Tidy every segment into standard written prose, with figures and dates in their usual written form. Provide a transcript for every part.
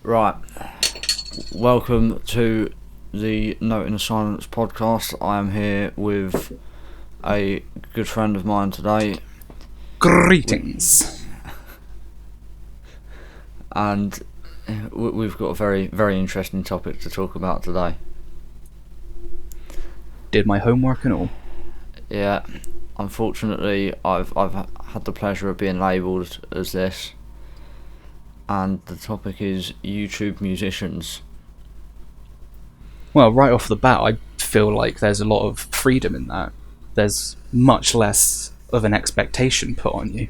Right, welcome to the Note in the Silence podcast. I am here with a good friend of mine today, Greetings. and we've got a very, very interesting topic to talk about today. Did my homework and all. Yeah, unfortunately, I've had the pleasure of being labelled as this, and the topic is YouTube musicians. Well, right off the bat, I feel like there's a lot of freedom in that. There's much less of an expectation put on you.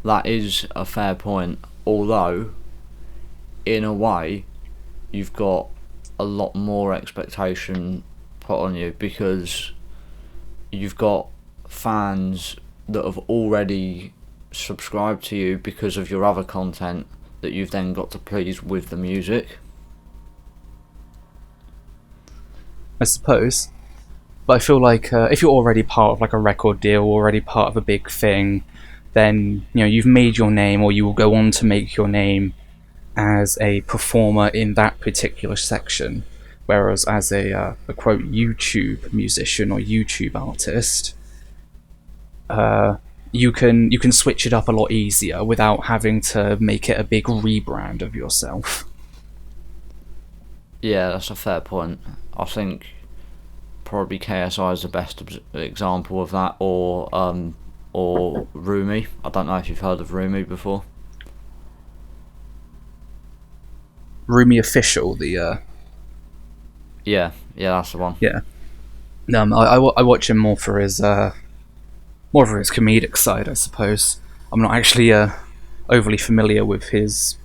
That is a fair point, although, in a way, you've got a lot more expectation put on you because you've got fans that have already subscribed to you because of your other content that you've then got to please with the music. I suppose. But I feel like if you're already part of like a record deal, already part of a big thing, then you've made your name, or you will go on to make your name as a performer in that particular section. Whereas as a quote YouTube musician or YouTube artist, you can switch it up a lot easier without having to make it a big rebrand of yourself. Yeah, that's a fair point. I think probably KSI is the best example of that, or Rumi. I don't know if you've heard of Rumi before. Rumi Official, the Yeah, that's the one. yeah. I watch him more for his comedic side, I suppose. I'm not actually overly familiar with his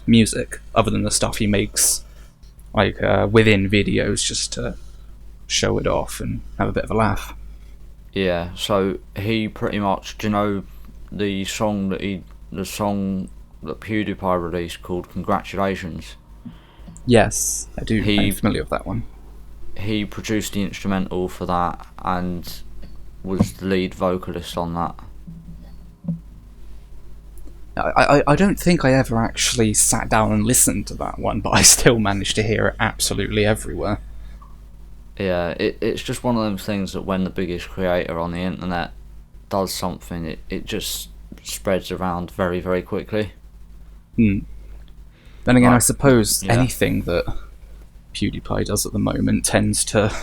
music, other than the stuff he makes like within videos just to show it off and have a bit of a laugh. Yeah, so he pretty much, do you know the song that PewDiePie released called Congratulations? Yes, I do. I'm familiar with that one. He produced the instrumental for that and was the lead vocalist on that. I don't think I ever actually sat down and listened to that one, but I still managed to hear it absolutely everywhere. Yeah, it's just one of those things that when the biggest creator on the internet does something, it just spreads around very, very quickly. Then again, I suppose anything that PewDiePie does at the moment tends to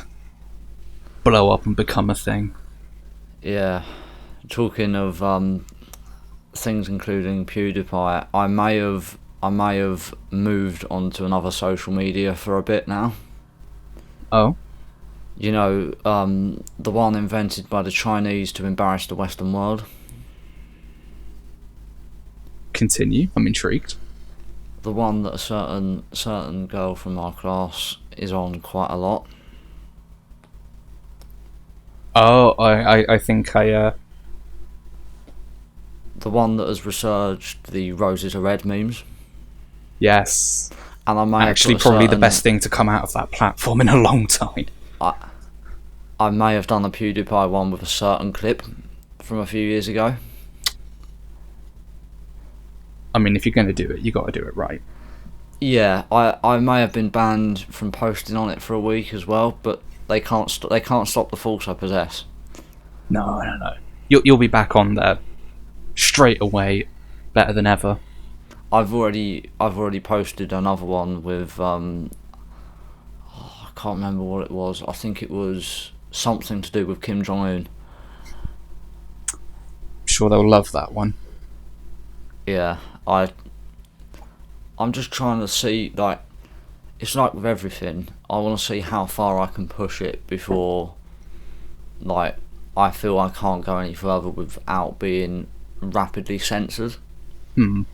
blow up and become a thing. Yeah, talking of things including PewDiePie, I may have moved on to another social media for a bit now. Oh? You know, the one invented by the Chinese to embarrass the Western world. Continue, I'm intrigued. The one that a certain girl from our class is on quite a lot. Oh, I think I The one that has resurged the roses are red memes. Yes. And I may actually probably the best thing to come out of that platform in a long time. I may have done a PewDiePie one with a certain clip from a few years ago. I mean, if you're going to do it, you got to do it right. Yeah, I may have been banned from posting on it for a week as well, but they can't stop the force I possess. No. You'll be back on there straight away, better than ever. I've already posted another one with I can't remember what it was. I think it was something to do with Kim Jong-un. I'm sure they'll love that one. Yeah, I'm just trying to see, like, it's like with everything, I want to see how far I can push it before, like, I feel I can't go any further without being rapidly censored. I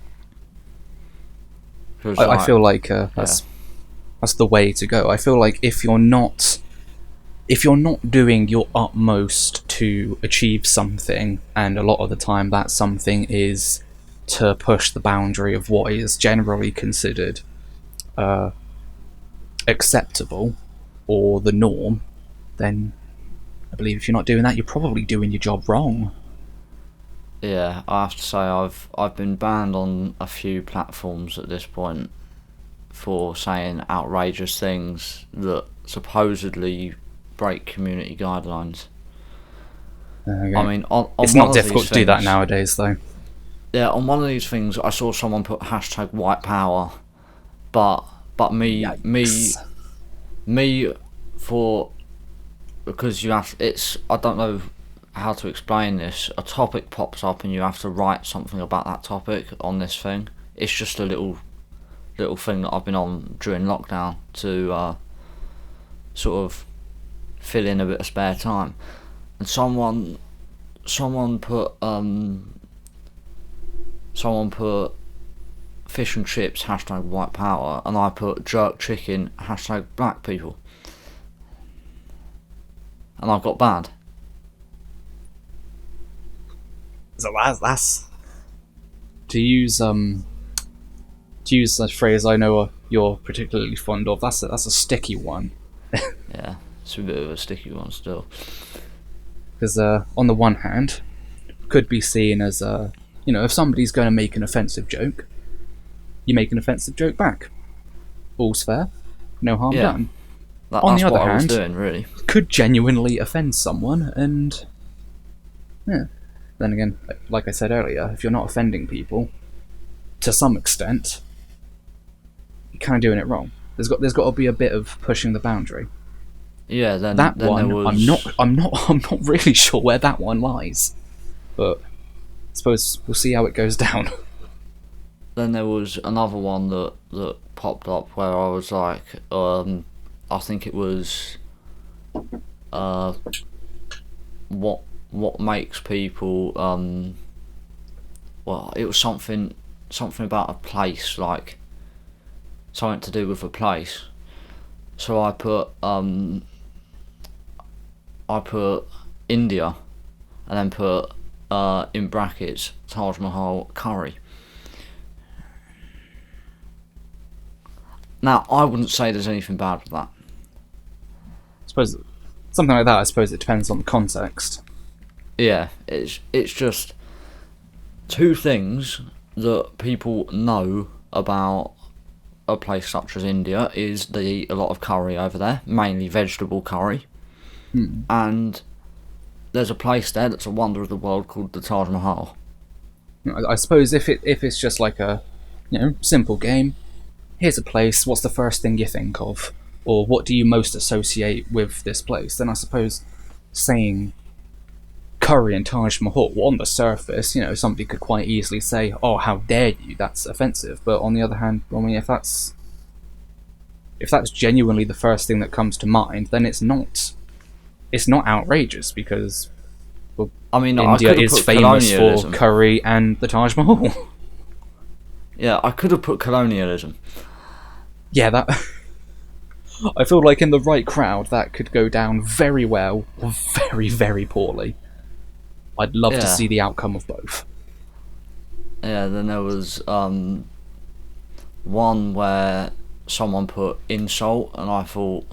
feel like that's the way to go. I feel like if you're not doing your utmost to achieve something, and a lot of the time that something is to push the boundary of what is generally considered acceptable or the norm, then I believe if you're not doing that, you're probably doing your job wrong. Yeah, I have to say I've been banned on a few platforms at this point for saying outrageous things that supposedly break community guidelines. Okay. I mean, on It's one not of difficult these to do that things, nowadays, though. yeah, on one of these things, I saw someone put hashtag white power, but Yikes. me for because you have it's I don't know how to explain this. A topic pops up and you have to write something about that topic on this thing. It's just a little thing that I've been on during lockdown to sort of fill in a bit of spare time. And someone put fish and chips hashtag white power, and I put jerk chicken hashtag black people, and I got banned. So that's to use a phrase I know you're particularly fond of. That's a sticky one. Yeah, it's a bit of a sticky one still. Because on the one hand, could be seen as if somebody's going to make an offensive joke, you make an offensive joke back. All's fair, no harm done. On the other hand, I was doing, really. Could genuinely offend someone, and yeah. Then again, like I said earlier, if you're not offending people, to some extent, you're kind of doing it wrong. There's got to be a bit of pushing the boundary. Yeah, then that then one, there was... I'm not really sure where that one lies, but I suppose we'll see how it goes down. Then there was another one that popped up where I was like, I think it was, what makes people, well, it was something about a place, like something to do with a place. So I put India, and then put in brackets Taj Mahal curry. Now, I wouldn't say there's anything bad with that. I suppose something like that. I suppose it depends on the context. Yeah, it's just two things that people know about a place such as India is they eat a lot of curry over there, mainly vegetable curry. And there's a place there that's a wonder of the world called the Taj Mahal. I suppose if it's just like a simple game, here's a place, what's the first thing you think of? Or what do you most associate with this place? Then I suppose saying curry and Taj Mahal, well, on the surface, somebody could quite easily say, oh, how dare you, that's offensive. But on the other hand, I mean, if that's genuinely the first thing that comes to mind, then it's not outrageous, because I mean, India is famous for curry and the Taj Mahal. Yeah, I could have put colonialism. Yeah, that... I feel like in the right crowd, that could go down very well, or very, very poorly. I'd love to see the outcome of both. Yeah, then there was one where someone put insult, and I thought,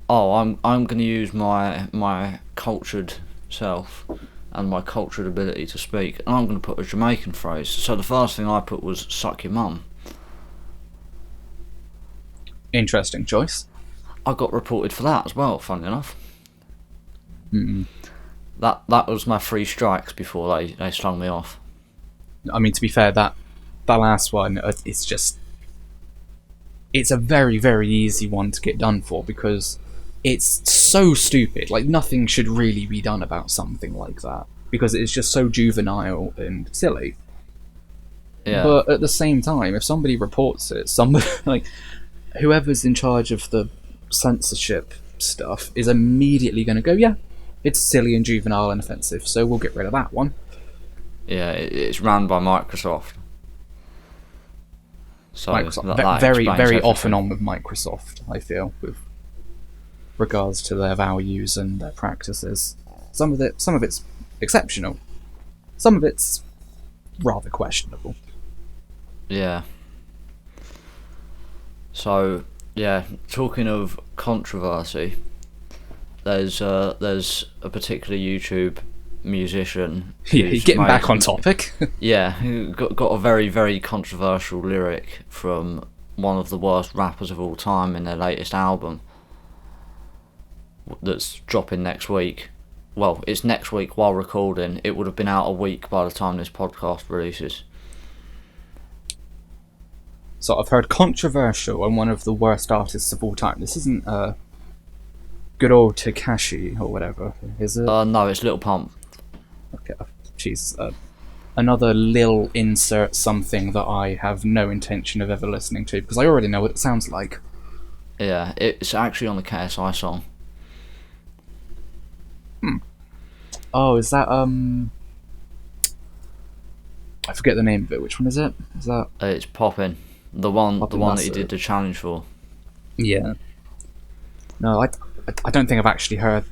oh, I'm going to use my cultured self and my cultured ability to speak, and I'm going to put a Jamaican phrase. So the first thing I put was suck your mum. Interesting choice. I got reported for that as well, funny enough. Mm-mm. That was my 3 strikes before they slung me off. I mean, to be fair, that last one, it's a very, very easy one to get done for, because it's so stupid. Like, nothing should really be done about something like that, because it's just so juvenile and silly. Yeah. But at the same time, if somebody reports it, somebody like whoever's in charge of the censorship stuff is immediately going to go, yeah, it's silly and juvenile and offensive, so we'll get rid of that one. Yeah, it's run by Microsoft. So Microsoft, that very, very everything. off and on with Microsoft, I feel, with regards to their values and their practices. Some of it's exceptional. Some of it's rather questionable. Yeah. So, yeah, talking of controversy, there's a particular YouTube musician. Yeah, he's getting back on topic. Yeah, who got a very, very controversial lyric from one of the worst rappers of all time in their latest album that's dropping next week. Well, it's next week while recording. It would have been out a week by the time this podcast releases. So I've heard controversial and one of the worst artists of all time. This isn't good old Tekashi or whatever, is it? No, it's Lil Pump. Okay, jeez. Another Lil insert something that I have no intention of ever listening to, because I already know what it sounds like. Yeah, it's actually on the KSI song. Oh, is that, I forget the name of it. Which one is it? Is that... It's Poppin'. The one that he it. did the challenge for. Yeah. No, I don't think I've actually heard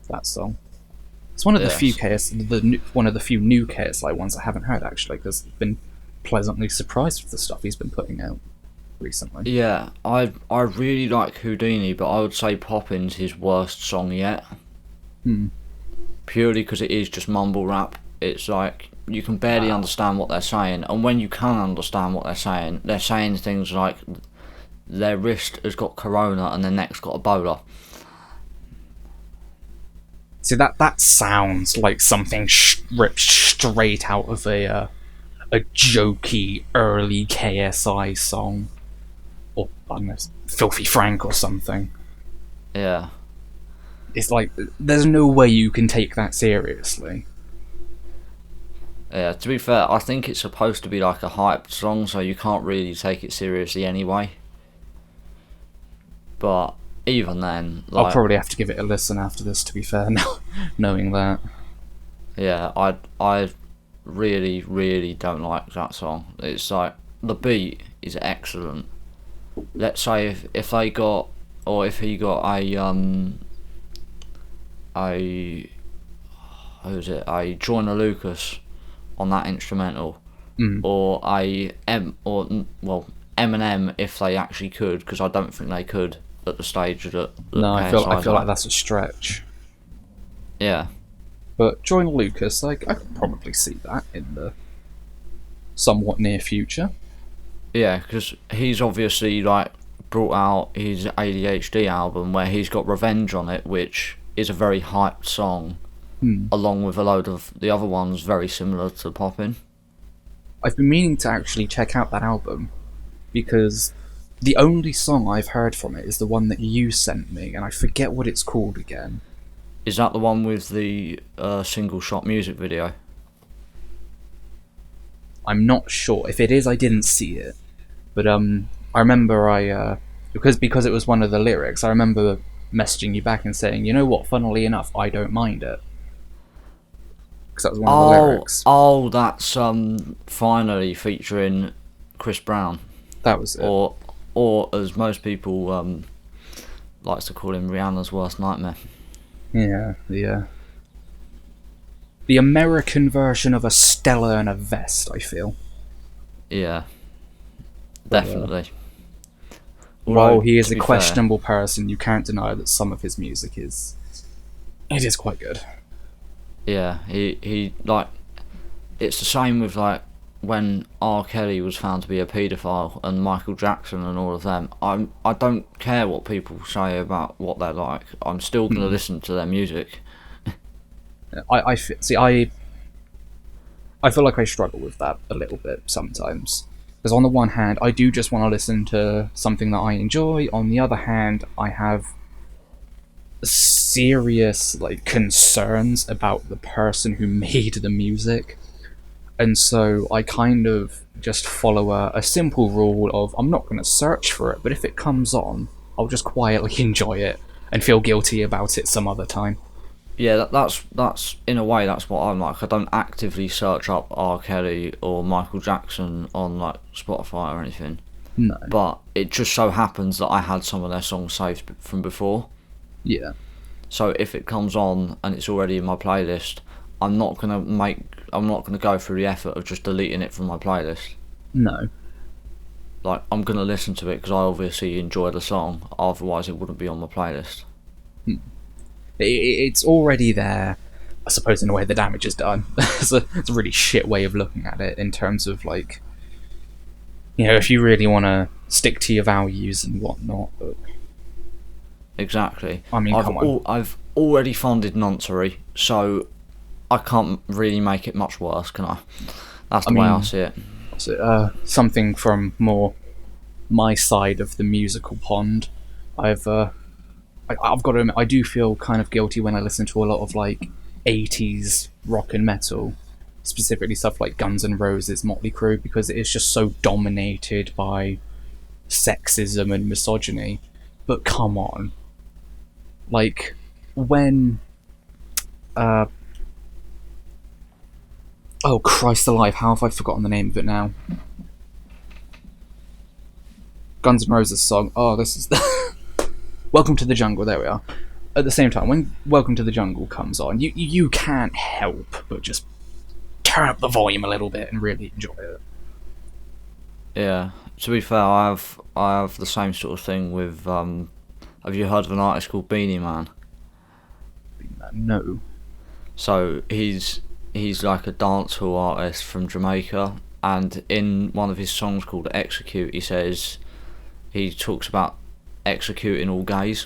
that song. It's one of the few one of the few new KSI ones I haven't heard, actually, because I've been pleasantly surprised with the stuff he's been putting out recently. Yeah, I really like Houdini, but I would say Poppin's his worst song yet. Purely because it is just mumble rap. It's like, you can barely understand what they're saying, and when you can understand what they're saying things like their wrist has got corona and their neck's got Ebola. See, that sounds like something ripped straight out of a jokey early KSI song, or I don't know, Filthy Frank or something. Yeah. It's like, there's no way you can take that seriously. Yeah, to be fair, I think it's supposed to be like a hyped song, so you can't really take it seriously anyway. But even then, like, I'll probably have to give it a listen after this, to be fair, now, knowing that. Yeah, I really, really don't like that song. It's like, the beat is excellent. Let's say if he got a Joyner Lucas on that instrumental, or Eminem, if they actually could, because I don't think they could at the stage that No, I feel like that's a stretch. Yeah, but Joyner Lucas, I could probably see that in the somewhat near future. Yeah, because he's obviously like brought out his ADHD album where he's got Revenge on it, which is a very hyped song, along with a load of the other ones very similar to Poppin'. I've been meaning to actually check out that album, because the only song I've heard from it is the one that you sent me, and I forget what it's called again. Is that the one with the single shot music video? I'm not sure. If it is, I didn't see it. But I remember because it was one of the lyrics, I remember messaging you back and saying, you know what, funnily enough, I don't mind it. Because that was one of the lyrics. Oh, that's Finally featuring Chris Brown. That was it. Or as most people likes to call him, Rihanna's worst nightmare. Yeah, the American version of a Stella in a vest, I feel. Yeah, definitely. While he is a questionable person, you can't deny that some of his music is quite good. Yeah, he like, it's the same with like when R. Kelly was found to be a paedophile and Michael Jackson and all of them. I don't care what people say about what they're like. I'm still gonna listen to their music. I feel like I struggle with that a little bit sometimes. Because on the one hand, I do just want to listen to something that I enjoy. On the other hand, I have serious concerns about the person who made the music. And so I kind of just follow a simple rule of, I'm not going to search for it, but if it comes on, I'll just quietly enjoy it and feel guilty about it some other time. Yeah, that's in a way that's what I'm like. I don't actively search up R. Kelly or Michael Jackson on like Spotify or anything. No. But it just so happens that I had some of their songs saved from before. Yeah. So if it comes on and it's already in my playlist, I'm not gonna go through the effort of just deleting it from my playlist. No. Like, I'm gonna listen to it because I obviously enjoy the song. Otherwise, it wouldn't be on my playlist. It's already there. I suppose in a way the damage is done. It's a really shit way of looking at it in terms of like, if you really want to stick to your values and whatnot. But exactly. I mean, come on. I've already funded noncery, so I can't really make it much worse, can I? That's the way I see it. So, something from more my side of the musical pond. I've got to admit, I do feel kind of guilty when I listen to a lot of like 80s rock and metal, specifically stuff like Guns N' Roses, Motley Crue, because it is just so dominated by sexism and misogyny. But come on, like when oh Christ alive, how have I forgotten the name of it now? Guns N' Roses song. Oh, this is Welcome to the Jungle. There we are. At the same time, when Welcome to the Jungle comes on, you can't help but just turn up the volume a little bit and really enjoy it. Yeah. To be fair, I have the same sort of thing with. Have you heard of an artist called Beanie Man? No. So he's like a dancehall artist from Jamaica, and in one of his songs called Execute, he talks about executing all gays.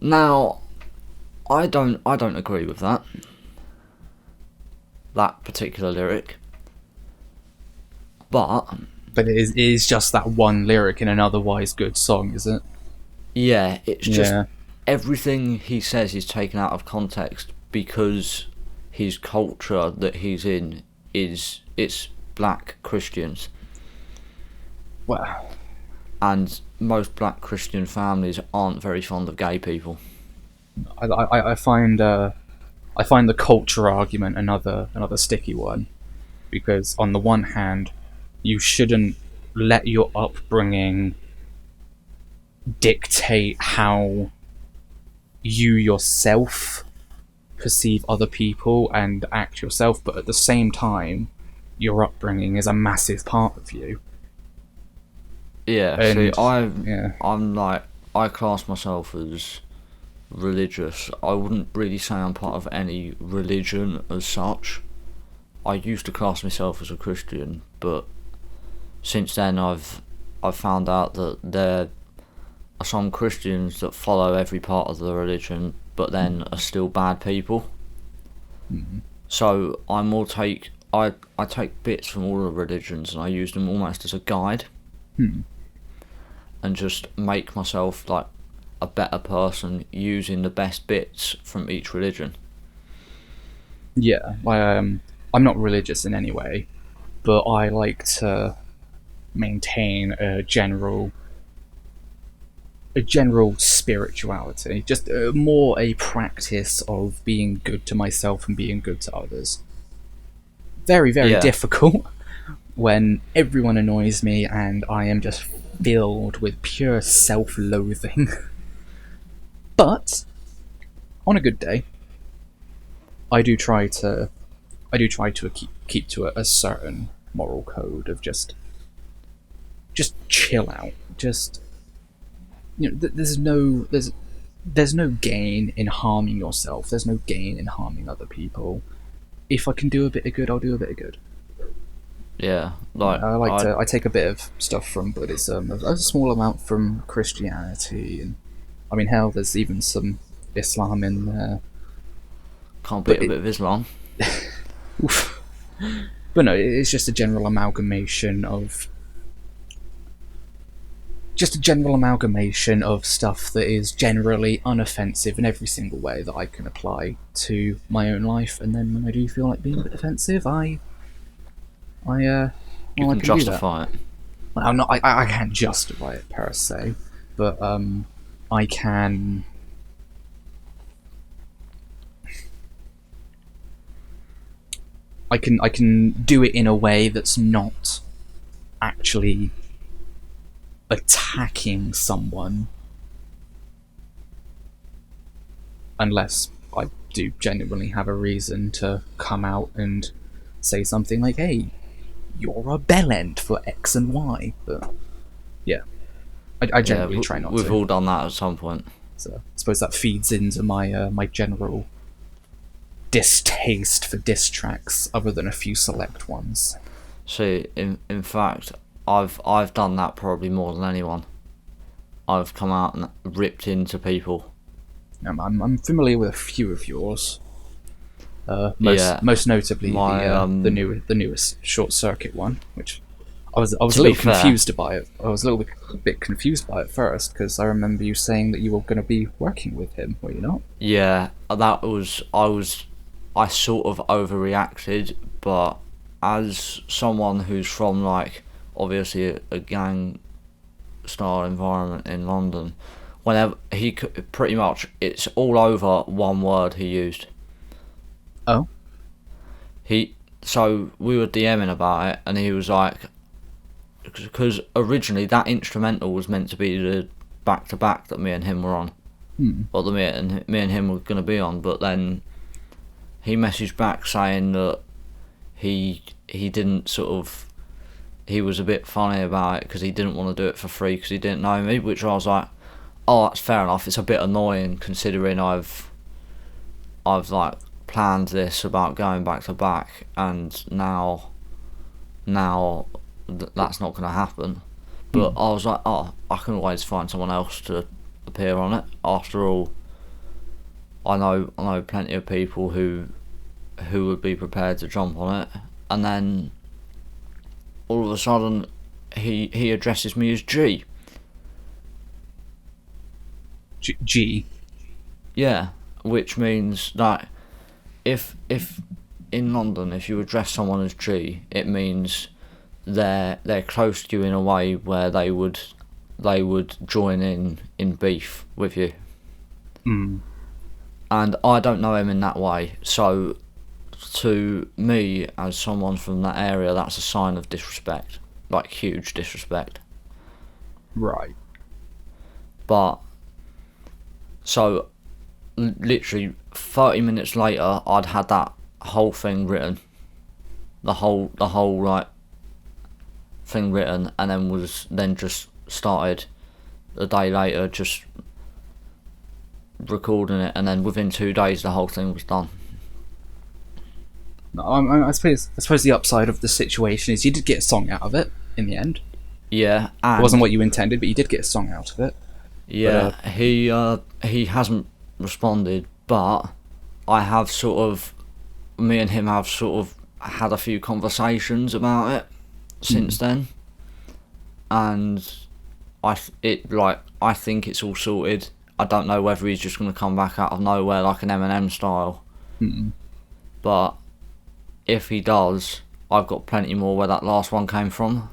Now, I don't agree with that particular lyric, but it is just that one lyric in an otherwise good song, is it? Yeah, it's just everything he says is taken out of context because his culture that he's in it's black Christians. Well, and most black Christian families aren't very fond of gay people. I find the culture argument another sticky one, because on the one hand, you shouldn't let your upbringing dictate how you yourself perceive other people and act yourself, but at the same time, your upbringing is a massive part of you. Yeah, I'm like, I class myself as religious. I wouldn't really say I'm part of any religion as such. I used to class myself as a Christian, but since then I've found out that there are some Christians that follow every part of the religion, but then are still bad people. Mm-hmm. So I take bits from all the religions and I use them almost as a guide. And just make myself like a better person using the best bits from each religion. Yeah, I'm not religious in any way, but I like to maintain a general spirituality, just more a practice of being good to myself and being good to others. Very, very difficult when everyone annoys me and I am just filled with pure self-loathing. But on a good day, I do try to keep to a certain moral code of just chill out. Just there's no gain in harming yourself. There's no gain in harming other people. If I can do a bit of good, I'll do a bit of good. Yeah, I take a bit of stuff from Buddhism, a small amount from Christianity, and I mean, hell, there's even some Islam in there. Can't beat a bit of Islam. Oof. But no, it's just a general amalgamation of stuff that is generally unoffensive in every single way that I can apply to my own life, and then when I do feel like being a bit offensive, you can justify it. Well, I can't justify it per se, but I can. I can do it in a way that's not actually attacking someone, unless I do genuinely have a reason to come out and say something like, "Hey, you're a bellend for X and Y." But yeah, I generally try not to. We've all done that at some point. So I suppose that feeds into my my general distaste for diss tracks, other than a few select ones. See, in fact, I've done that probably more than anyone. I've come out and ripped into people. I'm familiar with a few of yours. Yeah, Most notably the newest Short Circuit one, which I was a little confused by it. I was a little bit confused by it first, because I remember you saying that you were going to be working with him, were you not? Yeah, I sort of overreacted, but as someone who's from, like, obviously a gang style environment in London, whenever he could, pretty much it's all over one word he used. Oh. So we were DMing about it, and he was like, because originally that instrumental was meant to be the back to back that me and him were on, or me and him were going to be on, but then he messaged back saying that he didn't sort of, he was a bit funny about it because he didn't want to do it for free because he didn't know me, which I was like, oh, that's fair enough. It's a bit annoying considering I've like planned this about going back to back, and now that's not going to happen. But I was like, oh, I can always find someone else to appear on it. After all, I know plenty of people who would be prepared to jump on it. And then all of a sudden he addresses me as G. G. Yeah, which means that if in London, if you address someone as G, it means they're close to you in a way where they would join in beef with you. And I don't know him in that way, so to me, as someone from that area, that's a sign of disrespect, like huge disrespect. Right. But so literally 30 minutes later, I'd had that whole thing written, the whole like thing written, and then just started a day later just recording it, and then within 2 days the whole thing was done. No, I suppose the upside of the situation is you did get a song out of it in the end. Yeah, and it wasn't what you intended, but you did get a song out of it. Yeah, but, he hasn't responded, but I have me and him have sort of had a few conversations about it since then, and I think it's all sorted. I don't know whether he's just going to come back out of nowhere like an Eminem style, but if he does, I've got plenty more where that last one came from.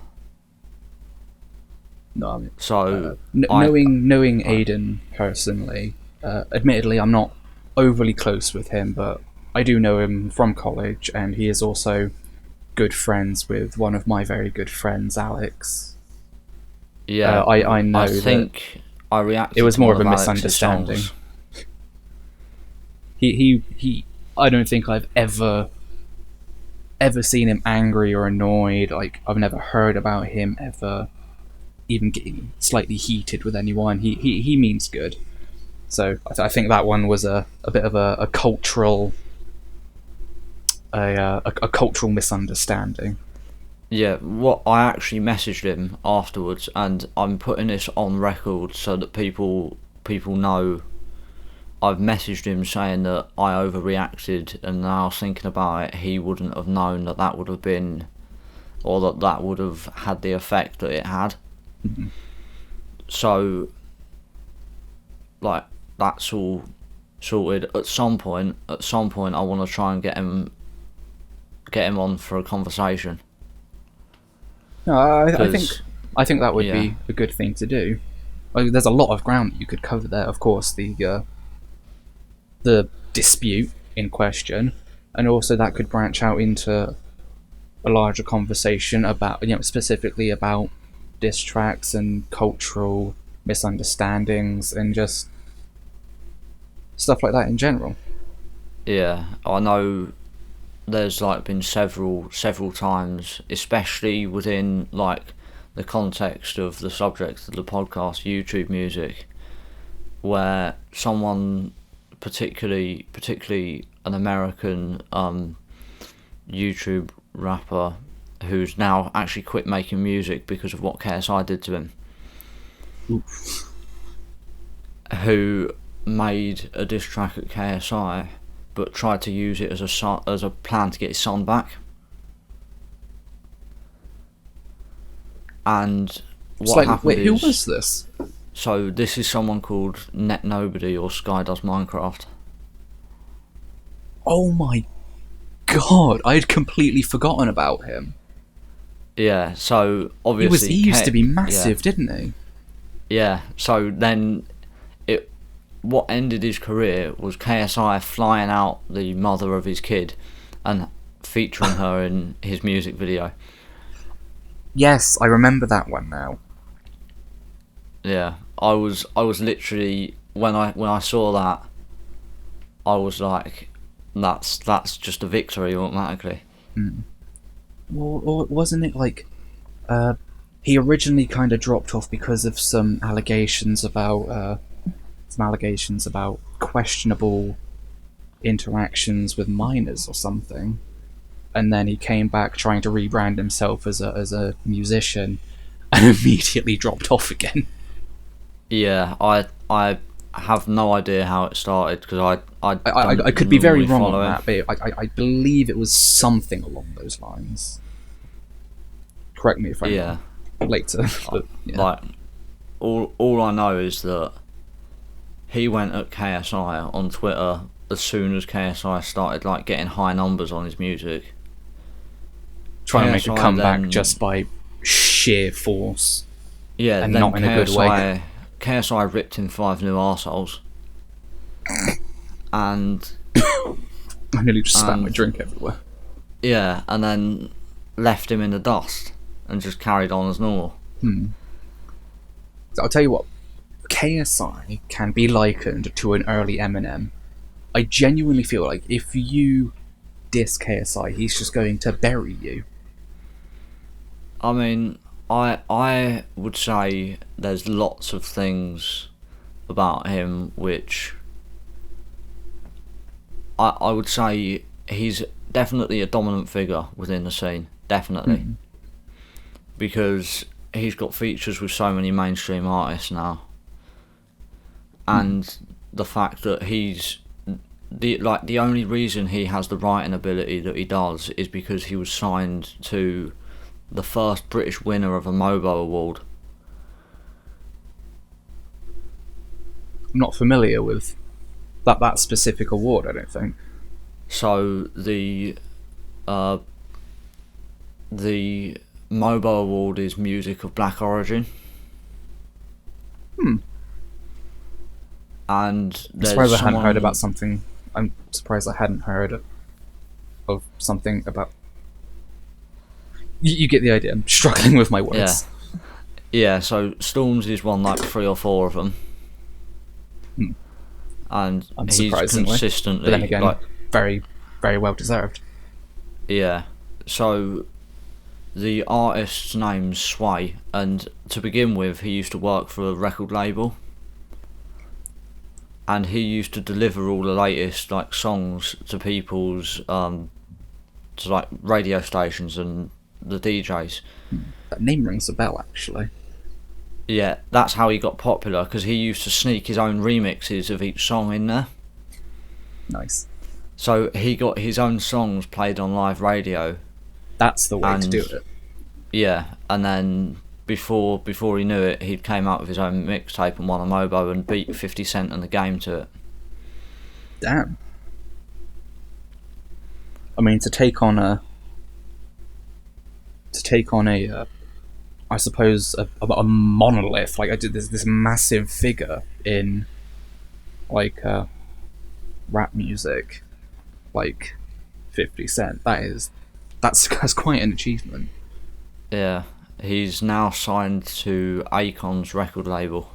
No, I mean, so knowing Aiden personally, admittedly I'm not overly close with him, but I do know him from college, and he is also good friends with one of my very good friends, Alex. Yeah, I know. I think I reacted. It was to more one of a Alex's misunderstanding. songs. He. I don't think I've ever seen him angry or annoyed. Like, I've never heard about him ever even getting slightly heated with anyone. He means good. So I think that one was a bit of a cultural cultural misunderstanding. Yeah, what I actually messaged him afterwards, and I'm putting this on record so that people know. I've messaged him saying that I overreacted, and now I was thinking about it, he wouldn't have known that would have been, or that would have had the effect that it had. So, like, that's all sorted. At some point, I want to try and get him on for a conversation. No, I think that would be a good thing to do. Like, there's a lot of ground that you could cover there. Of course, the dispute in question, and also that could branch out into a larger conversation about, specifically about diss tracks and cultural misunderstandings and just stuff like that in general. Yeah, I know there's been several times, especially within the context of the subject of the podcast, YouTube music, where someone, particularly an American YouTube rapper, who's now actually quit making music because of what KSI did to him. Oof. Who made a diss track at KSI, but tried to use it as a plan to get his son back. And what happened wait, is, who was this? So this is someone called Net Nobody, or Sky Does Minecraft. Oh my god, I had completely forgotten about him. Yeah, so obviously He used to be massive, didn't he? Yeah, so then what ended his career was KSI flying out the mother of his kid and featuring her in his music video. Yes, I remember that one now. Yeah, I was literally, when I saw that, I was like, that's just a victory automatically. Well, wasn't it like he originally kind of dropped off because of some allegations about questionable interactions with minors or something, and then he came back trying to rebrand himself as a musician, and immediately dropped off again. Yeah, I have no idea how it started, because I could be very wrong on that, but I believe it was something along those lines. Correct me if I'm wrong later. But, yeah. Like, all I know is that he went at KSI on Twitter as soon as KSI started like getting high numbers on his music, trying to make a comeback just by sheer force. Yeah, and then not in a good way. KSI ripped him 5 new arseholes. And I nearly just spat my drink everywhere. Yeah, and then left him in the dust and just carried on as normal. So I'll tell you what, KSI can be likened to an early Eminem. I genuinely feel like if you diss KSI, he's just going to bury you. I mean, I would say there's lots of things about him which I would say he's definitely a dominant figure within the scene, definitely. Because he's got features with so many mainstream artists now. And the fact that he's the only reason he has the writing ability that he does is because he was signed to the first British winner of a MOBO award. I'm not familiar with that specific award, I don't think. So the MOBO award is Music of Black Origin. And I'm surprised I hadn't heard about something. I'm surprised I hadn't heard of something about. You get the idea. I'm struggling with my words. Yeah. So Storms is won like 3 or 4 of them, and he's consistently. But then again, like, very, very well deserved. Yeah. So the artist's name's Sway, and to begin with, he used to work for a record label. And he used to deliver all the latest like songs to people's to like radio stations and the DJs. That name rings a bell, actually. Yeah, that's how he got popular, because he used to sneak his own remixes of each song in there. Nice. So he got his own songs played on live radio. That's the way to do it. Yeah, and then before he knew it, he came out with his own mixtape and won a MOBO and beat 50 Cent in the game to it. Damn. I mean, to take on a I suppose a monolith, like I did this massive figure in like rap music, like 50 Cent. That's quite an achievement. Yeah. He's now signed to Akon's record label,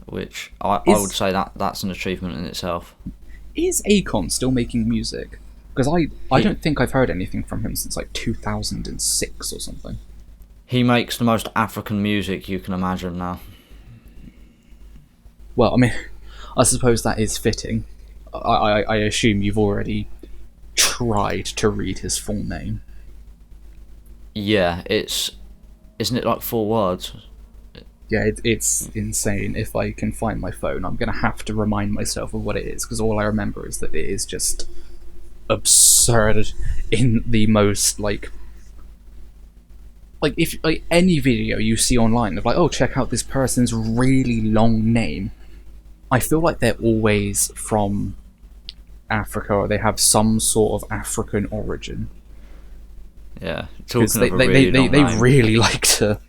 which I would say that's an achievement in itself. Is Akon still making music? Because I don't think I've heard anything from him since like 2006 or something. He makes the most African music you can imagine now. Well, I mean, I suppose that is fitting. I assume you've already tried to read his full name. Yeah, isn't it like 4 words? Yeah, it's insane. If I can find my phone, I'm going to have to remind myself of what it is, because all I remember is that it is just absurd in the most, like if like any video you see online of like, oh, check out this person's really long name, I feel like they're always from Africa, or they have some sort of African origin. Yeah, Because talking of a really long they name. really like to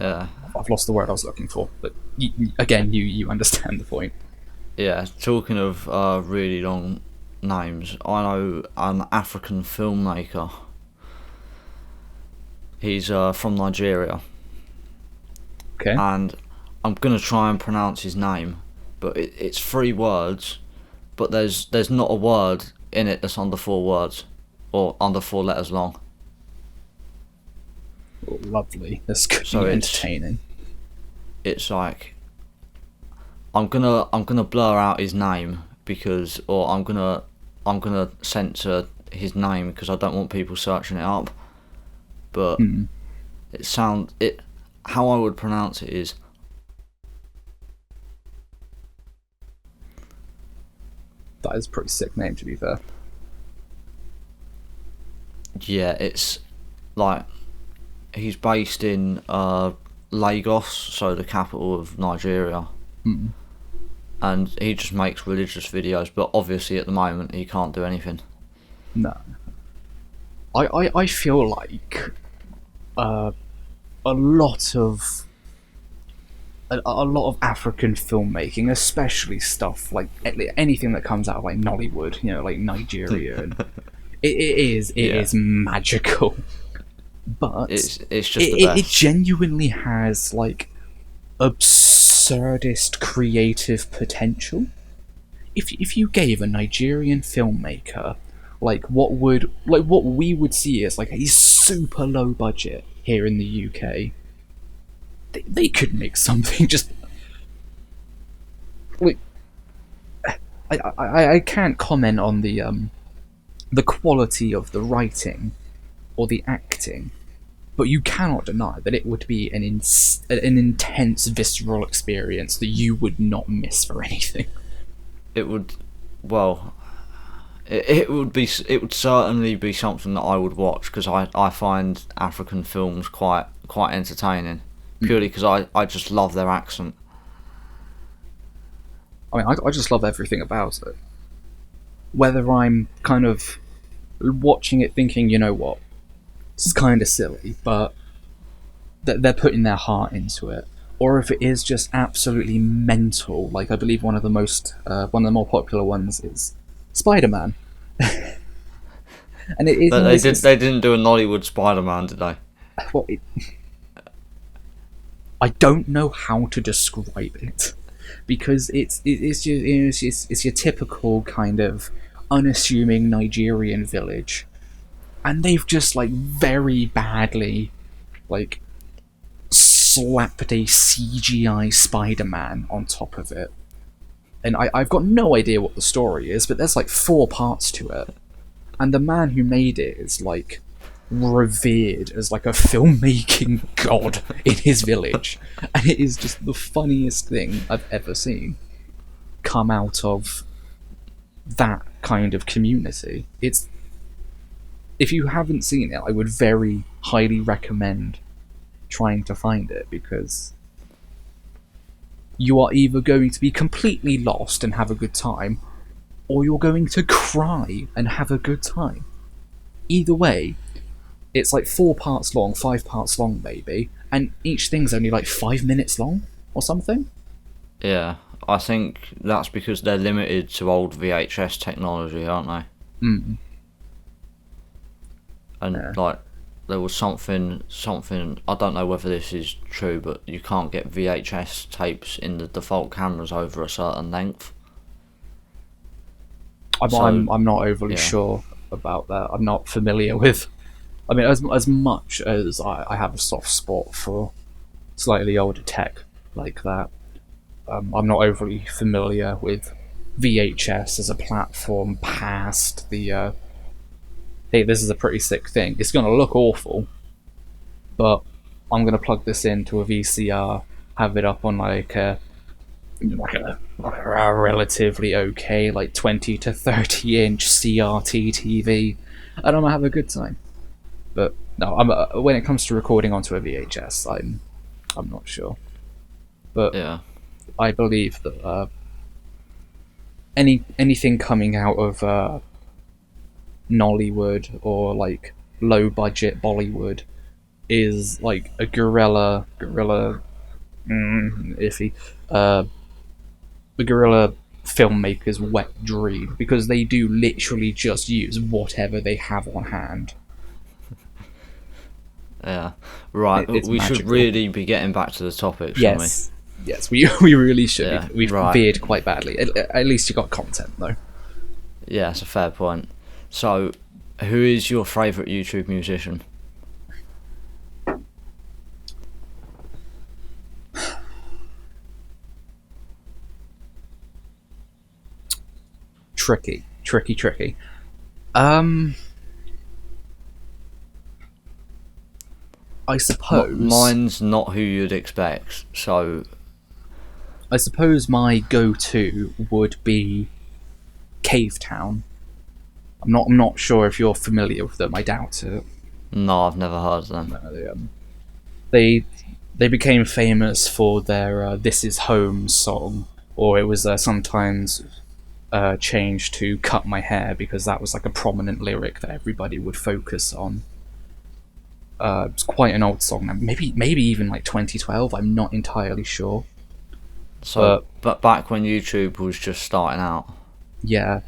Yeah, I've lost the word I was looking for, but again, you understand the point. yeah. Talking of really long names, I know an African filmmaker. He's from Nigeria, Okay. and I'm gonna try and pronounce his name, but it's 3 words, but there's not a word in it that's under 4 words, or under 4 letters long. Oh, lovely. This could So be it's entertaining. it's like I'm gonna blur out his name because, or I'm gonna censor his name because I don't want people searching it up. But it how I would pronounce it is, That is a pretty sick name, to be fair. yeah, it's like he's based in Lagos, so the capital of Nigeria. And he just makes religious videos, but obviously at the moment he can't do anything. No. I feel like a lot of a lot of African filmmaking, especially stuff like anything that comes out of like Nollywood, like Nigeria, it Yeah. is magical. But It's just the best. it genuinely has like absurdist creative potential. If you gave a Nigerian filmmaker what we would see as like a super low budget here in the UK, they could make something just like I can't comment on the quality of the writing or the acting, but you cannot deny that it would be an intense visceral experience that you would not miss for anything. It would, well, it would certainly be something that I would watch because I find African films quite entertaining, purely because I just love their accent. I mean, I just love everything about it. Whether I'm kind of watching it thinking, you know what, it's kind of silly, but they're putting their heart into it, or if it is just absolutely mental, like I believe one of the more popular ones is Spider-Man. And They didn't do a Nollywood Spider-Man, did they? Well, I don't know how to describe it, because it's your typical kind of unassuming Nigerian village, and they've just like very badly like slapped a CGI Spider-Man on top of it. And I've got no idea what the story is, but there's like 4 parts to it. And the man who made it is like revered as like a filmmaking god in his village. And it is just the funniest thing I've ever seen come out of that kind of community. If you haven't seen it, I would very highly recommend trying to find it, because you are either going to be completely lost and have a good time, or you're going to cry and have a good time. Either way, it's like 4 parts long, 5 parts long maybe, and each thing's only like 5 minutes long or something. Yeah, I think that's because they're limited to old VHS technology, aren't they? And like, there was something. I don't know whether this is true, but you can't get VHS tapes in the default cameras over a certain length. I'm not overly sure about that. I'm not familiar with I mean, as much as I have a soft spot for slightly older tech like that, I'm not overly familiar with VHS as a platform past the. Hey, this is a pretty sick thing. It's gonna look awful, but I'm gonna plug this into a VCR, have it up on like a relatively okay, like 20 to 30 inch CRT TV, and I'm gonna have a good time. But no, when it comes to recording onto a VHS, I'm not sure. But Yeah. I believe that anything coming out of Nollywood or like low budget Bollywood is like a iffy, the guerrilla filmmaker's wet dream, because they do literally just use whatever they have on hand. Yeah. Right. It's We should magical. really be getting back to the topic, shouldn't Yes, we really should. Yeah, We've right. veered quite badly. At least you got content though. we? Yeah, it's a fair point. So, who is your favourite YouTube musician? Tricky. I suppose Mine's not who you'd expect. So, I suppose my go-to would be Cave Town. I'm not sure if you're familiar with them. I doubt it. no, I've never heard of them. They they became famous for their "This Is Home" song, or it was sometimes changed to "Cut My Hair" because that was like a prominent lyric that everybody would focus on. It's quite an old song now, maybe even like 2012. I'm not entirely sure. So, but back when YouTube was just starting out, Yeah,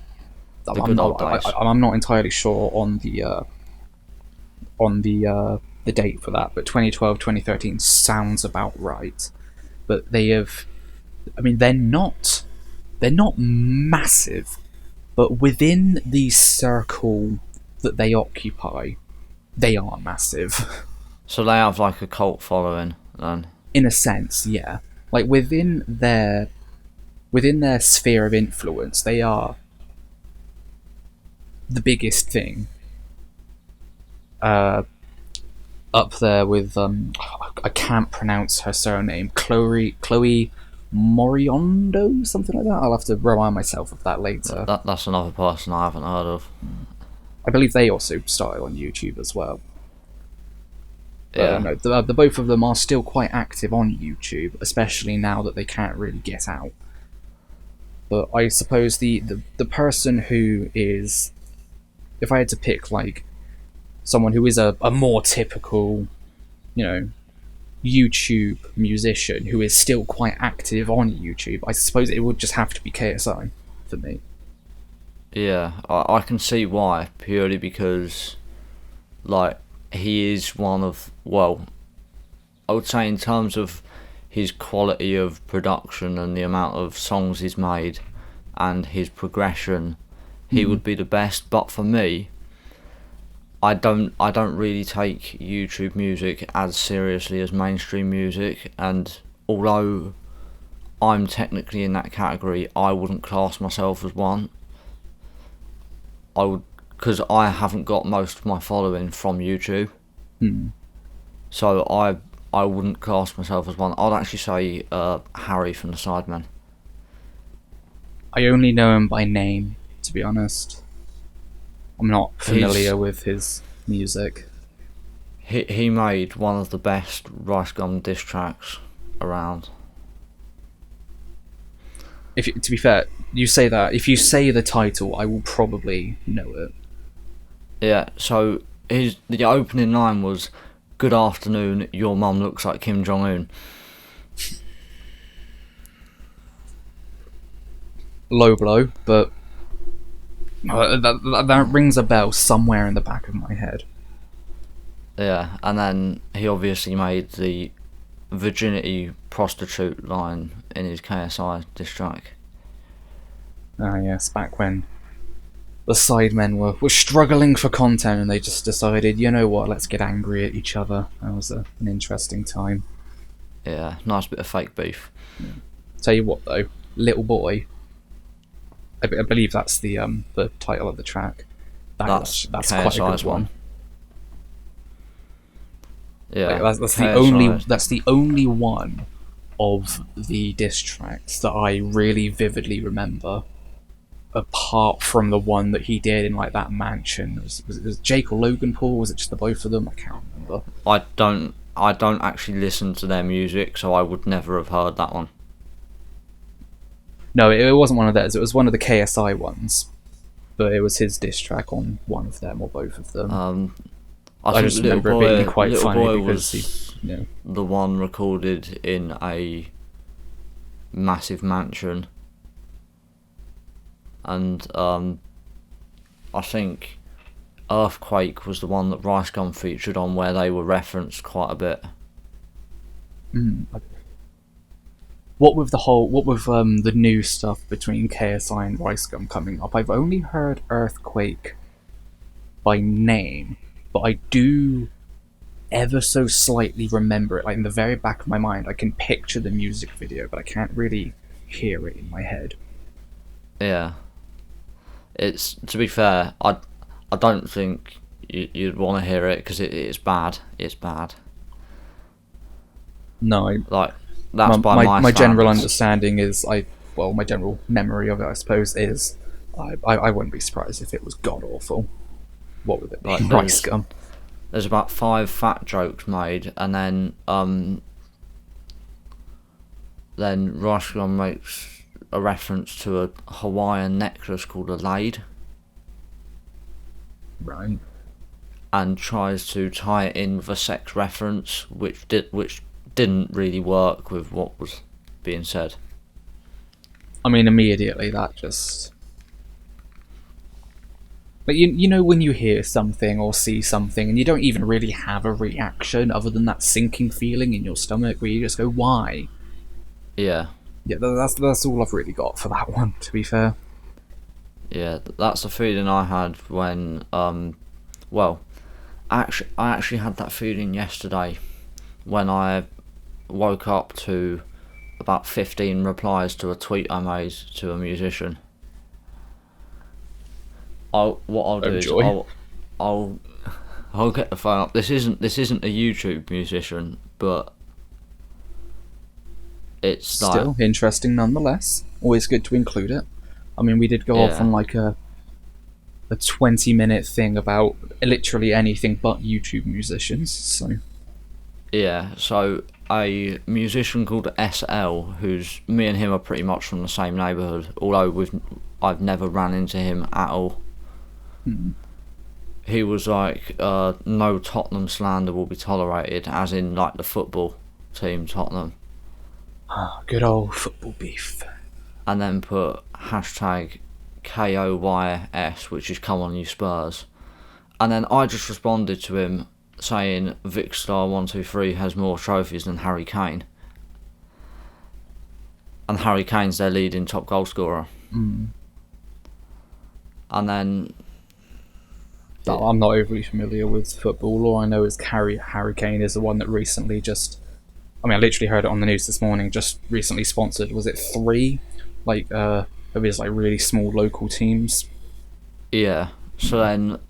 the good old days. I'm not entirely sure on the date for that, but 2012, 2013 sounds about right. But they have, I mean, they're not massive, but within the circle that they occupy, they are massive. So they have like a cult following then. In a sense, yeah. Like within their sphere of influence, they are the biggest thing. Up there with I can't pronounce her surname, Chloe Moriondo, something like that. I'll have to remind myself of that later. That's another person I haven't heard of. I believe they also started on YouTube as well. Yeah. No, the both of them are still quite active on YouTube, especially now that they can't really get out. But I suppose the person who is, if I had to pick like someone who is a more typical, YouTube musician who is still quite active on YouTube, I suppose it would just have to be KSI for me. Yeah, I can see why, purely because, like, he is one of, well, I would say in terms of his quality of production and the amount of songs he's made and his progression, he would be the best. But for me, I don't really take YouTube music as seriously as mainstream music, and although I'm technically in that category, I wouldn't class myself as one. I would, because I haven't got most of my following from YouTube. So I wouldn't class myself as one. I'd actually say Harry from the Sidemen. I only know him by name, to be honest. I'm not familiar with his music. He made one of the best Rice Gum diss tracks around. To be fair, you say that. If you say the title, I will probably know it. Yeah, so the opening line was, "Good afternoon, your mum looks like Kim Jong-un." Low blow, but that rings a bell somewhere in the back of my head. Yeah, and then he obviously made the virginity prostitute line in his KSI diss track. Ah, yes, back when the sidemen were struggling for content, and they just decided, you know what, let's get angry at each other. That was an interesting time. Yeah, nice bit of fake beef. Tell you what though, Little Boy, I believe that's the title of the track. That's quite a KSI's good one. Yeah, like, that's the only one of the diss tracks that I really vividly remember, apart from the one that he did in like that mansion. Was it Jake or Logan Paul? Was it just the both of them? I can't remember. I don't actually listen to their music, so I would never have heard that one. No, it wasn't one of theirs. It was one of the KSI ones, but it was his diss track on one of them or both of them. I just remember it being quite funny because was the one recorded in a massive mansion, and I think Earthquake was the one that Rice Gum featured on, where they were referenced quite a bit. What with the new stuff between KSI and Rice Gum coming up, I've only heard Earthquake by name, but I do ever so slightly remember it. Like in the very back of my mind, I can picture the music video, but I can't really hear it in my head. Yeah, it's, to be fair, I don't think you'd want to hear it because it's bad. It's bad. No, that's my general understanding is my general memory of it, I suppose, is I wouldn't be surprised if it was god awful. What would it be? Rice Gum. There's about 5 fat jokes made, and then Rice Gum makes a reference to a Hawaiian necklace called a laid. Right. And tries to tie it in with a sex reference, which didn't really work with what was being said. I mean, immediately that just... But you know when you hear something or see something and you don't even really have a reaction other than that sinking feeling in your stomach where you just go, why? Yeah. Yeah, that's all I've really got for that one, to be fair. Yeah, that's the feeling I had when, I actually had that feeling yesterday when I woke up to about 15 replies to a tweet I made to a musician. I'll get the phone up. This isn't a YouTube musician, but it's still interesting nonetheless. Always good to include it. I mean, we did go off on like a 20-minute thing about literally anything but YouTube musicians. So a musician called SL, who's, me and him are pretty much from the same neighbourhood, although I've never ran into him at all. He was like, no Tottenham slander will be tolerated, as in like the football team Tottenham. Good old football beef. And then put hashtag KOYS, which is come on you Spurs. And then I just responded to him saying Vicstar123 has more trophies than Harry Kane. And Harry Kane's their leading top goal scorer. And then... I'm not overly familiar with football. All I know is Harry Kane is the one that recently I literally heard it on the news this morning, just recently sponsored, was it 3? Of his really small local teams. Yeah. So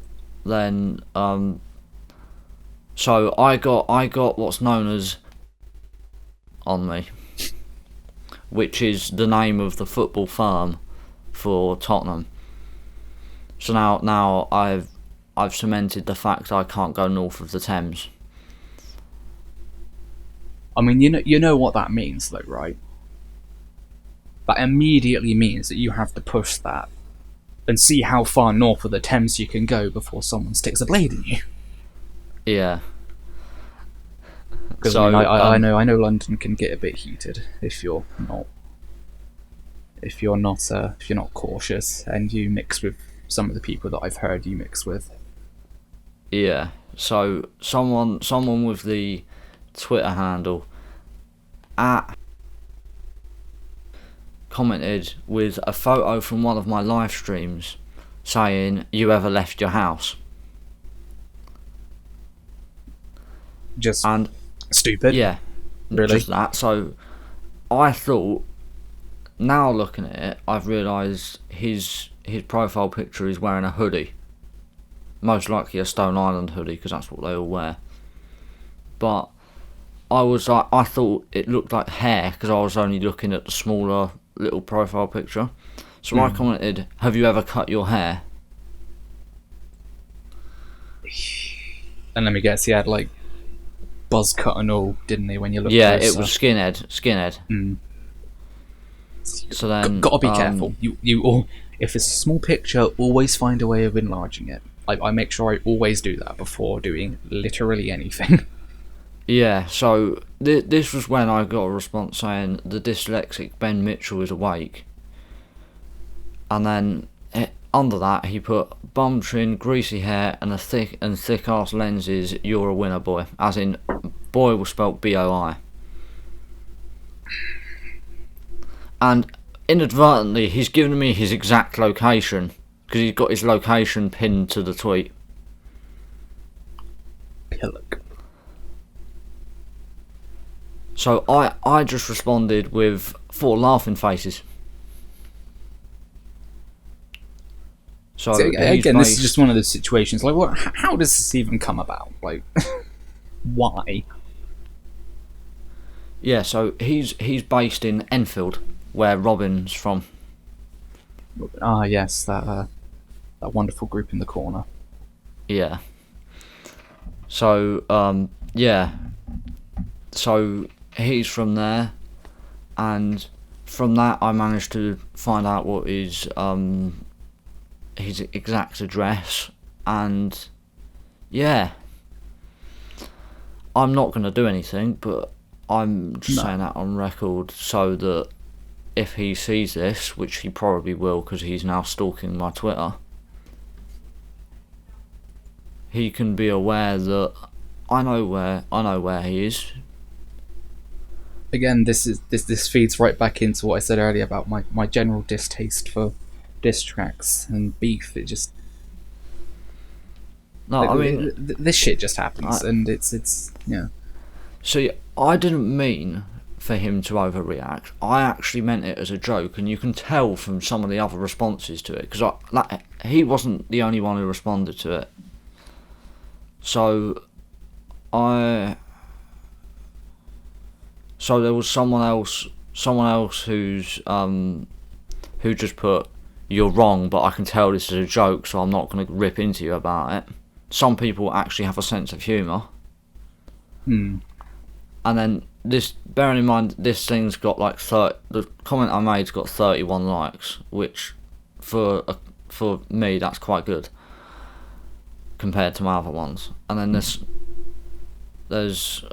so I got what's known as on me, which is the name of the football firm for Tottenham. So now I've cemented the fact I can't go north of the Thames. I mean, you know what that means, though, right? That immediately means that you have to push that and see how far north of the Thames you can go before someone sticks a blade in you. Yeah. Because I know London can get a bit heated if you're not cautious and you mix with some of the people that I've heard you mix with. Yeah. So someone with the Twitter handle commented with a photo from one of my live streams saying, "You ever left your house?" Just And stupid. yeah, Really? just that. So I thought, now looking at it, I've realised his profile picture is wearing a hoodie. Most likely a Stone Island hoodie, because that's what they all wear. But I thought it looked like hair, because I was only looking at the smaller little profile picture. So I commented, "Have you ever cut your hair?" And let me guess, he had like buzz cut and all, didn't he? When you look Yeah, closer? it was skinhead. So then, Gotta be careful. You all, if it's a small picture, always find a way of enlarging it. I make sure I always do that before doing literally anything. Yeah, so this was when I got a response saying, "The dyslexic Ben Mitchell is awake." And then under that he put, "Bum chin, greasy hair, and thick ass lenses. You're a winner, boy." As in, boy was spelt BOI. And inadvertently, he's given me his exact location, because he's got his location pinned to the tweet. Pillock. So I just responded with 4 laughing faces. So again, this is just one of those situations. Like, what? How does this even come about? Like, why? Yeah, so he's based in Enfield, where Robin's from. Ah, yes, that wonderful group in the corner. Yeah. So yeah. So he's from there, and from that I managed to find out what his exact address, and yeah, I'm not going to do anything, but I'm just saying that on record so that if he sees this, which he probably will because he's now stalking my Twitter, he can be aware that I know where he is. Again, this feeds right back into what I said earlier about my general distaste for diss tracks and beef. It just this shit just happens, and it's yeah. See, I didn't mean for him to overreact. I actually meant it as a joke, and you can tell from some of the other responses to it, because he wasn't the only one who responded to it. So there was someone else who's who just put, "You're wrong, but I can tell this is a joke, so I'm not going to rip into you about it." Some people actually have a sense of humour. And then bearing in mind, this thing's got like the comment I made's got 31 likes, which for me that's quite good compared to my other ones. And then there's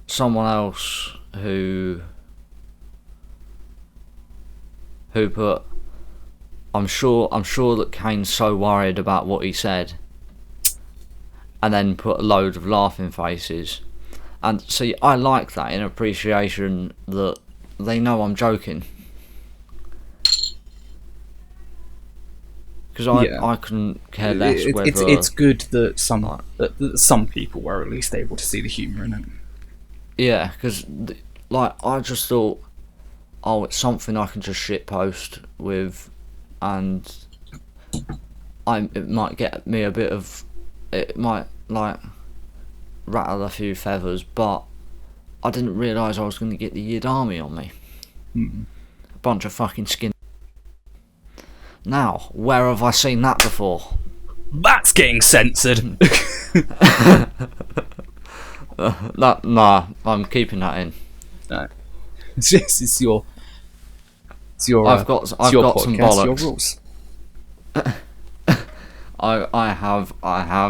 someone else who put, I'm sure that Kane's so worried about what he said," and then put a load of laughing faces. And see, I like that, in appreciation that they know I'm joking, because I couldn't care less whether it's good that some people were at least able to see the humour in it. Yeah, because I just thought, oh, it's something I can just shitpost with, and it might get me a bit of, it might like rattle a few feathers, but I didn't realise I was going to get the Yid Army on me. A bunch of fucking skin. Now, where have I seen that before? That's getting censored. Nah, I'm keeping that in. No, it's your. I've got some bollocks. Your rules. I have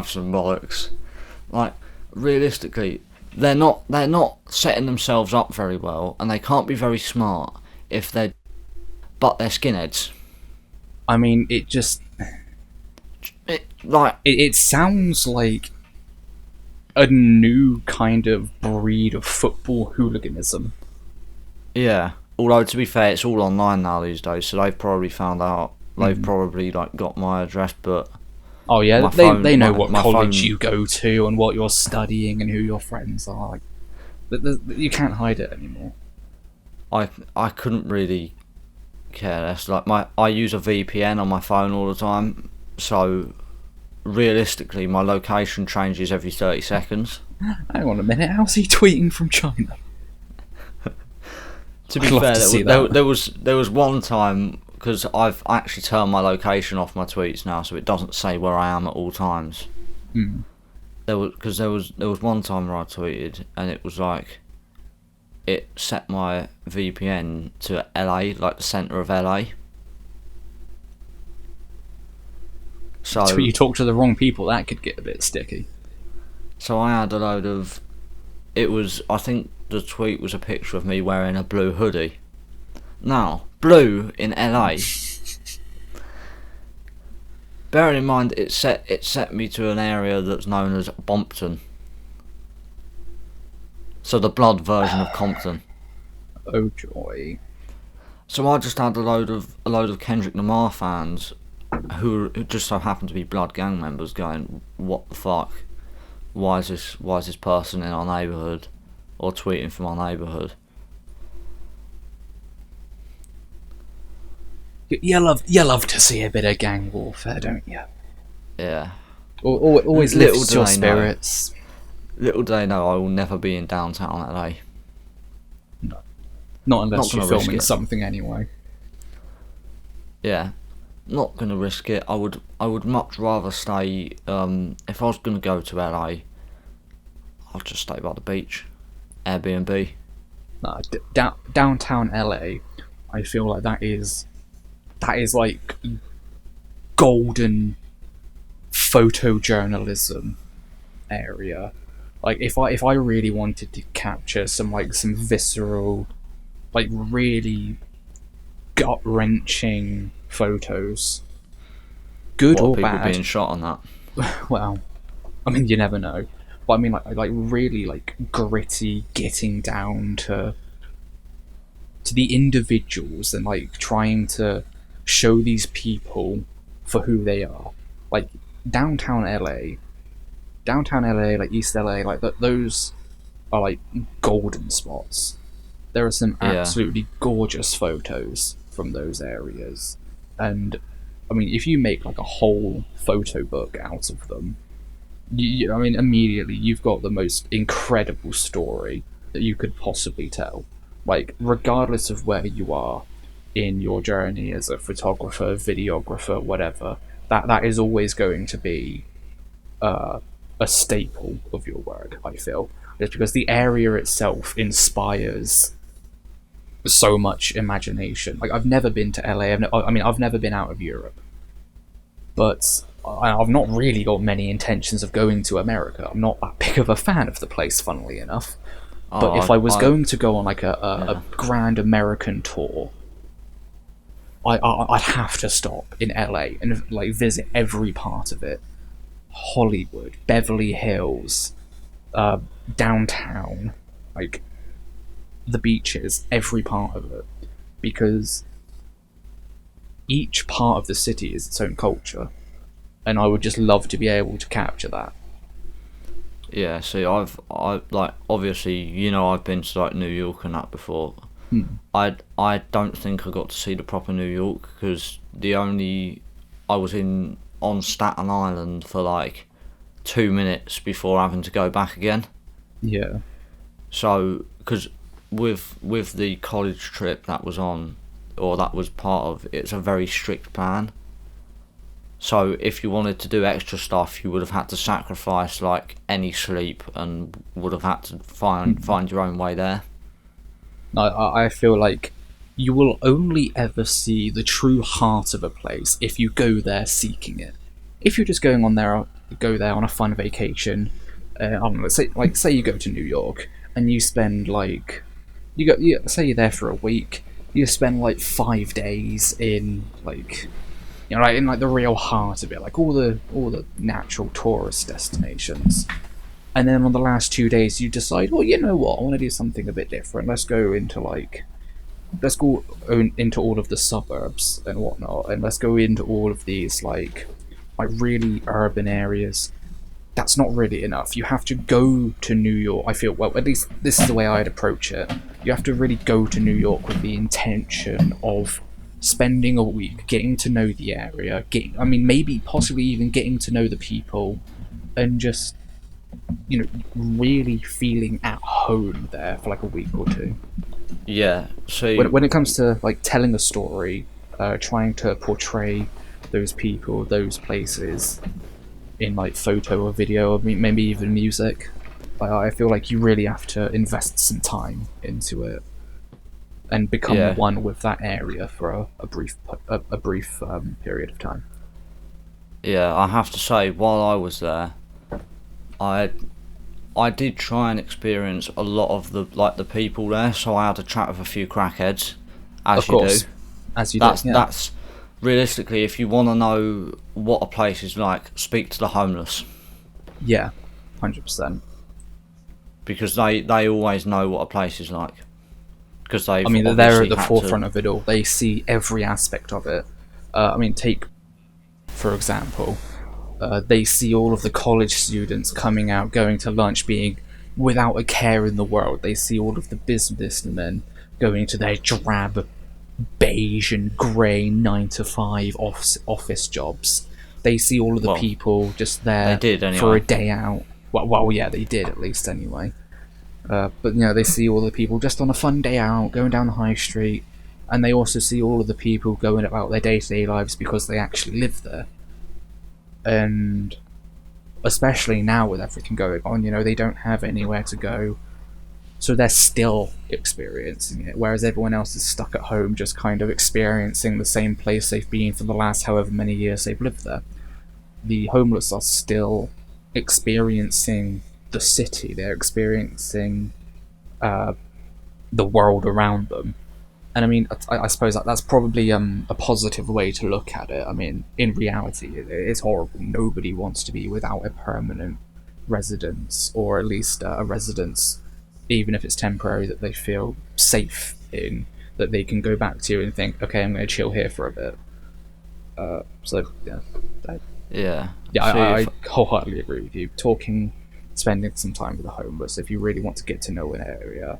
some bollocks. Like, realistically, they're not setting themselves up very well, and they can't be very smart but they're skinheads. I mean, it sounds like a new kind of breed of football hooliganism. Yeah, although to be fair, it's all online now these days, so they've probably found out. They've probably like got my address, but oh yeah, my they phone, they know my, what my college phone, you go to and what you're studying and who your friends are. Like, you can't hide it anymore. I couldn't really care less. Like I use a VPN on my phone all the time, so realistically, my location changes every 30 seconds. Hang on a minute, how's he tweeting from China? To be I'd love fair, to see there that. was one time, because I've actually turned my location off my tweets now, so it doesn't say where I am at all times. Hmm. There was one time where I tweeted and it was like, it set my VPN to LA, like the centre of LA. So you talk to the wrong people, that could get a bit sticky. So I had a load of. I think the tweet was a picture of me wearing a blue hoodie. Now, blue in LA. Bearing in mind, it set me to an area that's known as Bompton. So the blood version of Compton. Oh joy. So I just had a load of Kendrick Lamar fans who just so happened to be Blood gang members going, what the fuck? Why is this person in our neighbourhood or tweeting from our neighbourhood? You love to see a bit of gang warfare, don't you? Yeah. Always Little lifts do your they know. spirits. Little do they know I will never be in downtown LA. Not unless Not you're gonna risk filming it. something anyway. Yeah. Not gonna risk it. I would much rather stay. If I was gonna go to LA, I'd just stay by the beach, Airbnb. Downtown LA, I feel like that is like golden photojournalism area. Like if I really wanted to capture some visceral, like really gut wrenching photos, good What, or people bad. being shot on that? Well, I mean, you never know. But I mean, like really like gritty, getting down to the individuals and like trying to show these people for who they are. Like downtown LA, like East LA, like those are like golden spots. There are some Yeah. absolutely gorgeous photos from those areas, and I mean, if you make like a whole photo book out of them, I mean, immediately you've got the most incredible story that you could possibly tell. Like, regardless of where you are in your journey as a photographer, videographer, whatever, that is always going to be a staple of your work, I feel. Just because the area itself inspires so much imagination. Like, I've never been to LA, I've never been out of Europe. But I've not really got many intentions of going to America. I'm not that big of a fan of the place, funnily enough. But if I was going to go on like a grand American tour, I'd have to stop in LA and like visit every part of it. Hollywood, Beverly Hills, downtown, like the beaches, every part of it. Because each part of the city is its own culture. And I would just love to be able to capture that. Yeah, see, I like, obviously, you know, I've been to like New York and that before. I don't think I got to see the proper New York because I was on Staten Island for like 2 minutes before having to go back again. Yeah. So, because with the college trip that was part of, it's a very strict plan. So if you wanted to do extra stuff, you would have had to sacrifice like any sleep and would have had to find your own way there. I feel like you will only ever see the true heart of a place if you go there seeking it. If you're just go there on a fun vacation, I don't know, say you go to New York and you spend like say you're there for a week, you spend like 5 days in like, you know, like in like the real heart of it, like all the natural tourist destinations. And then on the last 2 days you decide, well, you know what, I want to do something a bit different. Let's go into like let's go into all of the suburbs and whatnot, and let's go into all of these like really urban areas. That's not really enough. You have to go to New York. I feel, well, at least this is the way I'd approach it. You have to really go to New York with the intention of spending a week, getting to know the area, maybe possibly even getting to know the people, and just, really feeling at home there for like a week or two. Yeah. So When it comes to like telling a story, trying to portray those people, those places, in like photo or video, or maybe even music, I feel like you really have to invest some time into it and become one with that area for a brief period of time. Yeah, I have to say, while I was there, I did try and experience a lot of the people there. So I had a chat with a few crackheads, Of course, as you do. That's realistically, if you want to know what a place is like, speak to the homeless. Yeah, 100%. Because they always know what a place is like. Because they're at the forefront of it all. They see every aspect of it. Take, for example, they see all of the college students coming out, going to lunch, being without a care in the world. They see all of the businessmen going to their drab, beige and grey 9-to-5 office jobs. They see all of the people just there for a day out. Well, yeah, they did at least anyway. But they see all the people just on a fun day out, going down the high street, and they also see all of the people going about their day-to-day lives because they actually live there. And especially now with everything going on, they don't have anywhere to go, so they're still experiencing it, whereas everyone else is stuck at home just kind of experiencing the same place they've been for the last however many years they've lived there. The homeless are still experiencing the city, they're experiencing the world around them. And I suppose that's probably a positive way to look at it. In reality, it's horrible. Nobody wants to be without a permanent residence, or at least a residence, even if it's temporary, that they feel safe in, that they can go back to and think, okay, I'm going to chill here for a bit. I wholeheartedly agree with you. Spending some time with the homeless, if you really want to get to know an area,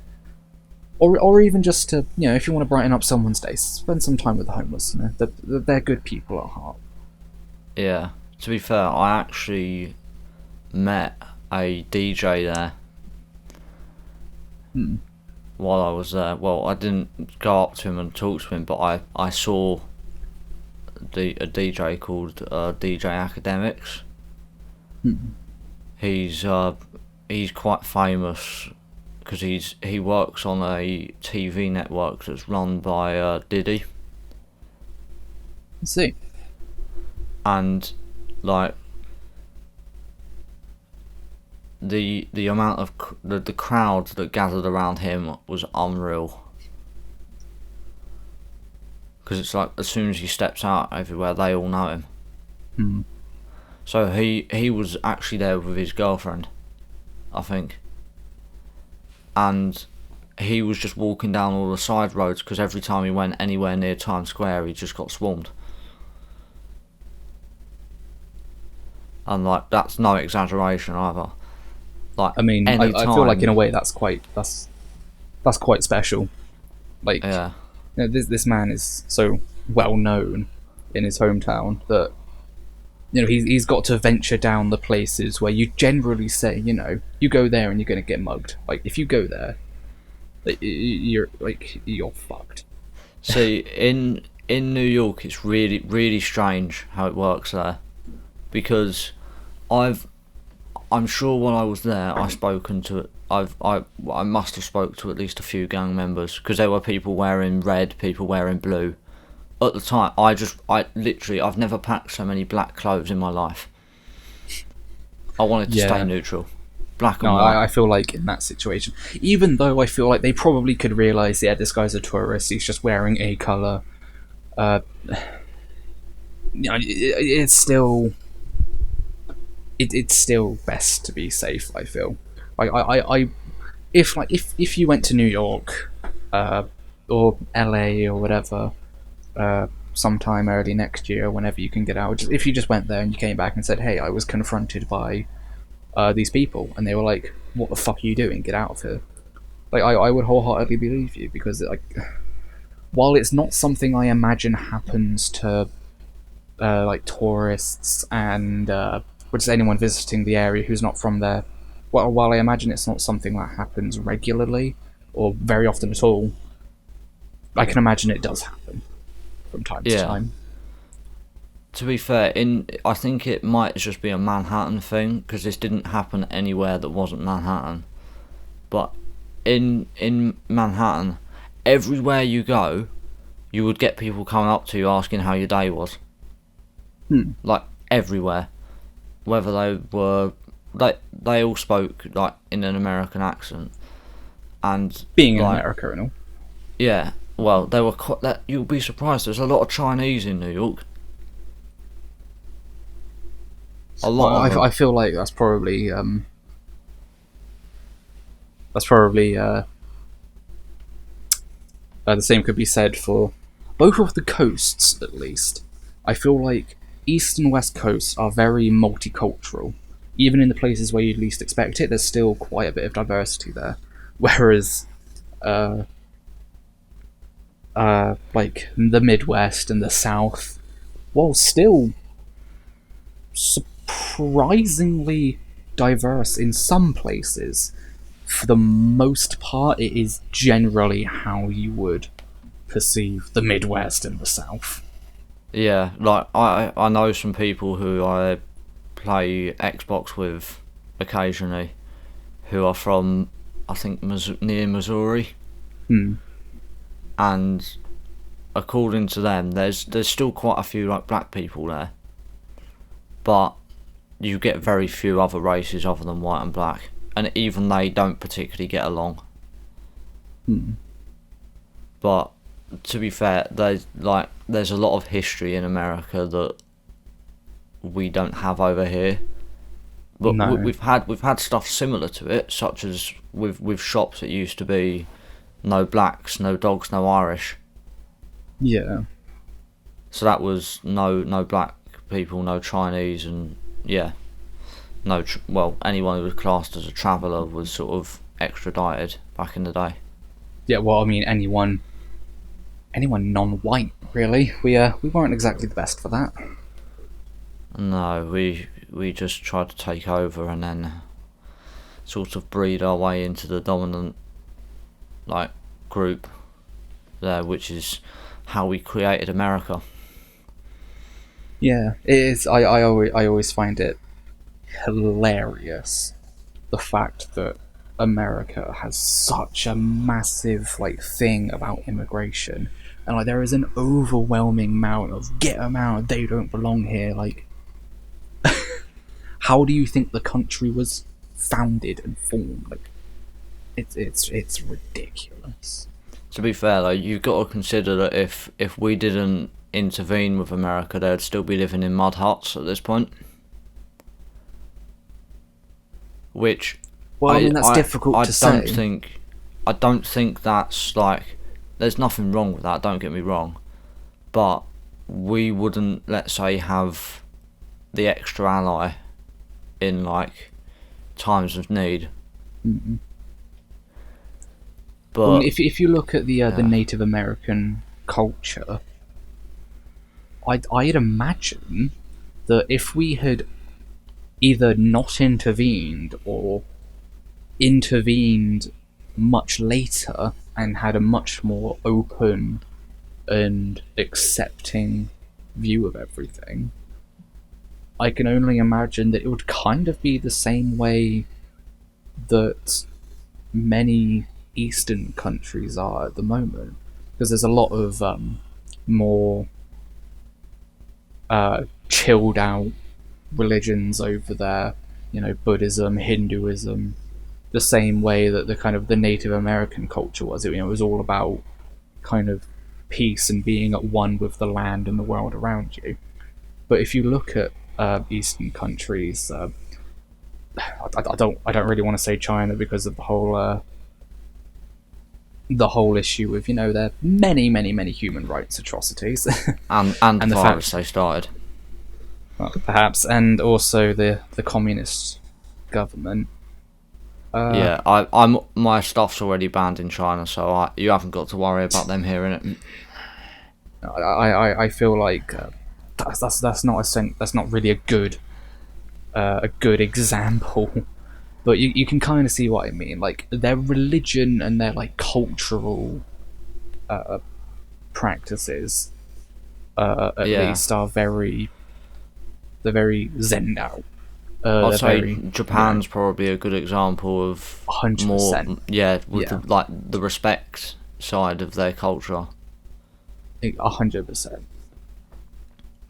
or even just to, if you want to brighten up someone's day, spend some time with the homeless. They're good people at heart. Yeah. To be fair, I actually met a DJ there. While I was there. Well, I didn't go up to him and talk to him, but I saw a DJ called DJ Academics. He's quite famous because he works on a TV network that's run by Diddy. I see. And like the amount of the crowd that gathered around him was unreal. Because it's like, as soon as he steps out everywhere, they all know him. So he was actually there with his girlfriend, I think. And he was just walking down all the side roads, because every time he went anywhere near Times Square, he just got swarmed. And like, that's no exaggeration either. Like, I feel like in a way that's quite special. Like, yeah. This man is so well known in his hometown that he's got to venture down the places where you generally say, you go there and you're going to get mugged. Like, if you go there, you're fucked. See, in New York, it's really, really strange how it works there, because I'm sure when I was there, I must have spoke to at least a few gang members, because there were people wearing red, people wearing blue. At the time, I've never packed so many black clothes in my life. I wanted to stay neutral, black and white. I feel like in that situation, even though I feel like they probably could realise, this guy's a tourist, he's just wearing a colour. It's still. It's still best to be safe, I feel. If you went to New York, or LA or whatever, sometime early next year, whenever you can get out. If you just went there and you came back and said, "Hey, I was confronted by these people," and they were like, "What the fuck are you doing? Get out of here!" Like, I would wholeheartedly believe you, because like, while it's not something I imagine happens to like tourists and or just anyone visiting the area who's not from there, while I imagine it's not something that happens regularly or very often at all, I can imagine it does happen from time to Yeah. time. To be fair, I think it might just be a Manhattan thing, because this didn't happen anywhere that wasn't Manhattan. But in Manhattan, everywhere you go, you would get people coming up to you asking how your day was. Like, everywhere. Whether they were... They all spoke, like, in an American accent. And Being in like, America and all. yeah, well, they were quite... You'll be surprised, there's a lot of Chinese in New York. A lot of them. I feel like that's probably the same could be said for both of the coasts, at least. I feel like East and West Coast are very multicultural. Even in the places where you'd least expect it, there's still quite a bit of diversity there. Whereas, like the Midwest and the South, while still surprisingly diverse in some places, for the most part, it is generally how you would perceive the Midwest and the South. Yeah, like, I know some people who I play Xbox with occasionally who are from, I think, near Missouri. And according to them, there's still quite a few, like, black people there, but you get very few other races other than white and black, and even they don't particularly get along. But to be fair, there's a lot of history in America that we don't have over here. But No. we've had stuff similar to it, such as with shops that used to be no blacks, no dogs, no Irish. Yeah. So that was no black people, no Chinese, and yeah, anyone who was classed as a traveller was sort of extradited back in the day. Yeah, well, I mean, anyone non-white, really. We weren't exactly the best for that. No, we just tried to take over and then sort of breed our way into the dominant, like, group there, which is how we created America. Yeah, it is. I always find it hilarious, the fact that America has such a massive, like, thing about immigration, and like there is an overwhelming amount of "get them out, they don't belong here." Like, how do you think the country was founded and formed? Like, it's ridiculous. To be fair though, you've got to consider that if we didn't intervene with America, they'd still be living in mud huts at this point. Which, well, I mean, that's difficult to say. I don't think that's, like, there's nothing wrong with that, don't get me wrong, but we wouldn't, let's say, have the extra ally in, like, times of need. But well, if you look at the Native American culture, I'd imagine that if we had either not intervened or intervened much later and had a much more open and accepting view of everything, I can only imagine that it would kind of be the same way that many Eastern countries are at the moment, because there's a lot of more chilled out religions over there, you know, Buddhism, Hinduism, the same way that the kind of the Native American culture was. It was all about kind of peace and being at one with the land and the world around you. But if you look at Eastern countries, I don't really want to say China because of the whole the whole issue with, their many, many, many human rights atrocities. And And the the virus fact, they started. well, perhaps, and also the communist government. Yeah, my stuff's already banned in China, so you haven't got to worry about them hearing it. I feel like that's not really a good example, but you can kind of see what I mean. Like their religion and their like cultural practices, at Yeah. least, they're very zen out. I'd They're say very, Japan's probably a good example of 100%. yeah, with Yeah, the respect side of their culture. 100%.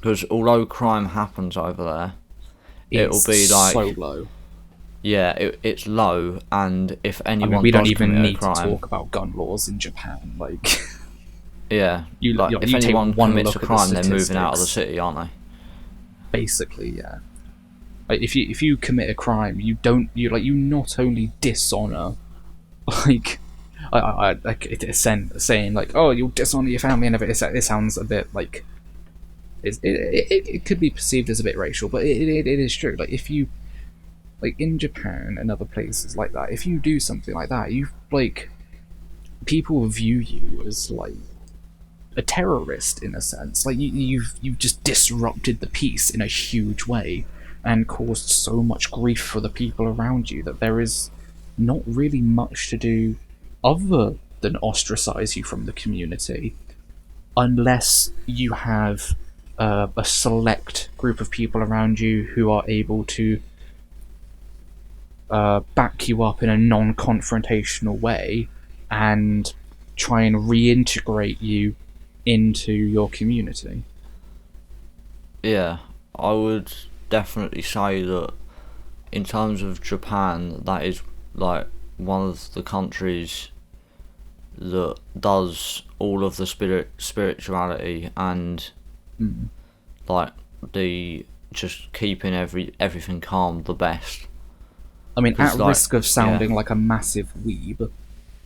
Because although crime happens over there, it'll It's be like, so low. yeah, it's low, and if I mean, anyone we don't does even commit a need to crime, talk about gun laws in Japan. Like, yeah, like if you take anyone one commits look a at the crime, they're moving out of the statistics. city, aren't they? Basically, yeah. Like, if you commit a crime, you not only dishonor, like, like it's saying like, oh, you'll dishonor your family and everything. It sounds a bit like it could be perceived as a bit racial, but it is true. Like if you, like in Japan and other places like that, if you do something like that, you like people view you as like a terrorist in a sense. Like you've just disrupted the peace in a huge way and caused so much grief for the people around you that there is not really much to do other than ostracize you from the community, unless you have a select group of people around you who are able to back you up in a non-confrontational way and try and reintegrate you into your community. Yeah, I would definitely say that in terms of Japan, that is like one of the countries that does all of the spirituality and like the just keeping everything calm the best. I mean, at 'Cause, like, risk of sounding like a massive weeb,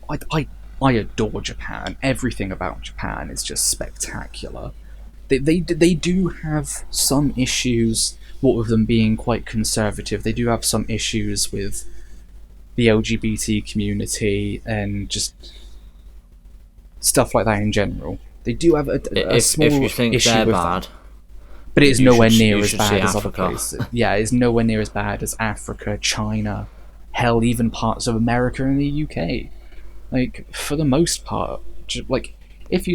I adore Japan. Everything about Japan is just spectacular. They do have some issues, what with them being quite conservative. They do have some issues with the LGBT community and just stuff like that in general. They do have a small if you think issue they're with bad, that. But it is nowhere near you as should see bad as other Africa. places. Yeah, it's nowhere near as bad as Africa, China, hell, even parts of America and the UK. Like, for the most part, like, if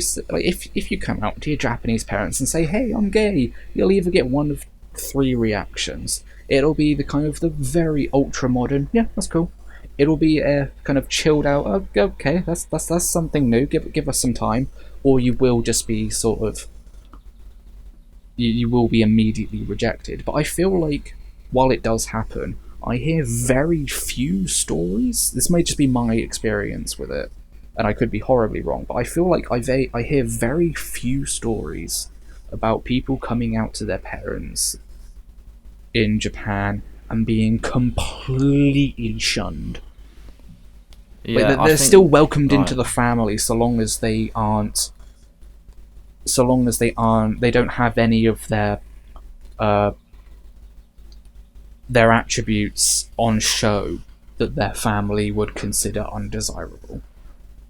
you come out to your Japanese parents and say, "Hey, I'm gay," you'll either get one of three reactions. It'll be the kind of the very ultra modern, yeah, that's cool. It'll be a kind of chilled out, oh, okay, that's something new. Give us some time, or you will just be sort of you will be immediately rejected. But I feel like while it does happen, I hear very few stories. This may just be my experience with it, and I could be horribly wrong, but I feel like I hear very few stories about people coming out to their parents in Japan and being completely shunned. Yeah, Like I they're think, still welcomed into right. the family so long as they aren't. So long as they don't have any of uh, their attributes on show that their family would consider undesirable.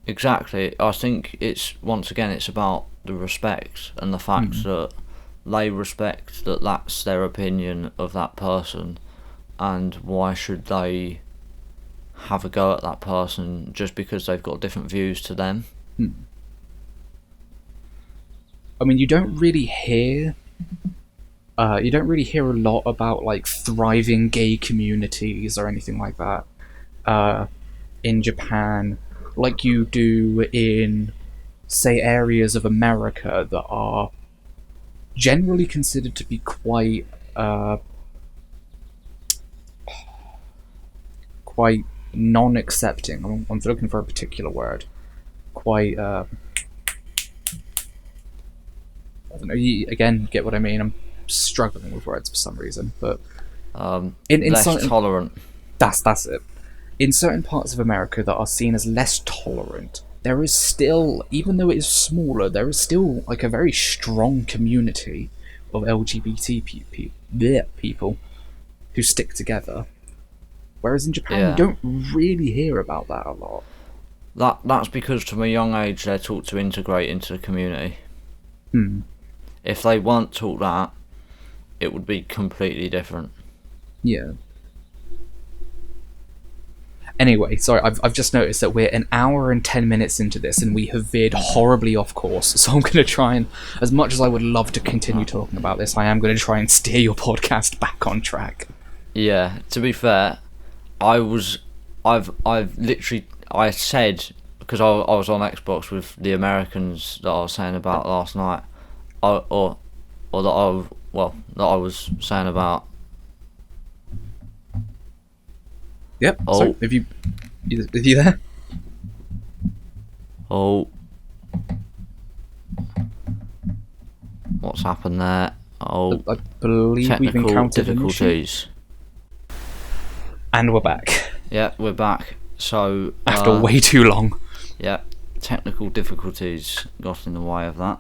Exactly. I think it's once again it's about the respect and the fact that they respect that that's their opinion of that person, and why should they have a go at that person just because they've got different views to them? I mean, you don't really hear a lot about like thriving gay communities or anything like that in Japan, like you do in, say, areas of America that are generally considered to be quite non-accepting. I'm looking for a particular word. Quite. I don't know. You, again, get what I mean. I'm struggling with words for some reason, but in Less certain tolerant. that's it. In certain parts of America that are seen as less tolerant, there is still, even though it is smaller, there is still like a very strong community of LGBT people who stick together. Whereas in Japan, Yeah. you don't really hear about that a lot. That's because from a young age they're taught to integrate into the community. If they weren't taught that, it would be completely different. Yeah. Anyway, sorry, I've just noticed that we're an hour and 10 minutes into this and we have veered horribly off course, so I'm going to try and, as much as I would love to continue talking about this, I am going to try and steer your podcast back on track. Yeah, to be fair, I've literally, I said, because I was on Xbox with the Americans that I was saying about last night, that I was saying about. Yep. Oh. So, if you there? Oh. What's happened there? Oh. I believe we've Technical encountered difficulties. And we're back. Yeah, we're back. So After way too long. Yeah, technical difficulties got in the way of that.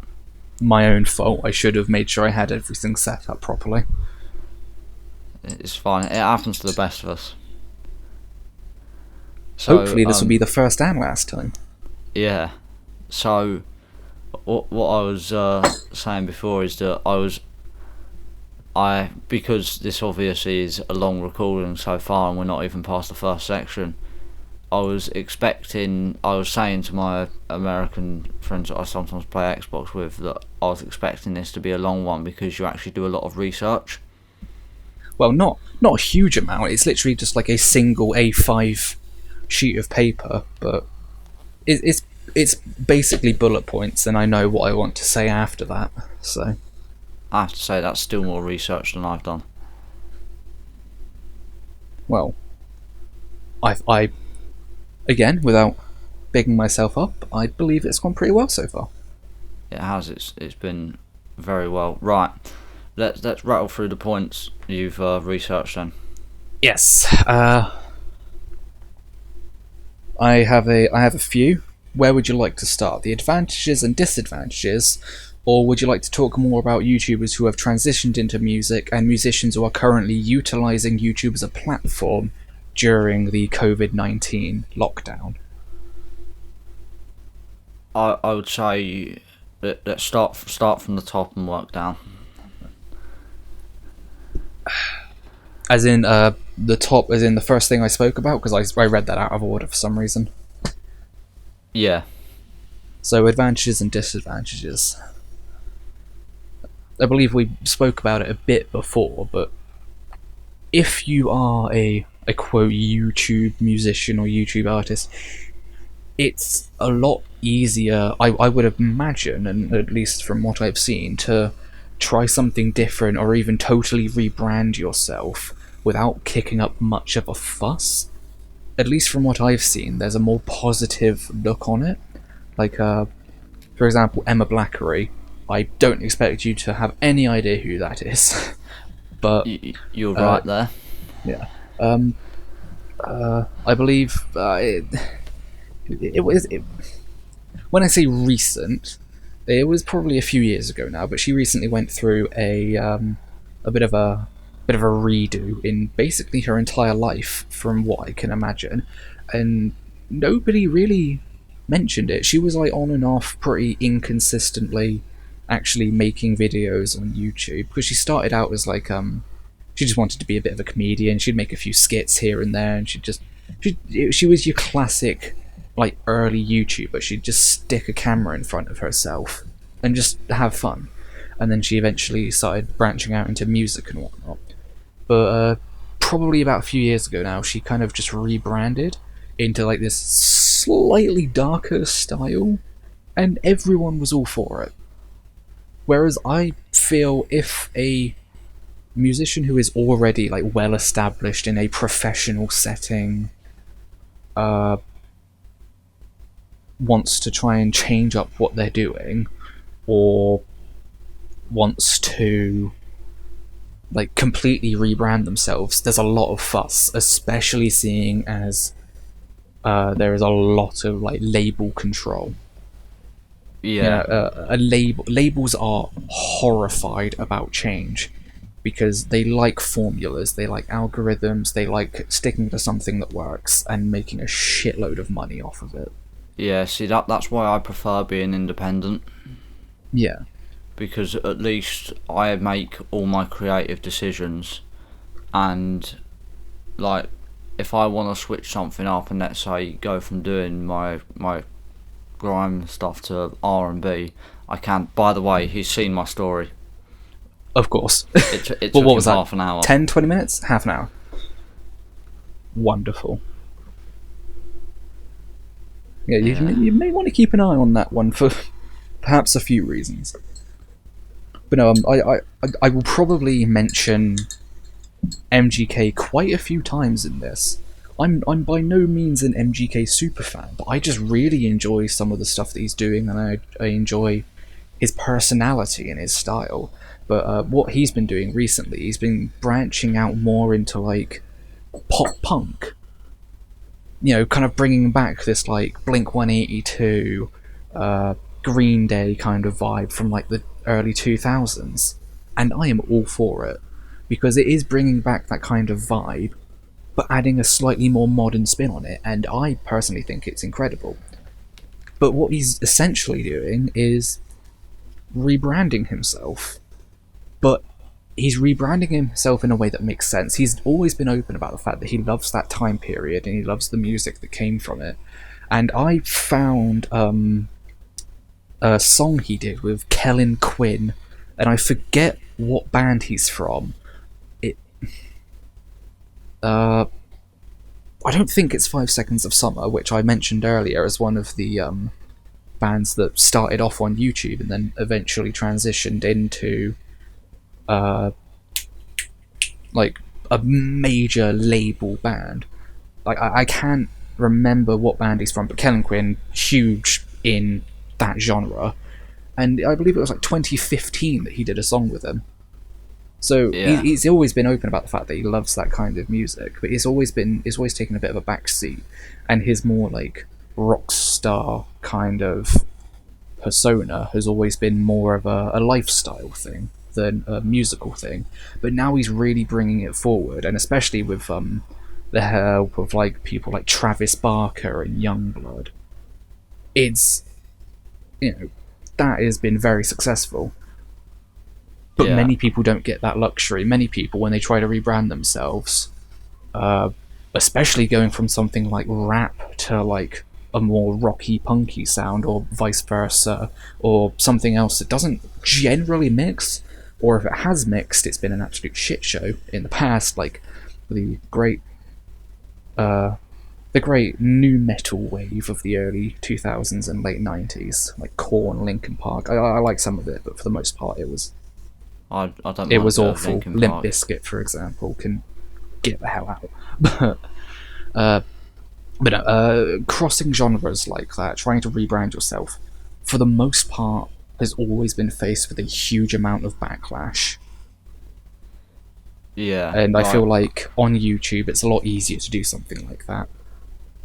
My own fault. I should have made sure I had everything set up properly. It's fine. It happens to the best of us. So, hopefully this will be the first and last time. Yeah. So, what I was saying before is that because this obviously is a long recording so far and we're not even past the first section, I was saying to my American friends that I sometimes play Xbox with that I was expecting this to be a long one because you actually do a lot of research. Well, not a huge amount. It's literally just like a single A5 sheet of paper, but it's basically bullet points, and I know what I want to say after that. So I have to say that's still more research than I've done. Well, I again, without bigging myself up, I believe it's gone pretty well so far. It has. It's been very well. Right. Let's rattle through the points you've researched then. Yes. I have a few. Where would you like to start? The advantages and disadvantages, or would you like to talk more about YouTubers who have transitioned into music and musicians who are currently utilising YouTube as a platform during the COVID-19 lockdown? I would say let's start from the top and work down. As in the top, as in the first thing I spoke about, because I read that out of order for some reason. Yeah. So advantages and disadvantages. I believe we spoke about it a bit before, but if you are a quote YouTube musician or YouTube artist, it's a lot easier, I would imagine, and at least from what I've seen, to try something different or even totally rebrand yourself without kicking up much of a fuss. At least from what I've seen, there's a more positive look on it. Like, for example, Emma Blackery. I don't expect you to have any idea who that is, but you're right there. Yeah. I believe it was. When I say recent, it was probably a few years ago now. But she recently went through a bit of a redo in basically her entire life, from what I can imagine, and nobody really mentioned it. She was like on and off pretty inconsistently actually making videos on YouTube, because she started out as like she just wanted to be a bit of a comedian. She'd make a few skits here and there, and she was your classic like early YouTuber. She'd just stick a camera in front of herself and just have fun. And then she eventually started branching out into music and whatnot. But probably about a few years ago now, she kind of just rebranded into like this slightly darker style, and everyone was all for it. Whereas I feel if a musician who is already like well established in a professional setting wants to try and change up what they're doing, or wants to like completely rebrand themselves, there's a lot of fuss, especially seeing as there is a lot of like label control. Yeah, Labels are horrified about change because they like formulas, they like algorithms, they like sticking to something that works and making a shitload of money off of it. yeah. See, that's why I prefer being independent, Yeah, because at least I make all my creative decisions, and like if I want to switch something up and let's say go from doing my grime stuff to R&B, I can. By the way, he's seen my story. of course. It Well, took what him was that? half an hour. 10, 20 minutes? Half an hour. Wonderful. Yeah, you may want to keep an eye on that one for perhaps a few reasons. But no, I will probably mention MGK quite a few times in this. I'm by no means an MGK superfan, but I just really enjoy some of the stuff that he's doing, and I enjoy his personality and his style. But what he's been doing recently, he's been branching out more into like pop punk. Kind of bringing back this like Blink 182, Green Day kind of vibe from like the early 2000s, and I am all for it because it is bringing back that kind of vibe, but adding a slightly more modern spin on it, and I personally think it's incredible. But what he's essentially doing is rebranding himself, but he's rebranding himself in a way that makes sense. He's always been open about the fact that he loves that time period and he loves the music that came from it. And I found a song he did with Kellen Quinn, and I forget what band he's from. I don't think it's 5 Seconds of Summer, which I mentioned earlier as one of the bands that started off on YouTube and then eventually transitioned into like a major label band. Like I can't remember what band he's from, but Kellen Quinn, huge in that genre, and I believe it was like 2015 that he did a song with him. So Yeah, he's always been open about the fact that he loves that kind of music, but he's always taken a bit of a backseat, and his more like rock star kind of persona has always been more of a lifestyle thing than a musical thing. But now he's really bringing it forward, and especially with the help of like people like Travis Barker and Youngblood, it's that has been very successful. But yeah, many people don't get that luxury. Many people, when they try to rebrand themselves, especially going from something like rap to like a more rocky, punky sound, or vice versa, or something else that doesn't generally mix, or if it has mixed, it's been an absolute shit show in the past, like the great new metal wave of the early 2000s and late 90s, like Korn, Linkin Park. I like some of it, but for the most part, I don't it like was awful. Linkin Limp Park. Bizkit, for example, can get the hell out. Crossing genres like that, trying to rebrand yourself, for the most part, has always been faced with a huge amount of backlash. Yeah, And I feel like on YouTube, it's a lot easier to do something like that.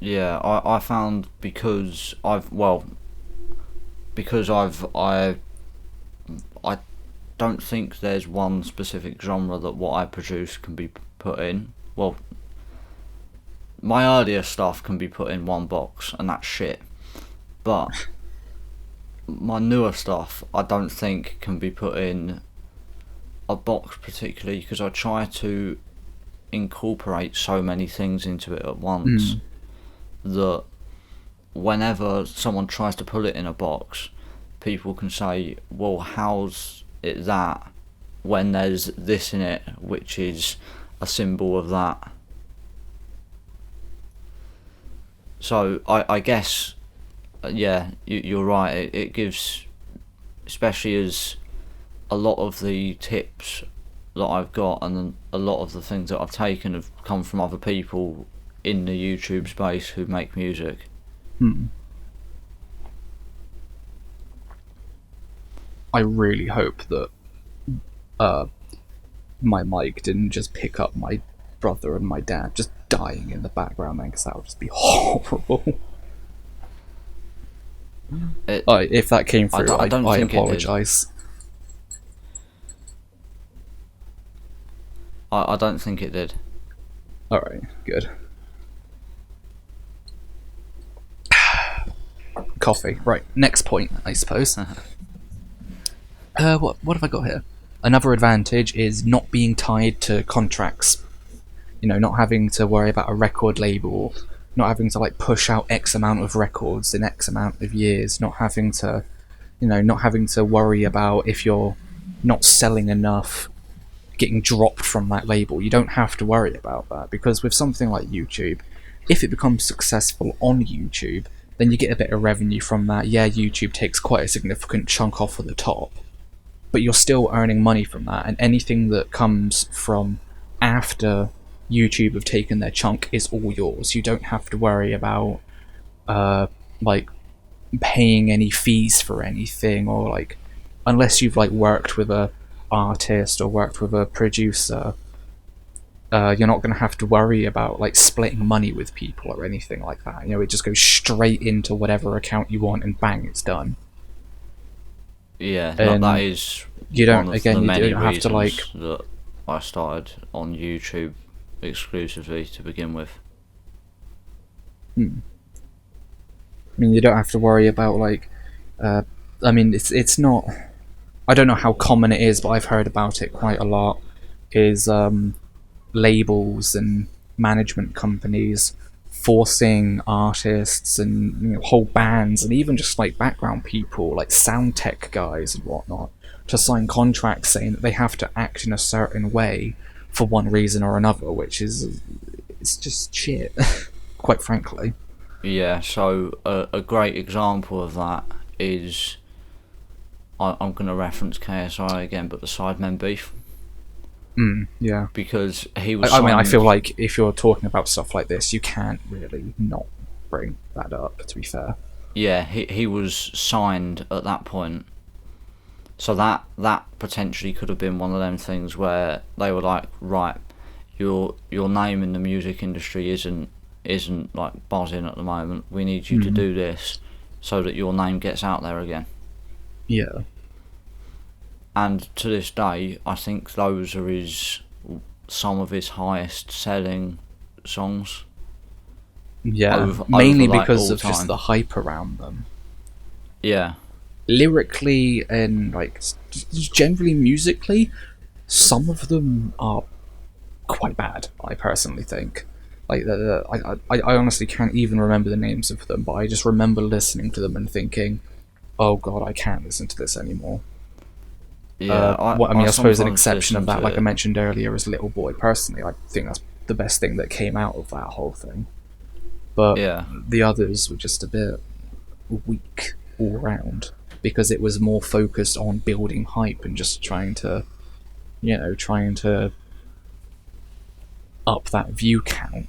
yeah. I found because I don't think there's one specific genre that what I produce can be put in. Well, my earlier stuff can be put in one box, and that's shit. But my newer stuff, I don't think can be put in a box particularly, because I try to incorporate so many things into it at once that whenever someone tries to put it in a box, people can say, well, how's it that when there's this in it which is a symbol of that. So I guess you're right, it gives, especially as a lot of the tips that I've got and a lot of the things that I've taken have come from other people in the YouTube space who make music. I really hope that my mic didn't just pick up my brother and my dad just dying in the background, then, because that would just be horrible. If that came through, I apologise. I don't think it did. Alright, good. Coffee. Right, next point, I suppose. What have I got here? Another advantage is not being tied to contracts. You know, not having to worry about a record label, not having to like push out X amount of records in X amount of years, not having to worry about if you're not selling enough, getting dropped from that label. You don't have to worry about that, because with something like YouTube, if it becomes successful on YouTube, then you get a bit of revenue from that. Yeah, YouTube takes quite a significant chunk off of the top, but you're still earning money from that, and anything that comes from after YouTube have taken their chunk is all yours. You don't have to worry about like paying any fees for anything, or like, unless you've like worked with a artist or worked with a producer, you're not going to have to worry about like splitting money with people or anything like that. You know, it just goes straight into whatever account you want, and bang, it's done. Yeah, that is. You don't have to like. That I started on YouTube exclusively to begin with. I mean, you don't have to worry about like. I mean, it's not. I don't know how common it is, but I've heard about it quite a lot. Is labels and management companies forcing artists and whole bands, and even just like background people, like sound tech guys and whatnot, to sign contracts saying that they have to act in a certain way for one reason or another, which is it's just shit, quite frankly. Yeah, so a great example of that is, I'm going to reference KSI again, but the Sidemen beef. Yeah. Because he was. I mean, I feel like if you're talking about stuff like this, you can't really not bring that up, to be fair. Yeah, he was signed at that point. So that potentially could have been one of them things where they were like, right, your name in the music industry isn't like buzzing at the moment. We need you to do this so that your name gets out there again. Yeah. And to this day, I think those are some of his highest selling songs. Yeah, mainly because of just the hype around them. Yeah. Lyrically and like generally musically, some of them are quite bad, I personally think. Like I honestly can't even remember the names of them, but I just remember listening to them and thinking, oh god, I can't listen to this anymore. Yeah, I suppose an exception of that, like I mentioned earlier, is Little Boy. Personally, I think that's the best thing that came out of that whole thing. But yeah, the others were just a bit weak all round, because it was more focused on building hype and just trying to up that view count.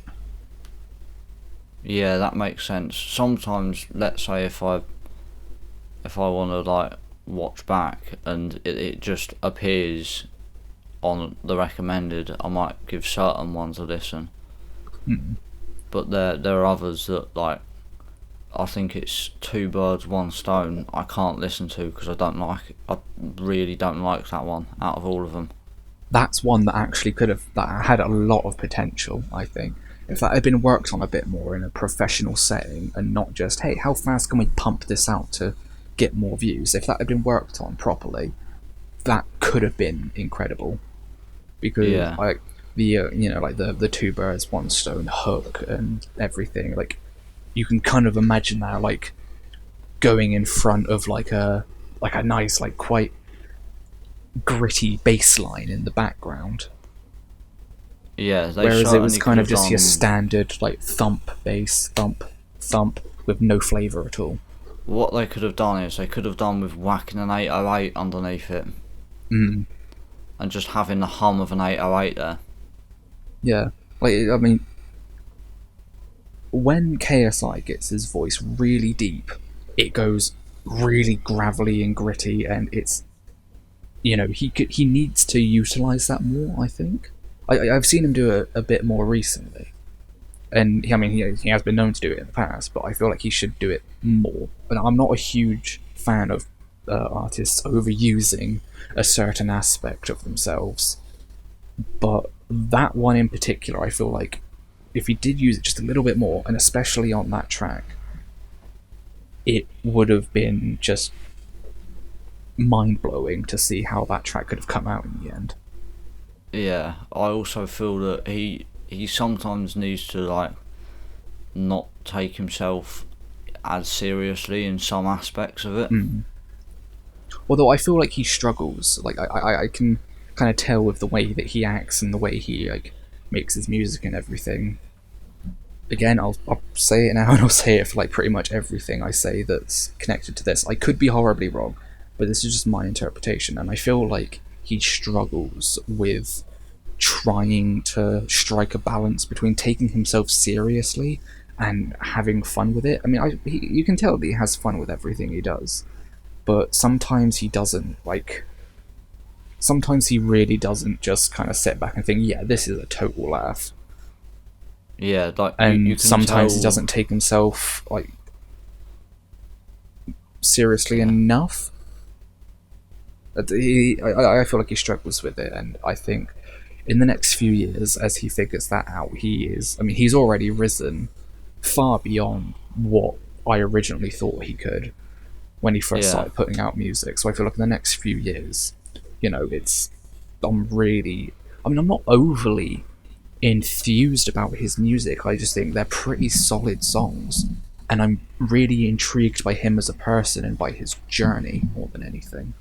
Yeah, that makes sense. Sometimes, let's say if I want to like watch back and it just appears on the recommended, I might give certain ones a listen. But there are others that, like, I think it's two birds one stone, I can't listen to because I really don't like that one out of all of them. That's one that actually that had a lot of potential, I think. If that had been worked on a bit more in a professional setting and not just, hey, how fast can we pump this out to get more views? If that had been worked on properly, that could have been incredible. Because like the two birds one stone hook and everything, like you can kind of imagine that like going in front of like a nice, like quite gritty bass line in the background. Yeah, whereas it was kind of just your standard like thump bass, thump with no flavour at all. What they could have done is they could have done with whacking an 808 underneath it. And just having the hum of an 808 there. Yeah, like I mean, when KSI gets his voice really deep, it goes really gravelly and gritty, and it's, he needs to utilise that more, I think. I've seen him do it a bit more recently, and I mean he has been known to do it in the past, but I feel like he should do it more. And I'm not a huge fan of artists overusing a certain aspect of themselves, but that one in particular, I feel like if he did use it just a little bit more, and especially on that track, it would have been just mind-blowing to see how that track could have come out in the end. Yeah, I also feel that he sometimes needs to like not take himself as seriously in some aspects of it. Although I feel like he struggles. Like I can kind of tell with the way that he acts and the way he like makes his music and everything. Again, I'll say it now, and I'll say it for like pretty much everything I say that's connected to this. I could be horribly wrong, but this is just my interpretation, and I feel like he struggles with trying to strike a balance between taking himself seriously and having fun with it. I mean, you can tell that he has fun with everything he does, but sometimes he doesn't. Like, sometimes he really doesn't just kind of sit back and think, yeah, this is a total laugh. Yeah, like And you can sometimes tell, he doesn't take himself like seriously enough. I feel like he struggles with it, and I think in the next few years, as he figures that out, he's already risen far beyond what I originally thought he could when he first Yeah. started putting out music. So I feel like in the next few years, I'm not overly enthused about his music. I just think they're pretty solid songs, and I'm really intrigued by him as a person and by his journey more than anything.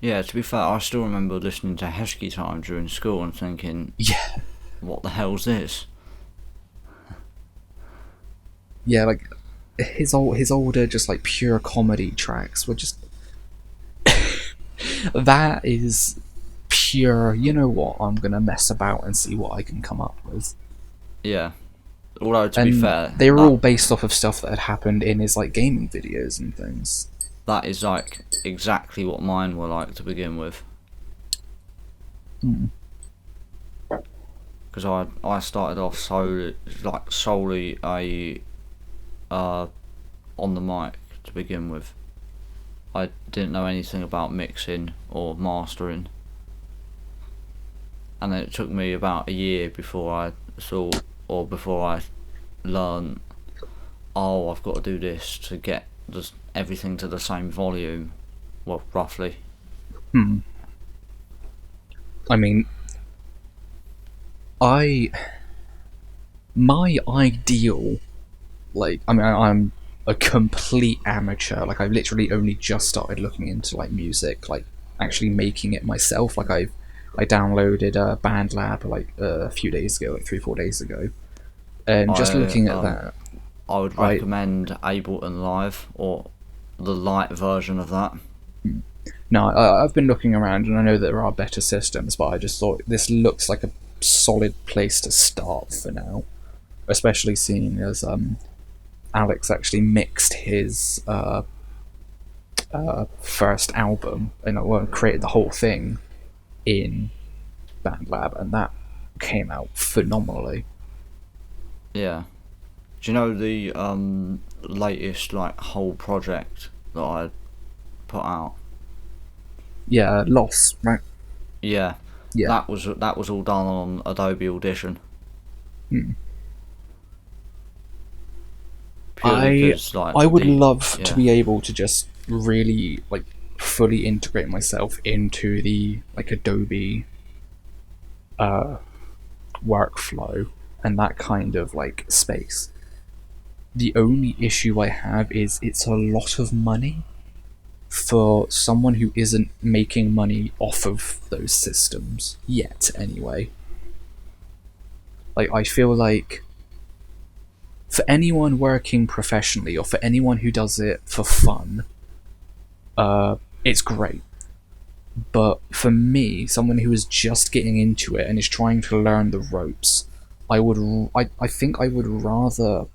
Yeah, to be fair, I still remember listening to Heskey Time during school and thinking, Yeah, what the hell's this? yeah, like his older just like pure comedy tracks were just that is pure. You know what? I'm gonna mess about and see what I can come up with. Yeah. Although, to And be fair, they were all based off of stuff that had happened in his like gaming videos and things. that is like exactly what mine were like to begin with. Because I started off solely a on the mic to begin with. I didn't know anything about mixing or mastering, and then it took me about a year before I learned, oh, I've got to do this to get just everything to the same volume, well, roughly. I mean, my ideal, I'm a complete amateur. Like, I've literally only just started looking into like music, like actually making it myself. Like, I downloaded BandLab like a few days ago, like 3-4 days ago, and just looking at that, I would recommend Ableton Live, or the light version of that. no, I've been looking around, and I know that there are better systems, but I just thought this looks like a solid place to start for now, especially seeing as Alex actually mixed his first album and created the whole thing in BandLab, and that came out phenomenally. Yeah. Do you know the latest like whole project that I put out? Yeah, Loss, right? Yeah. Yeah. That was all done on Adobe Audition. I would love to be able to just really like fully integrate myself into the like Adobe workflow and that kind of like space. The only issue I have is it's a lot of money for someone who isn't making money off of those systems yet anyway. Like, I feel like for anyone working professionally or for anyone who does it for fun, it's great. But for me, someone who is just getting into it and is trying to learn the ropes, I think I would rather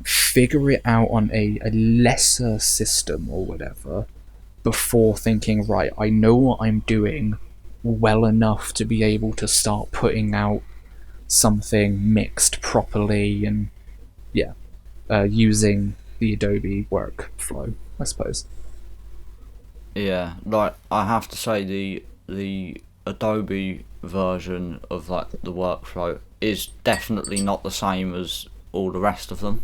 figure it out on a lesser system or whatever before thinking, right, I know what I'm doing, well enough to be able to start putting out something mixed properly, and yeah, using the Adobe workflow, I suppose. Yeah, like I have to say the Adobe version of like the workflow is definitely not the same as all the rest of them.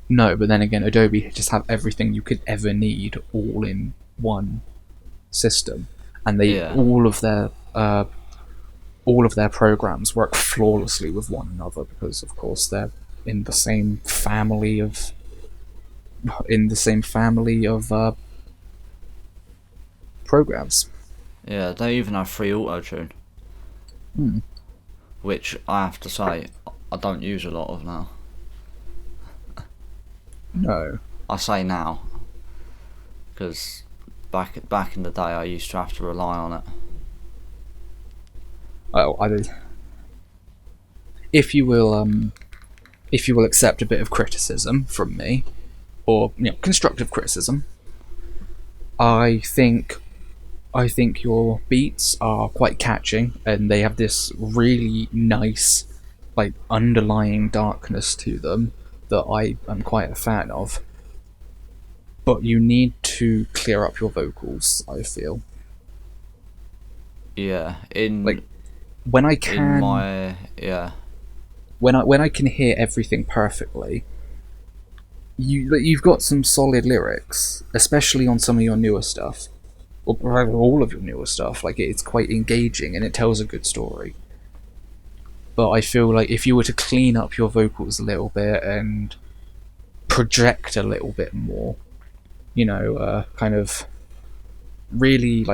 No, but then again, Adobe just have everything you could ever need all in one system, and they Yeah, all of their programs work flawlessly with one another because, of course, they're in the same family of programs. yeah, they even have free auto tune, Hmm. which I have to say I don't use a lot of now. No. I say now because back in the day I used to have to rely on it. Oh, if you will accept a bit of criticism from me, or constructive criticism, I think your beats are quite catching, and they have this really nice, like, underlying darkness to them that I am quite a fan of. But you need to clear up your vocals, I feel. Yeah, Like, when I in can my yeah when I can hear everything perfectly, you've got some solid lyrics, especially on some of your newer stuff, or all of your newer stuff. Like, it's quite engaging and it tells a good story. But I feel like if you were to clean up your vocals a little bit and project a little bit more, kind of really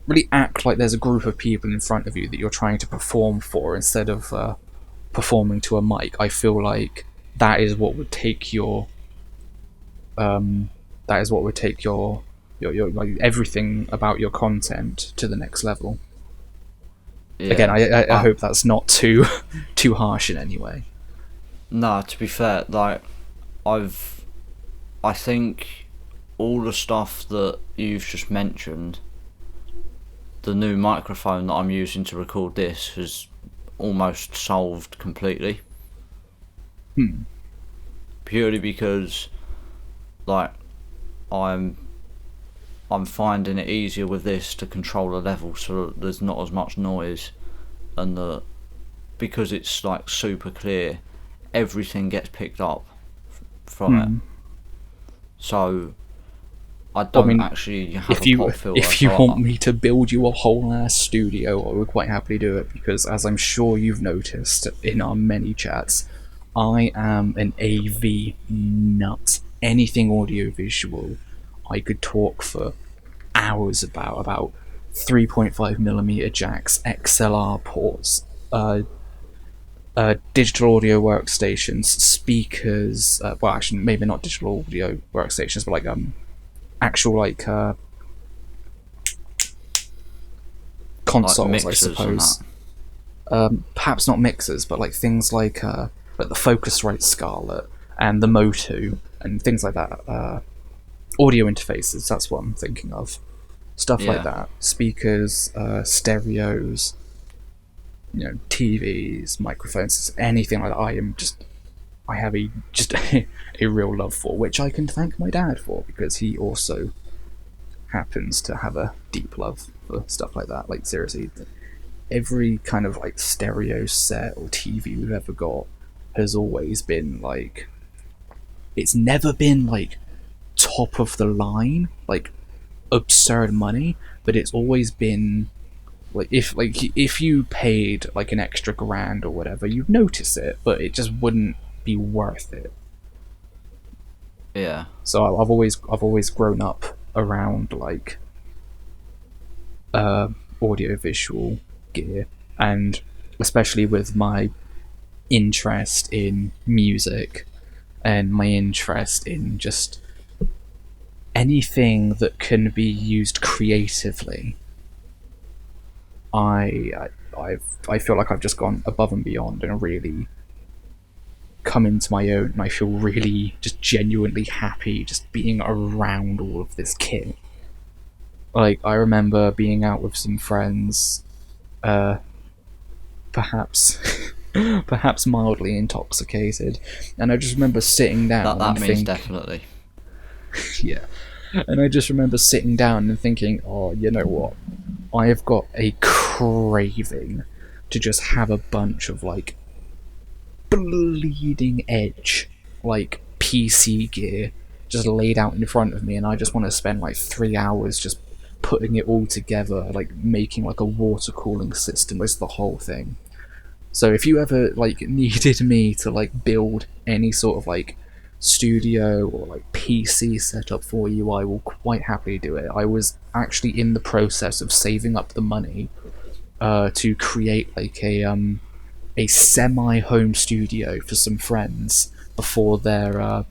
really act like there's a group of people in front of you that you're trying to perform for instead of performing to a mic. I feel like that is what would take your like, everything about your content to the next level. Again, yeah. I hope that's not too too harsh in any way. No, to be fair, like I think all the stuff that you've just mentioned, the new microphone that I'm using to record this has almost solved completely. Hmm. Purely because, like, I'm I'm finding it easier with this to control the level, so that there's not as much noise, and because it's like super clear, everything gets picked up from it. Hmm. So I Well, I don't mean, actually have if a you pop filter. if you So want me to build you a whole ass studio, I would quite happily do it, because, as I'm sure you've noticed in our many chats, I am an AV nut. Anything audiovisual, I could talk for hours about 3.5mm jacks, XLR ports, digital audio workstations, speakers. Well, actually, maybe not digital audio workstations, but like actual like consoles, I mixers and that. suppose. Perhaps not mixers, but like things like the Focusrite Scarlett and the Motu and things like that. Audio interfaces, that's what I'm thinking of. Stuff like Yeah, that. Speakers, stereos, TVs, microphones, anything like that. I have a real love for, which I can thank my dad for, because he also happens to have a deep love for stuff like that. Like, seriously, every kind of like stereo set or TV we've ever got has always been like, it's never been like top of the line, like absurd money, but it's always been like, if you paid like an extra grand or whatever, you'd notice it, but it just wouldn't be worth it. yeah, So I've always grown up around like audio visual gear, and especially with my interest in music and my interest in just anything that can be used creatively. I feel like I've just gone above and beyond and really come into my own, and I feel really just genuinely happy just being around all of this kit. Like, I remember being out with some friends, uh, perhaps, perhaps mildly intoxicated, and I just remember sitting That down that and means think, definitely. yeah, and I just remember sitting down and thinking, oh, you know what? I have got a craving to just have a bunch of like bleeding edge, like PC gear, just laid out in front of me, and I just want to spend like 3 hours just putting it all together, like making like a water cooling system with the whole thing. So if you ever like needed me to like build any sort of like studio or like PC setup for you, I will quite happily do it. I was actually in the process of saving up the money to create like a semi home studio for some friends before their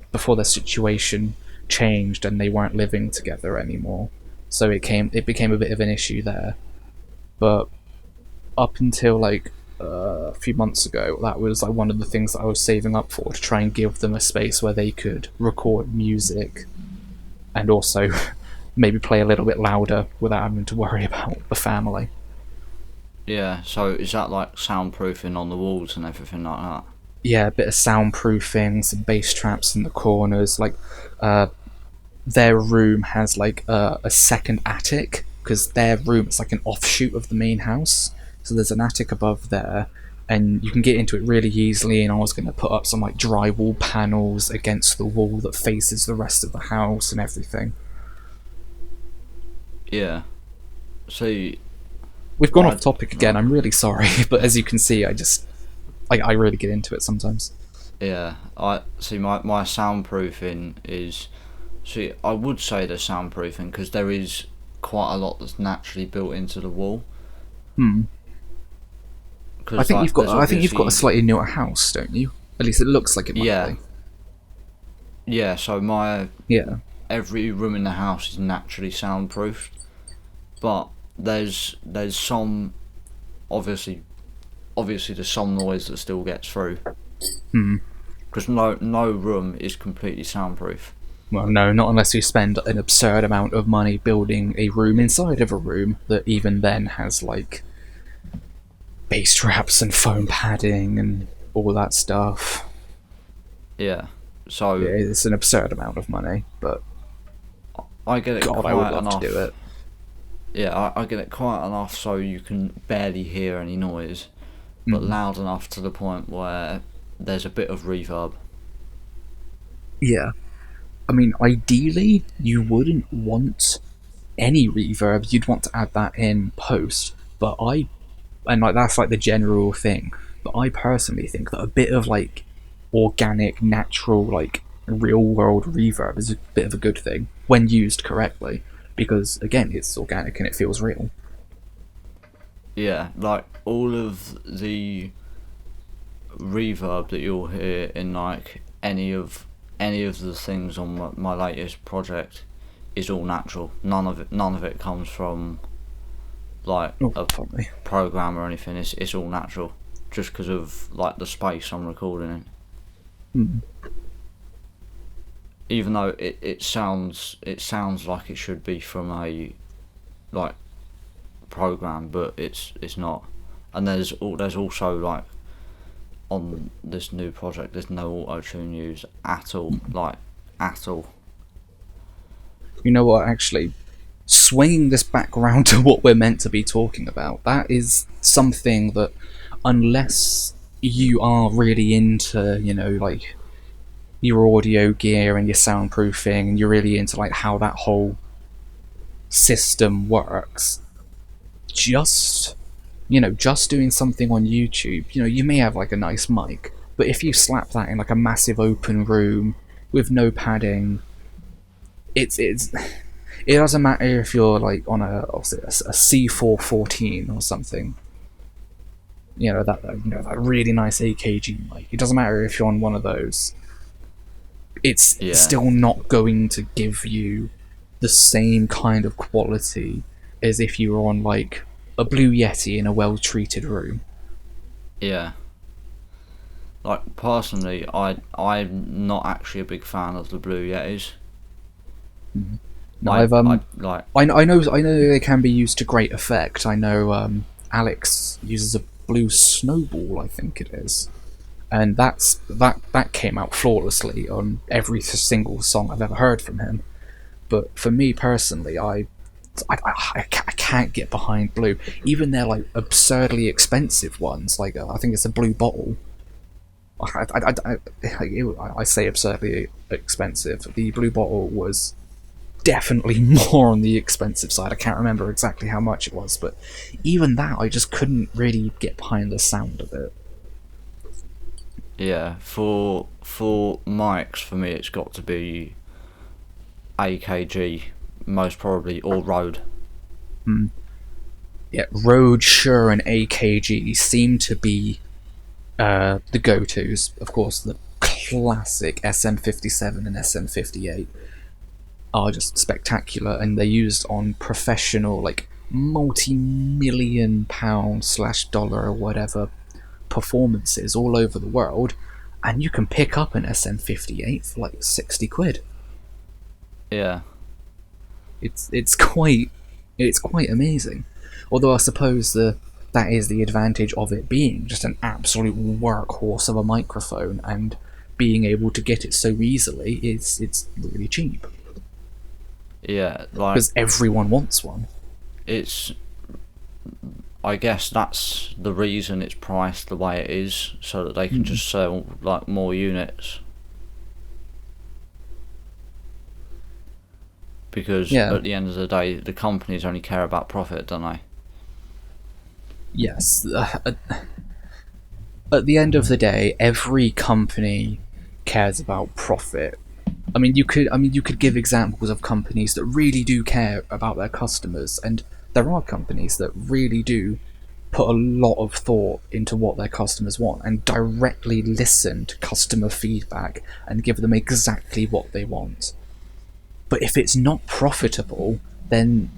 situation changed and they weren't living together anymore. So it became a bit of an issue there. But up until like a few months ago, that was like one of the things that I was saving up for, to try and give them a space where they could record music and also maybe play a little bit louder without having to worry about the family. Yeah. So is that like soundproofing on the walls and everything like that? Yeah, a bit of soundproofing, some bass traps in the corners. Like, uh, their room has like a second attic because their room is like an offshoot of the main house. So there's an attic above there, and you can get into it really easily. And I was going to put up some like drywall panels against the wall that faces the rest of the house and everything. Yeah. See, We've gone I off topic again. I'm really sorry, but as you can see, I really get into it sometimes. yeah. I see. My soundproofing is. See, I would say the soundproofing because there is quite a lot that's naturally built into the wall. Hmm. Because like, there's I think you've got a obviously slightly newer house, don't you? At least it looks like it might yeah, be. yeah. So my Yeah. every room in the house is naturally soundproofed, but there's some obviously there's some noise that still gets through Hmm. because no room is completely soundproof. Well, no, not unless you spend an absurd amount of money building a room inside of a room that even then has like bass traps and foam padding and all that stuff. Yeah. Yeah, So it's an absurd amount of money, but I get it God, I would quite love to do enough. it. Yeah, I get it quite enough so you can barely hear any noise, but Mm. loud enough to the point where there's a bit of reverb. Yeah. I mean, ideally, you wouldn't want any reverb. You'd want to add that in post. And like that's like the general thing. But I personally think that a bit of like organic, natural, like real world reverb is a bit of a good thing when used correctly. Because again, it's organic and it feels real. Yeah, like all of the reverb that you'll hear in like any of the things on my latest project is all natural. None of it comes from like Oh, a funny. program or anything. It's all natural, just because of like the space I'm recording in. Hmm. Even though it sounds like it should be from a like program, but it's not. And there's also like on this new project, there's no auto tune used at all, like at all. You know what? Actually, swinging this back around to what we're meant to be talking about, that is something that, unless you are really into, like your audio gear and your soundproofing, and you're really into like how that whole system works, just just doing something on YouTube, you may have like a nice mic, but if you slap that in like a massive open room with no padding, it's it doesn't matter if you're like on a C414 or something. That really nice AKG mic. It doesn't matter if you're on one of those. It's Yeah, still not going to give you the same kind of quality as if you were on like a Blue Yeti in a well-treated room. yeah. Like personally, I'm not actually a big fan of the Blue Yetis. Mhm. No, Like, I've like, I know they can be used to great effect. I know Alex uses a blue snowball, I think it is, and that came out flawlessly on every single song I've ever heard from him. But for me personally, I can't get behind blue. Even their like absurdly expensive ones, like I think it's a blue bottle. I say absurdly expensive. The blue bottle was definitely more on the expensive side. I can't remember exactly how much it was, but even that, I just couldn't really get behind the sound of it. yeah. For mics, for me, it's got to be AKG, most probably, or Rode. Yeah, Rode, Shure, and AKG seem to be the go-tos. Of course, the classic SM57 and SM58 are just spectacular, and they're used on professional, like multi-million pound / dollar or whatever performances all over the world, and you can pick up an SM58 for like 60 quid. Yeah, It's quite amazing. Although I suppose that is the advantage of it being just an absolute workhorse of a microphone, and being able to get it so easily is it's really cheap yeah. Like, because everyone wants one. it's. I guess that's the reason it's priced the way it is, so that they can just sell like more units. Because Yeah. at the end of the day, the companies only care about profit, don't they? Yes, at the end of the day, every company cares about profit. You could give examples of companies that really do care about their customers, and there are companies that really do put a lot of thought into what their customers want and directly listen to customer feedback and give them exactly what they want. But if it's not profitable, then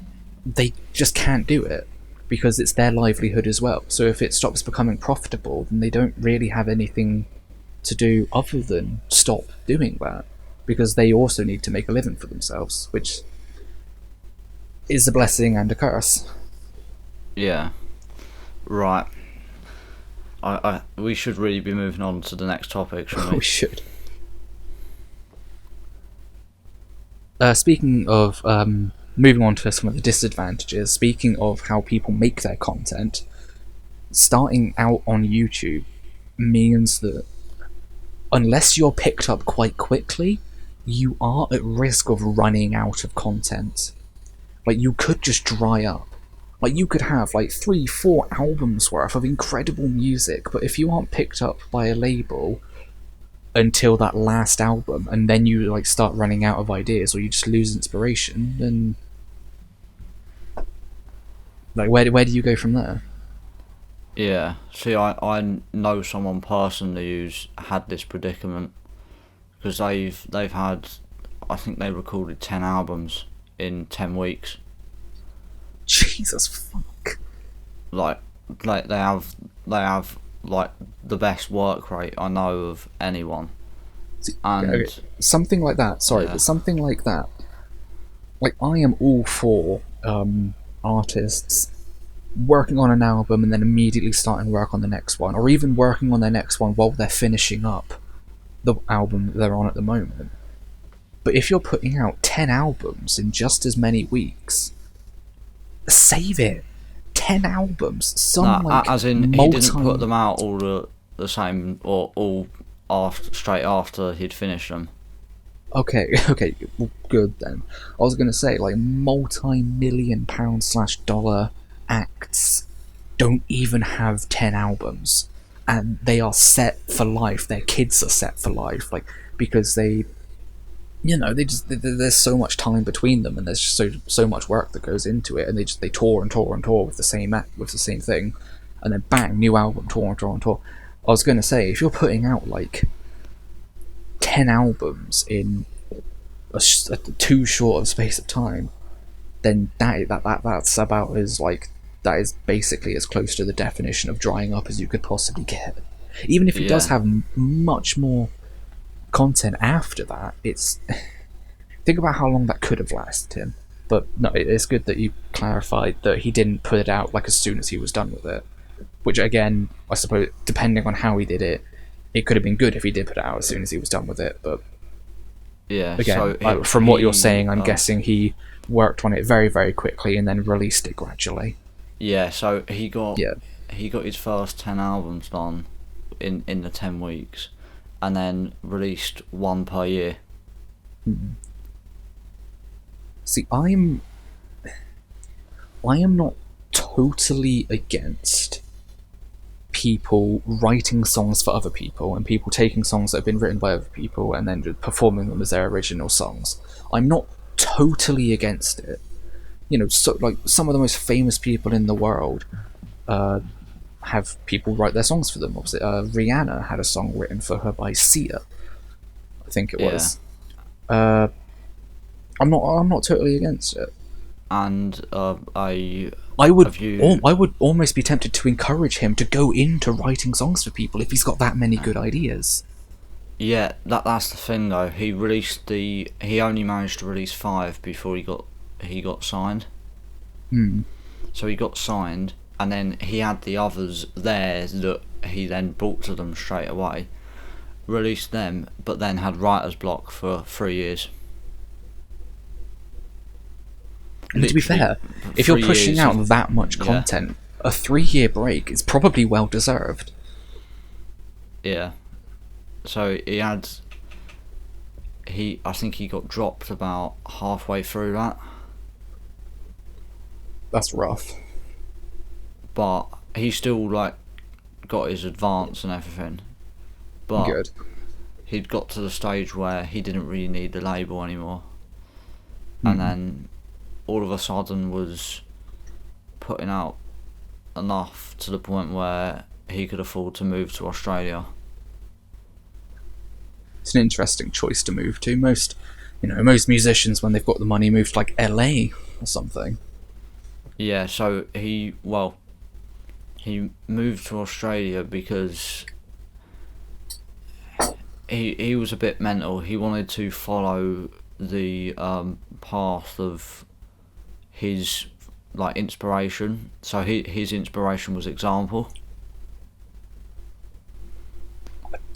they just can't do it, because it's their livelihood as well. So if it stops becoming profitable, then they don't really have anything to do other than stop doing that, because they also need to make a living for themselves, which is a blessing and a curse. Yeah. Right. We should really be moving on to the next topic, shouldn't we? We should. Speaking of moving on to some of the disadvantages, speaking of how people make their content, starting out on YouTube means that unless you're picked up quite quickly, you are at risk of running out of content. Like, you could just dry up. Like, you could have like 3-4 albums worth of incredible music, but if you aren't picked up by a label until that last album, and then you like start running out of ideas, or you just lose inspiration, then like where do you go from there? Yeah. See, I know someone personally who's had this predicament, because they've had, I think they recorded 10 albums in 10 weeks. Jesus fuck. Like they have like the best work rate I know of anyone. And Okay, something like that. Sorry, Yeah. but something like that. Like, I am all for artists working on an album and then immediately starting work on the next one, or even working on their next one while they're finishing up the album that they're on at the moment. But if you're putting out 10 albums in just as many weeks, save it. 10 albums. Some as in he didn't put them out all the same, or all straight after he'd finished them. Okay, well, good then. I was gonna say, like, multi-million pound / dollar acts don't even have 10 albums, and they are set for life. Their kids are set for life, like, because they there's so much time between them, and there's just so much work that goes into it, and they tour and tour and tour with the same act, with the same thing, and then bang, new album, tour and tour and tour. I was gonna say, if you're putting out like 10 albums in a too short of space of time, then that's about as like, that is basically as close to the definition of drying up as you could possibly get. Even if it does have much more content after that, it's think about how long that could have lasted him. But no, it's good that you clarified that he didn't put it out like as soon as he was done with it. Which again, I suppose, depending on how he did it, it could have been good if he did put it out as soon as he was done with it. But Yeah. again, So from what you're saying, I'm guessing he worked on it very, very quickly and then released it gradually. Yeah. So he got his first 10 albums done in the 10 weeks, and then released one per year. See, I am not totally against people writing songs for other people and people taking songs that have been written by other people and then just performing them as their original songs. I'm not totally against it. You know, so like some of the most famous people in the world have people write their songs for them. Obviously, Rihanna had a song written for her by Sia, I think it was. I'm not totally against it. And I would almost be tempted to encourage him to go into writing songs for people if he's got that many good ideas. Yeah, that's the thing though. He only managed to release 5 before he got signed. So he got signed, and then he had the others there that he then brought to them straight away, released them, but then had writer's block for 3 years. And to be fair, if you're pushing out that much content, a 3-year break is probably well deserved. Yeah. So I think he got dropped about halfway through that. That's rough. But he still got his advance and everything. But good. He'd got to the stage where he didn't really need the label anymore. And then all of a sudden was putting out enough to the point where he could afford to move to Australia. It's an interesting choice to move to. Most musicians, when they've got the money, move to like LA or something. Yeah, so he moved to Australia because he was a bit mental. He wanted to follow the path of his inspiration. So his inspiration was Example.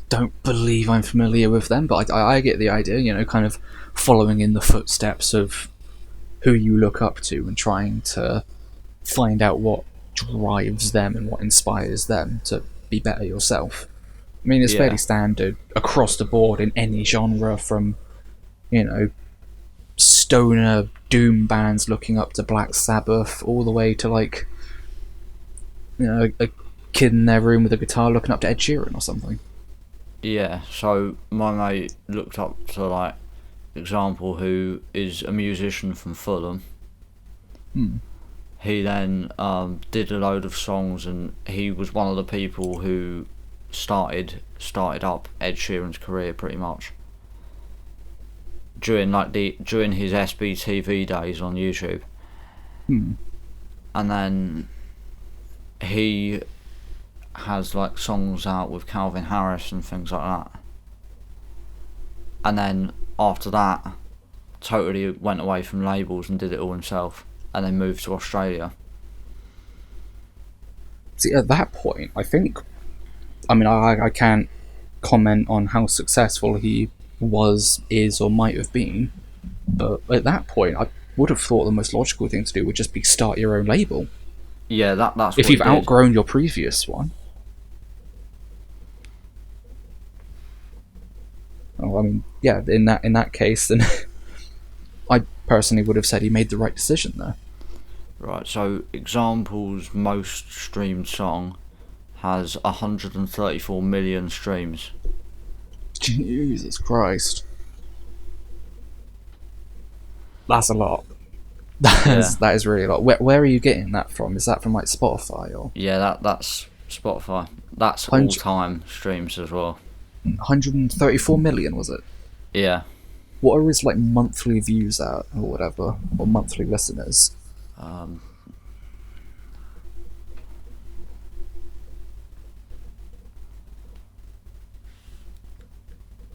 Don't believe I'm familiar with them, but I get the idea, kind of following in the footsteps of who you look up to and trying to find out what drives them and what inspires them to be better yourself. I mean, it's fairly standard across the board in any genre, from, stoner doom bands looking up to Black Sabbath, all the way to a kid in their room with a guitar looking up to Ed Sheeran or something. Yeah, so my mate looked up to Example, who is a musician from Fulham. He then did a load of songs, and he was one of the people who started up Ed Sheeran's career pretty much during his SBTV days on YouTube. And then he has songs out with Calvin Harris and things like that. And then after that, totally went away from labels and did it all himself, and then moved to Australia. See, at that point, I think, I can't comment on how successful he was, is, or might have been, but at that point, I would have thought the most logical thing to do would just be start your own label. Yeah, that's if you've outgrown your previous one. Well, in that case, then I personally would have said he made the right decision there. Right, so Example's most streamed song has 134 million streams. Jesus Christ. That's a lot. That is really a lot. Where are you getting that from? Is that from Spotify or? Yeah, that's Spotify. That's all-time streams as well. 134 million, was it? Yeah. What are his monthly views at, or whatever, or monthly listeners?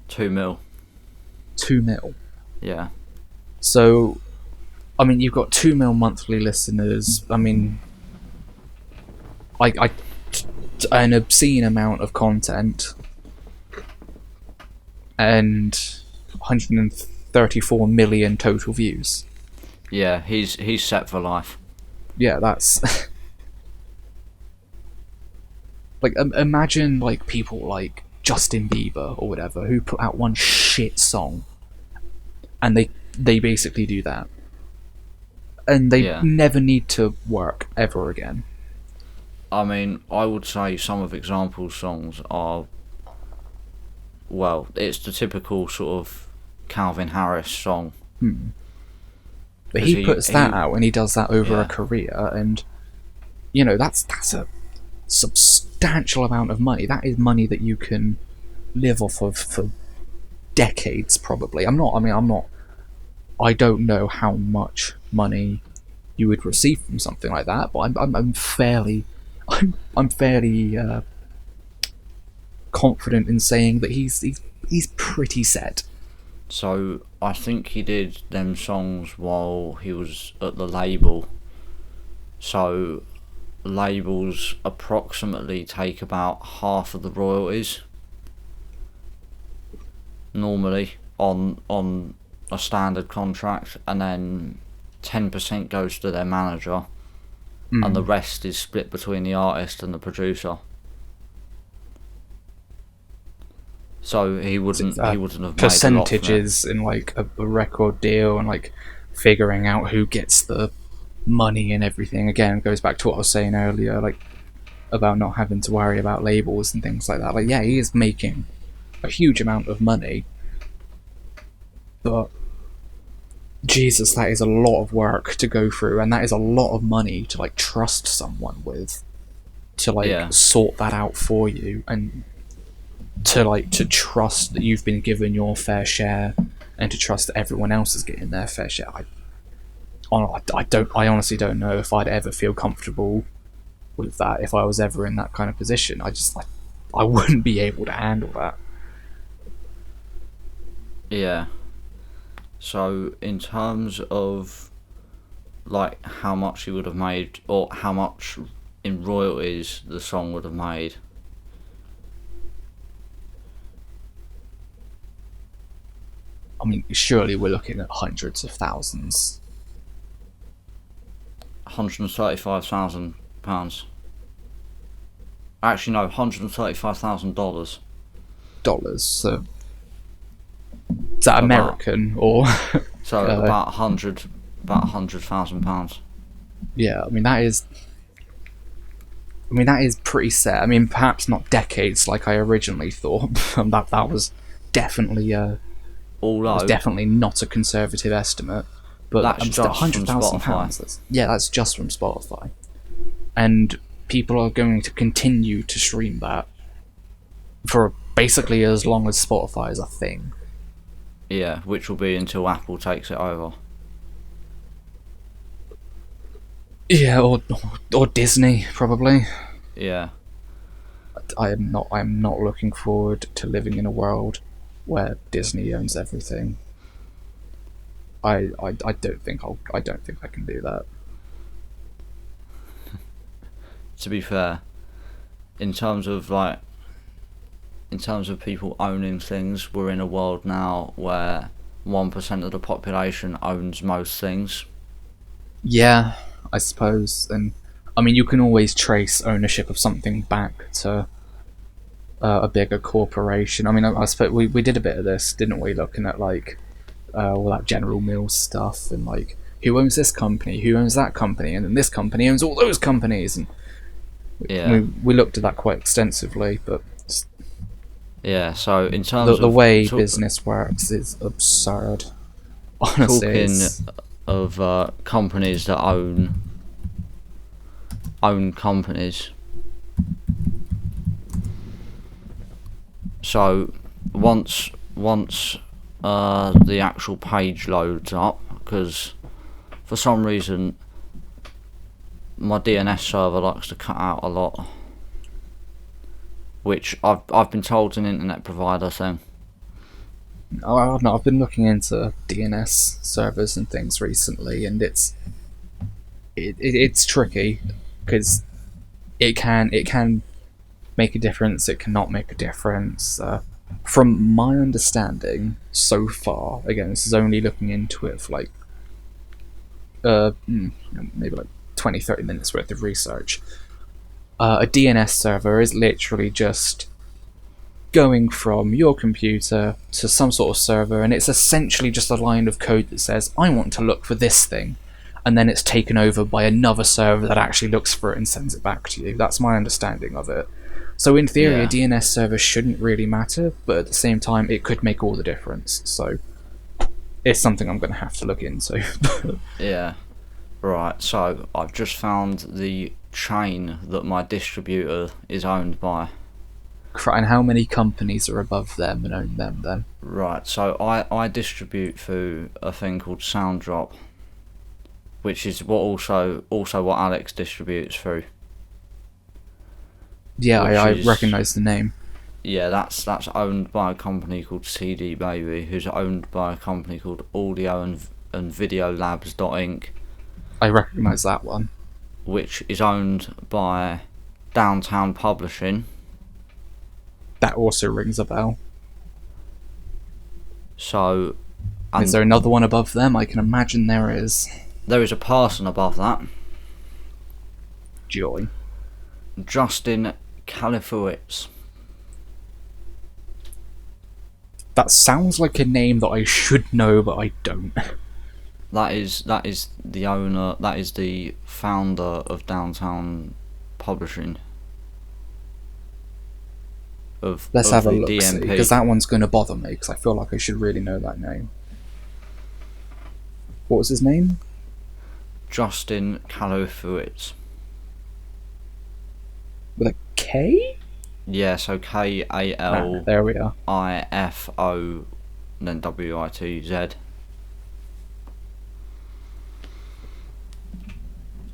2 mil. 2 mil. Yeah. So, I mean, you've got 2 mil monthly listeners. I mean, I an obscene amount of content, and 134 million total views. Yeah, he's set for life. Yeah, that's like imagine like people like Justin Bieber or whatever who put out one shit song, and they basically do that, and they Yeah. never need to work ever again. I mean, I would say some of example songs are, well, it's the typical sort of Calvin Harris song. But 'Cause he puts that out and he does that over Yeah. a career, and you know that's a substantial amount of money. That is money that you can live off of for decades, probably. I'm not. I mean, I'm not. I don't know how much money you would receive from something like that, but I'm fairly, I'm fairly confident in saying that he's pretty set. So I think he did them songs while he was at the label. So labels approximately take about half of the royalties normally on a standard contract, and then 10% goes to their manager, and the rest is split between the artist and the producer. So he wouldn't have made a lot Percentages in like a record deal, and like figuring out who gets the money and everything. Again, it goes back to what I was saying earlier, like about not having to worry about labels and things like that. Like, yeah, he is making a huge amount of money, but Jesus, that is a lot of work to go through, and that is a lot of money to like trust someone with, to like sort that out for you, and to trust that you've been given your fair share, and to trust that everyone else is getting their fair share. I honestly don't know if I'd ever feel comfortable with that if I was ever in that kind of position. I wouldn't be able to handle that. Yeah. So in terms of like how much he would have made, or how much in royalties the song would have made, I mean, surely we're looking at hundreds of thousands. £135,000. Actually, no, $135,000. Dollars. So is that American or? So about £100,000. Yeah, I mean that is pretty set. I mean, perhaps not decades like I originally thought. that was definitely was definitely not a conservative estimate. But that's just £100,000. That's just from Spotify, and people are going to continue to stream that for basically as long as Spotify is a thing. Yeah, which will be until Apple takes it over. Yeah, or Disney probably. Yeah. I'm not looking forward to living in a world where Disney owns everything. I don't think I can do that. To be fair, in terms of people owning things, we're in a world now where 1% of the population owns most things. Yeah, I suppose. And I mean, you can always trace ownership of something back to a bigger corporation. I mean, I suppose we did a bit of this, didn't we? Looking at like all that General Mills stuff, and like who owns this company, who owns that company, and then this company owns all those companies, and we looked at that quite extensively. But yeah, so in terms the way business works is absurd. Honestly, talking of companies that own companies. So once the actual page loads up, because for some reason my DNS server likes to cut out a lot, which I've been told is an internet provider thing. I don't know, I've been looking into DNS servers and things recently, and it's tricky because it can make a difference. It cannot make a difference. From my understanding so far, again, this is only looking into it for like maybe like 20-30 minutes worth of research. A DNS server is literally just going from your computer to some sort of server, and it's essentially just a line of code that says, I want to look for this thing, and then it's taken over by another server that actually looks for it and sends it back to you. That's my understanding of it. So in theory, Yeah. a DNS server shouldn't really matter, but at the same time, it could make all the difference. So it's something I'm going to have to look into. Yeah. Right, so I've just found the chain that my distributor is owned by. And how many companies are above them and own them then? Right, so I distribute through a thing called Sounddrop, which is also what Alex distributes through. Yeah, I is- recognise the name. Yeah, that's owned by a company called CD Baby, who's owned by a company called Audio and Video Labs Inc., I recognise that one. which is owned by Downtown Publishing. That also rings a bell. So, Is there another one above them? I can imagine there is. there is a person above that, Joy. Justin Kalifowitz. That sounds like a name that I should know, but I don't. That is the owner. That is the founder of Downtown Publishing. Let's of have a the look, DMP. because that one's going to bother me, because I feel like I should really know that name. What was his name? Justin Kalifowitz. With a K? Yeah, so KALIFO, There we are. and then WITZ.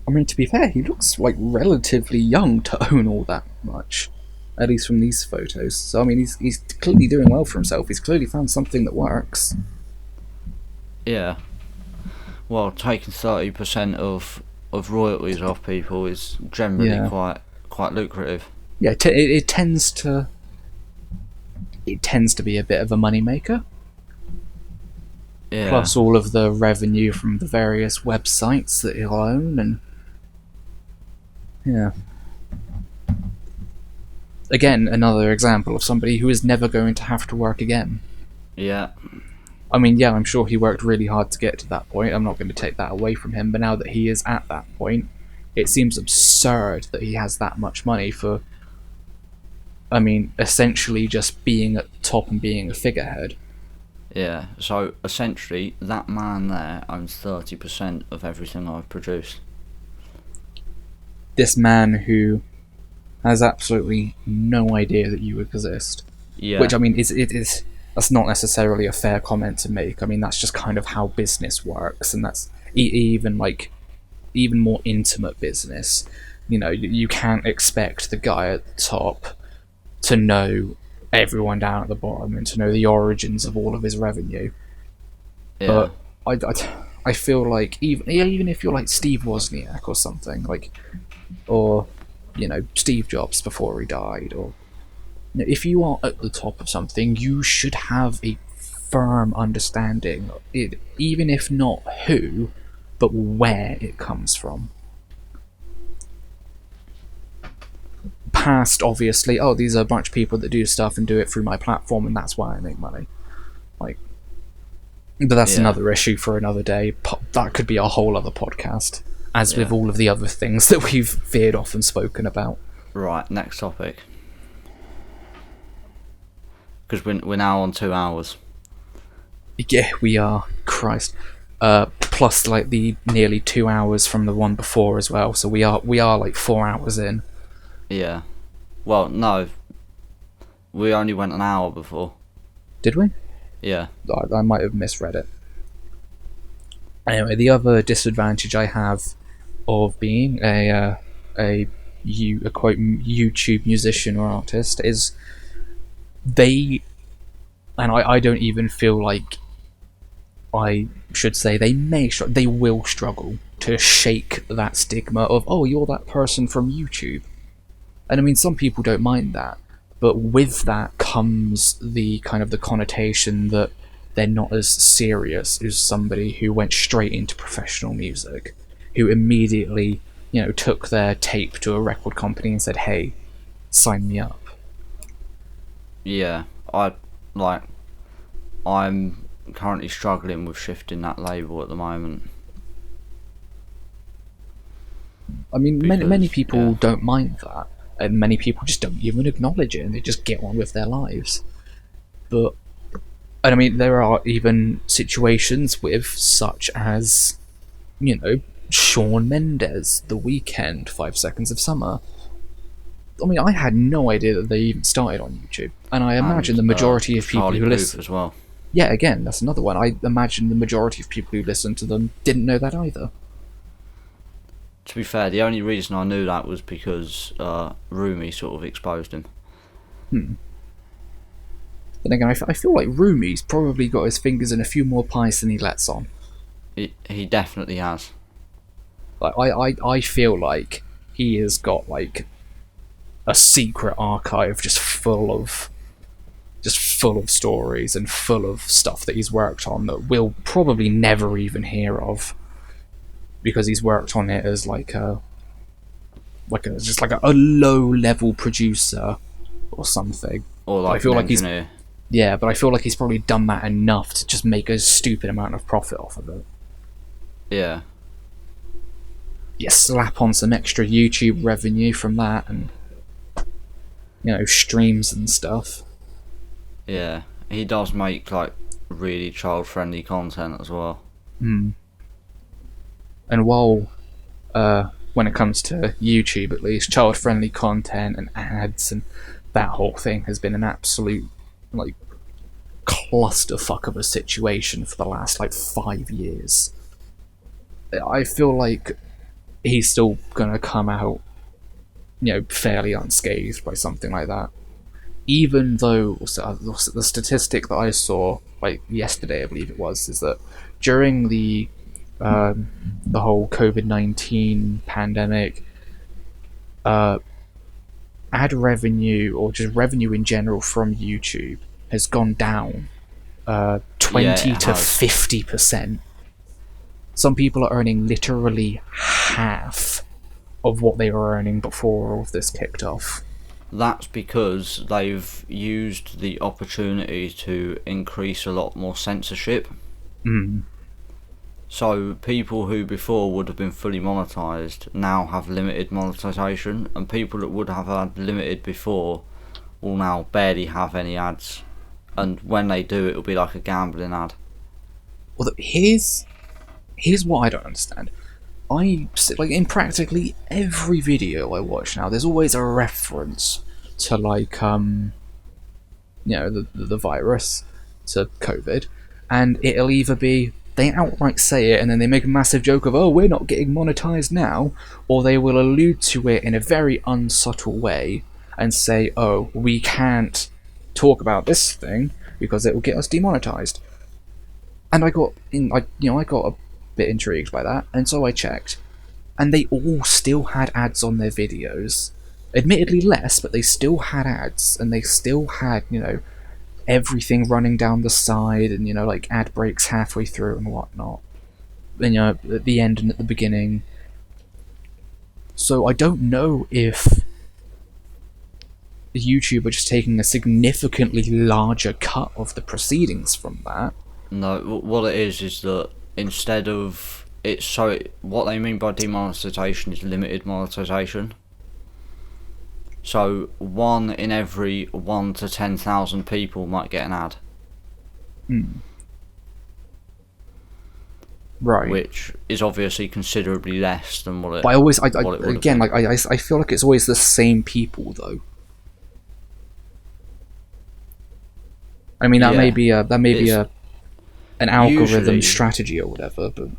I mean, to be fair, he looks like relatively young to own all that much. At least from these photos. So, I mean, he's clearly doing well for himself. He's clearly found something that works. Yeah. Well, taking 30% of royalties off people is generally Yeah. quite lucrative. Yeah, it tends to be a bit of a moneymaker. Yeah. Plus all of the revenue from the various websites that he'll own, and yeah. Again, another example of somebody who is never going to have to work again. Yeah. I mean, yeah, I'm sure he worked really hard to get to that point. I'm not going to take that away from him, but now that he is at that point, it seems absurd that he has that much money for, I mean, essentially just being at the top and being a figurehead. Yeah. So essentially, that man there owns 30% of everything I've produced. This man who has absolutely no idea that you exist. Yeah. Which, I mean, that's not necessarily a fair comment to make. I mean, that's just kind of how business works, and that's even more intimate business. You know, you can't expect the guy at the top to know everyone down at the bottom and to know the origins of all of his revenue. Yeah. But I feel like even if you're like Steve Wozniak or something, like, or you know, Steve Jobs before he died, or you know, if you are at the top of something, you should have a firm understanding of it, even if not who, but where it comes from. Past, obviously, oh, these are a bunch of people that do stuff and do it through my platform, and that's why I make money. Like, but that's Yeah. another issue for another day. That could be a whole other podcast, as with Yeah. all of the other things that we've veered off and spoken about. Right. Next topic. Because we're now on 2 hours. Yeah, we are. Christ. Plus, like, the nearly 2 hours from the one before as well, so we are like 4 hours in. Yeah. Well, no. We only went an hour before. Did we? Yeah. I might have misread it. Anyway, the other disadvantage I have of being a quote YouTube musician or artist is they and I don't even feel like I should say they will struggle to shake that stigma of, oh, you're that person from YouTube. And I mean, some people don't mind that, but with that comes the kind of the connotation that they're not as serious as somebody who went straight into professional music, who immediately, took their tape to a record company and said, hey, sign me up. Yeah, I'm currently struggling with shifting that label at the moment. I mean, many people don't mind that, and many people just don't even acknowledge it, and they just get on with their lives. And I mean, there are even situations with such as, Shawn Mendes, The Weeknd, 5 Seconds of Summer. I mean, I had no idea that they even started on YouTube, and I imagine the majority of people who listen as well. Yeah, again, that's another one. I imagine the majority of people who listen to them didn't know that either. To be fair, the only reason I knew that was because Rumi sort of exposed him. Then again, I feel like Rumi's probably got his fingers in a few more pies than he lets on. He definitely has. Like I feel like he has got like a secret archive just full of stories and full of stuff that he's worked on that we'll probably never even hear of, because he's worked on it as like a low level producer or something. Or like an engineer. But I feel like he's probably done that enough to just make a stupid amount of profit off of it. Yeah. You slap on some extra YouTube revenue from that and, streams and stuff. Yeah, he does make like really child-friendly content as well. And while, when it comes to YouTube at least, child-friendly content and ads and that whole thing has been an absolute like clusterfuck of a situation for the last like 5 years, I feel like he's still gonna come out, fairly unscathed by something like that. Even though the statistic that I saw like yesterday, I believe it was, is that during the whole COVID-19 pandemic, ad revenue or just revenue in general from YouTube has gone down 20 to 50%. Some people are earning literally half of what they were earning before all of this kicked off. That's because they've used the opportunity to increase a lot more censorship. So people who before would have been fully monetized now have limited monetization, and people that would have had limited before will now barely have any ads, and when they do, it'll be like a gambling ad. Well, here's what I don't understand. Like in practically every video I watch now, there's always a reference to like the virus, to COVID, and it'll either be they outright say it and then they make a massive joke of, oh, we're not getting monetized now, or they will allude to it in a very unsubtle way and say, oh, we can't talk about this thing because it will get us demonetized. And I got a bit intrigued by that, and so I checked, and they all still had ads on their videos. Admittedly less, but they still had ads, and they still had, everything running down the side, and, like ad breaks halfway through and whatnot. And, at the end and at the beginning. So I don't know if YouTube are just taking a significantly larger cut of the proceedings from that. No, what it is that instead of what they mean by demonetization is limited monetization. So 1 in every 1 to 10,000 people might get an ad. Right. Which is obviously considerably less than what it. But I feel like it's always the same people though. I mean, that may be an algorithm strategy or whatever, but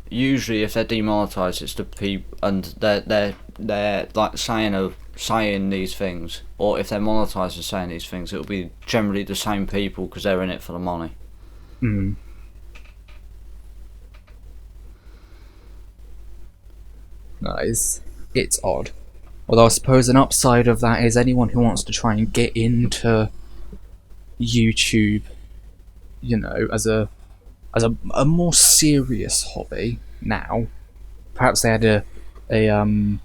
usually if they're demonetized, it's the people, and they're like saying saying these things, or if they're monetized as saying these things, it'll be generally the same people because they're in it for the money. Mm. No, it's odd. Although I suppose an upside of that is anyone who wants to try and get into YouTube, you know, as a more serious hobby now. Perhaps they had an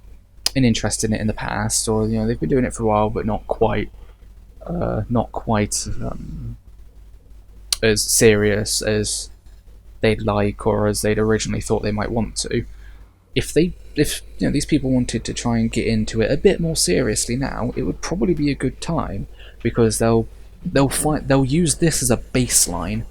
interest in it in the past, or you know they've been doing it for a while, but not quite as serious as they'd like or as they'd originally thought they might want to. If you know these people wanted to try and get into it a bit more seriously now, it would probably be a good time because they'll use this as a baseline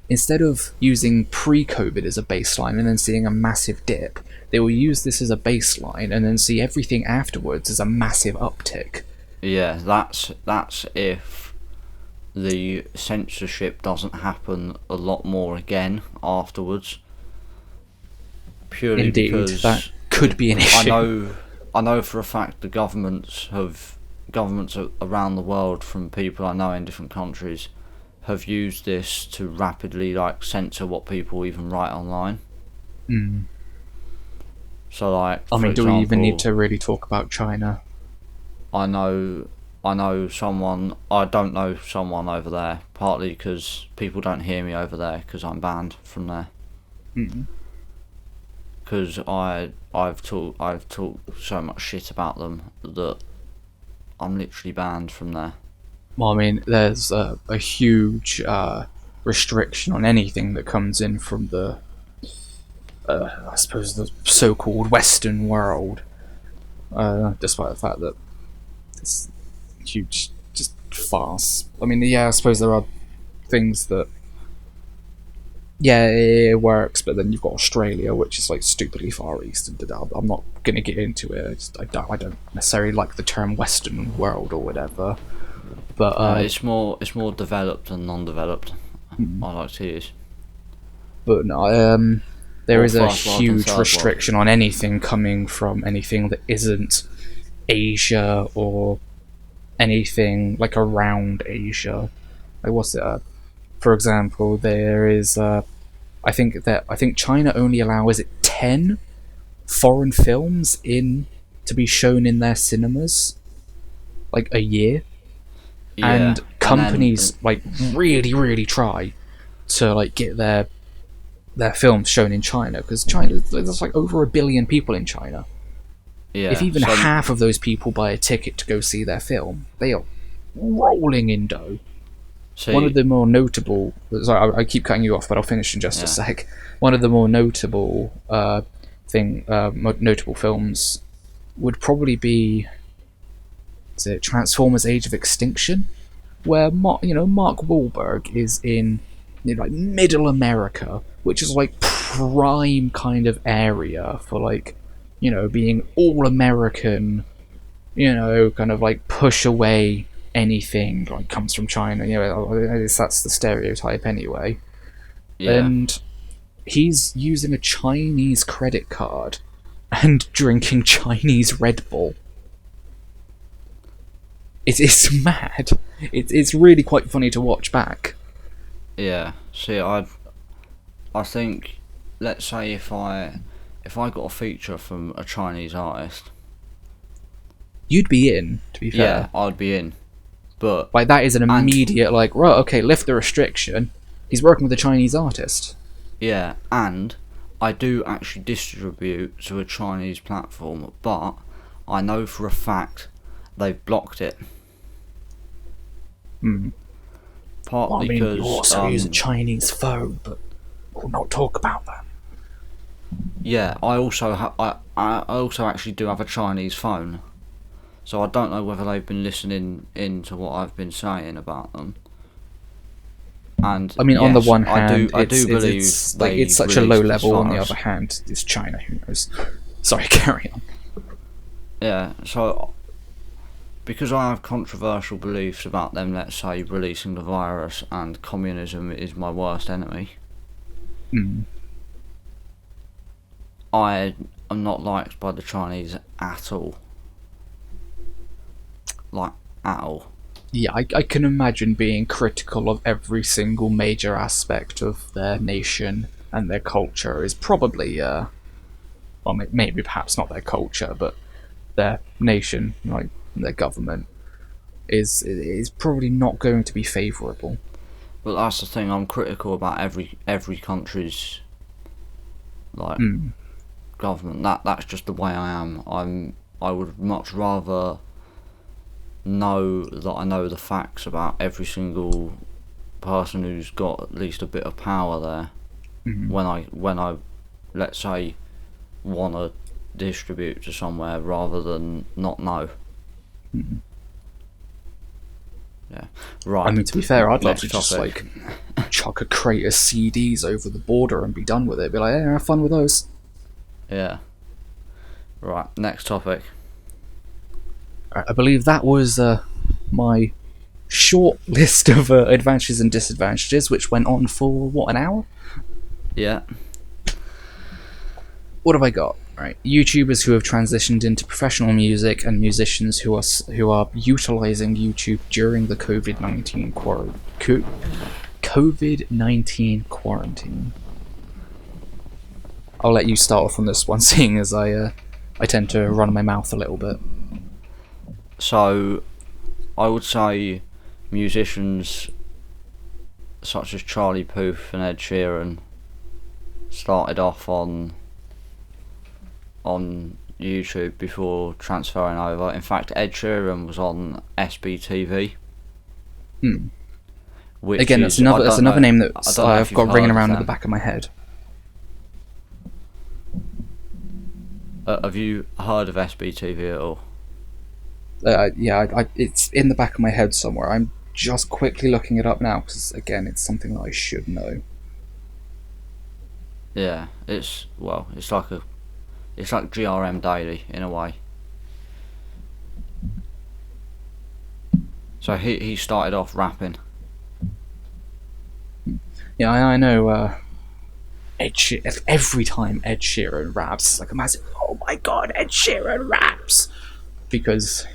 instead of using pre-COVID as a baseline and then seeing a massive dip. They will use this as a baseline and then see everything afterwards as a massive uptick. Yeah, that's if the censorship doesn't happen a lot more again afterwards. Purely Indeed, because that could be an issue. I know for a fact the governments around the world, from people I know in different countries, have used this to rapidly censor what people even write online. Mm. So I mean, do we even need to really talk about China? I know someone. I don't know someone over there. Partly because people don't hear me over there because I'm banned from there. Because I've talked so much shit about them that I'm literally banned from there. Well, I mean, there's a huge restriction on anything that comes in from the, I suppose, the so-called Western world. Despite the fact that it's huge, just farce. I mean, yeah, I suppose there are things that, yeah, it works, but then you've got Australia, which is like stupidly far east, and I'm not going to get into it. I don't necessarily like the term Western world or whatever. But it's more developed than non-developed. I like to use. But no, there is a first world and huge third restriction on anything coming from anything that isn't Asia or anything like around Asia. Like what's it? For example, there is. I think China only allows 10 foreign films to be shown in their cinemas, like a year. Yeah, And companies really try to get their films shown in China, because there's like over 1 billion people in China. Yeah, If even half of those people buy a ticket to go see their film, they are rolling in dough. One of the more notable... Sorry, I keep cutting you off, but I'll finish in just a sec. One of the more notable notable films would probably be... Is it Transformers: Age of Extinction? Where Mark Wahlberg is in middle America, which is like prime kind of area for being all American, kind of push away anything comes from China. That's the stereotype anyway. Yeah. And he's using a Chinese credit card and drinking Chinese Red Bull. It's mad. It's really quite funny to watch back. Yeah. See, I think, let's say if I got a feature from a Chinese artist, you'd be in. To be fair, yeah, I'd be in. But that is an immediate right. Okay, lift the restriction. He's working with a Chinese artist. Yeah, and I do actually distribute to a Chinese platform, but I know for a fact they've blocked it. Partly because you also use a Chinese phone, but we'll not talk about that. Yeah, I also actually do have a Chinese phone, so I don't know whether they've been listening into what I've been saying about them. And I mean, yes, on the one hand, I do believe it's such a low level. On the other hand, it's China. Who knows? Sorry, carry on. Yeah, so because I have controversial beliefs about them, let's say releasing the virus, and communism is my worst enemy. I am not liked by the Chinese at all. like at all. Yeah, I can imagine being critical of every single major aspect of their nation and their culture is probably, well, maybe perhaps not their culture, but their nation, like their government, is probably not going to be favourable. But that's the thing. I'm critical about every country's like government. That's just the way I am. I would much rather know that I know the facts about every single person who's got at least a bit of power there. When I let's say want to distribute to somewhere rather than not know. Yeah, right. I mean, to be fair, I'd love to Next just topic. like chuck a crate of CDs over the border and be done with it. Be like, hey, have fun with those. Yeah. Right. Next topic. I believe that was my short list of advantages and disadvantages, which went on for what, an hour? Yeah. What have I got? Right, YouTubers who have transitioned into professional music and musicians who are utilizing YouTube during the COVID-19 quarantine. I'll let you start off on this one, seeing as I tend to run my mouth a little bit. So, I would say musicians such as Charlie Puth and Ed Sheeran started off on YouTube before transferring over. In fact, Ed Sheeran was on SBTV. Which Again, is, that's another name that I've got ringing around in the them. back of my head. Have you heard of SBTV at all? Yeah, it's in the back of my head somewhere. I'm just quickly looking it up now because, again, it's something that I should know. Yeah, it's like GRM Daily in a way. So he started off rapping. Yeah, I know. Every time Ed Sheeran raps, it's like a massive, oh my god, Ed Sheeran raps! Because,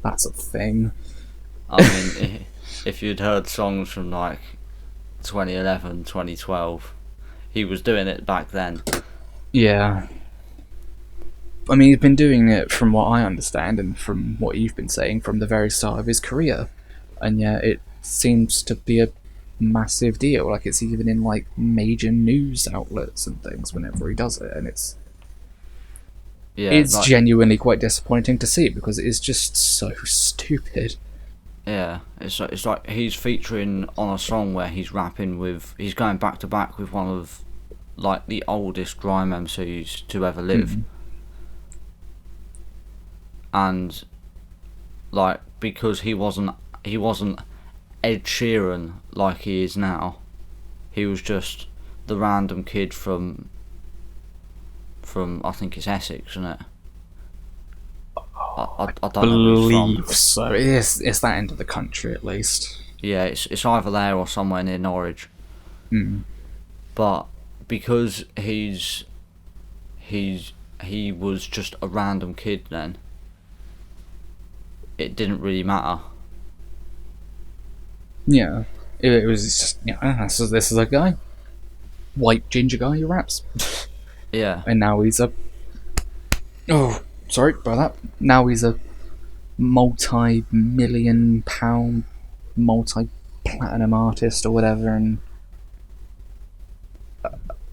that's a thing. I mean, if you'd heard songs from like 2011, 2012, he was doing it back then. Yeah. I mean, he's been doing it, from what I understand, and from what you've been saying, from the very start of his career. And yeah, it seems to be a massive deal. Like, it's even in, like, major news outlets and things whenever he does it, and it's genuinely quite disappointing to see, because it is just so stupid. Yeah, it's like he's featuring on a song where he's going back to back with one of like the oldest grime MCs to ever live. And like, because he wasn't Ed Sheeran like he is now, he was just the random kid from I think it's Essex, isn't it? I don't believe so. It's that end of the country, at least. Yeah, it's either there or somewhere near Norwich. But because he was just a random kid then, it didn't really matter. Yeah, it was just, this is a guy, white ginger guy who raps. Yeah. And now he's sorry about that. Now he's a multi-million pound, multi-platinum artist or whatever, and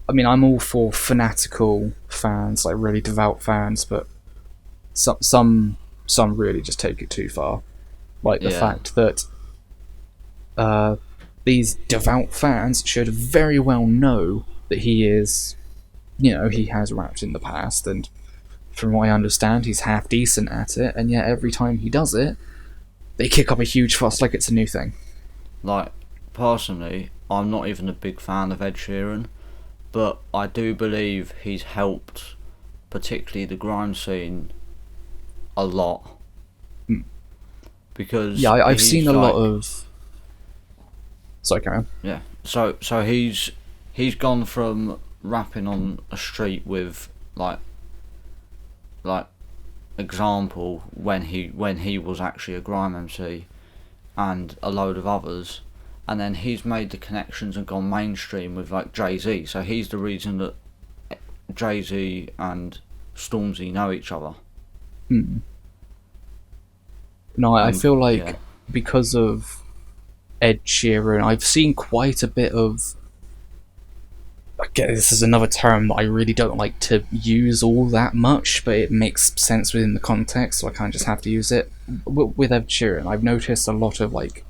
I mean, I'm all for fanatical fans, like really devout fans, but some really just take it too far. Like the fact that these devout fans should very well know that he is, he has rapped in the past, and from what I understand, he's half decent at it, and yet every time he does it, they kick up a huge fuss like it's a new thing. Like, personally, I'm not even a big fan of Ed Sheeran, but I do believe he's helped, particularly the grime scene, a lot. Because I've seen a lot of. Sorry, Karen. Yeah, so he's gone from rapping on a street with like example when he was actually a grime MC and a load of others, and then he's made the connections and gone mainstream with like Jay-Z. So he's the reason that Jay-Z and Stormzy know each other. No, I feel like yeah. because of Ed Sheeran, I've seen quite a bit of. Again, this is another term that I really don't like to use all that much, but it makes sense within the context, so I can't just have to use it. With Ed Sheeran, I've noticed a lot of like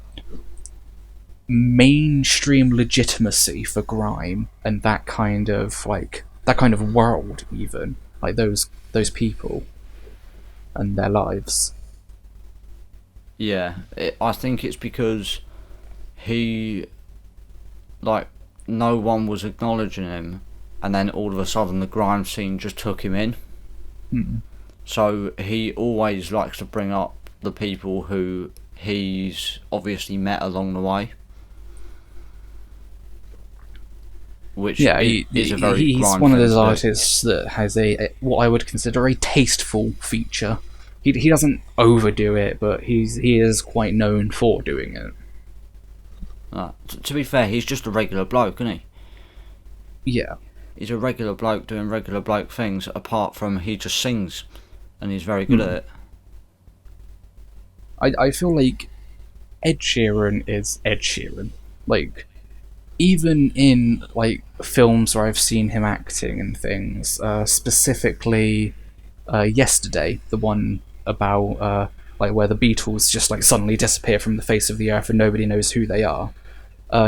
mainstream legitimacy for grime and that kind of world, even like those people and their lives. Yeah, I think it's because he, like, no one was acknowledging him, and then all of a sudden the grime scene just took him in. So he always likes to bring up the people who he's obviously met along the way. Which is a very he's grime one of thing those to do. artists that has a what I would consider a tasteful feature. He doesn't overdo it, but he is quite known for doing it. To be fair, he's just a regular bloke, isn't he? Yeah. He's a regular bloke doing regular bloke things, apart from he just sings, and he's very good at it. I feel like Ed Sheeran is Ed Sheeran. Like, even in like films where I've seen him acting and things, specifically Yesterday, the one about like where the Beatles just like suddenly disappear from the face of the earth and nobody knows who they are.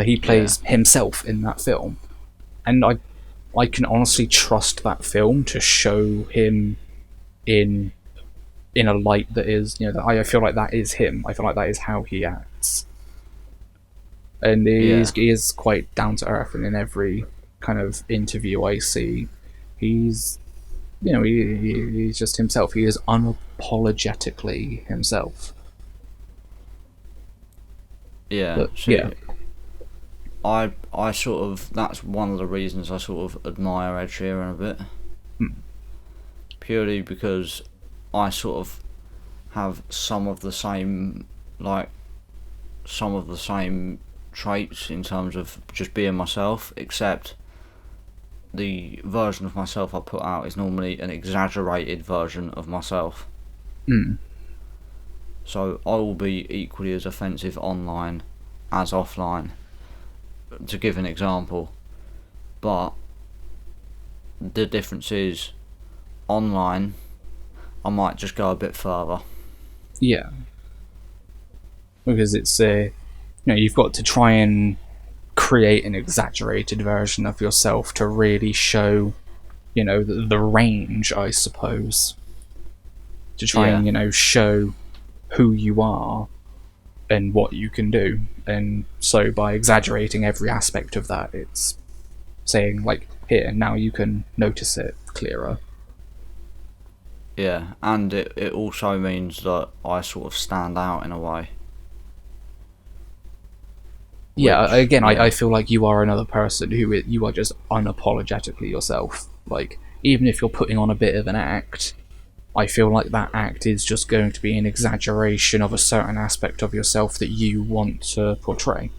He plays himself in that film, and I can honestly trust that film to show him in a light that is, that I feel like that is him. I feel like that is how he acts, and he is quite down to earth. And in every kind of interview I see, he's he's just himself. He is unapologetically himself. Yeah. But, I sort of, that's one of the reasons I sort of admire Ed Sheeran a bit. Purely because I sort of have some of the same traits in terms of just being myself, except the version of myself I put out is normally an exaggerated version of myself. So I will be equally as offensive online as offline, to give an example. But the difference is, online I might just go a bit further. Yeah. Because it's you've got to try and create an exaggerated version of yourself to really show, the range, I suppose. To try and, show who you are and what you can do. And so by exaggerating every aspect of that, it's saying, like, here, now you can notice it clearer. Yeah, and it also means that I sort of stand out in a way. I feel like you are another person who you are just unapologetically yourself. Like, even if you're putting on a bit of an act, I feel like that act is just going to be an exaggeration of a certain aspect of yourself that you want to portray.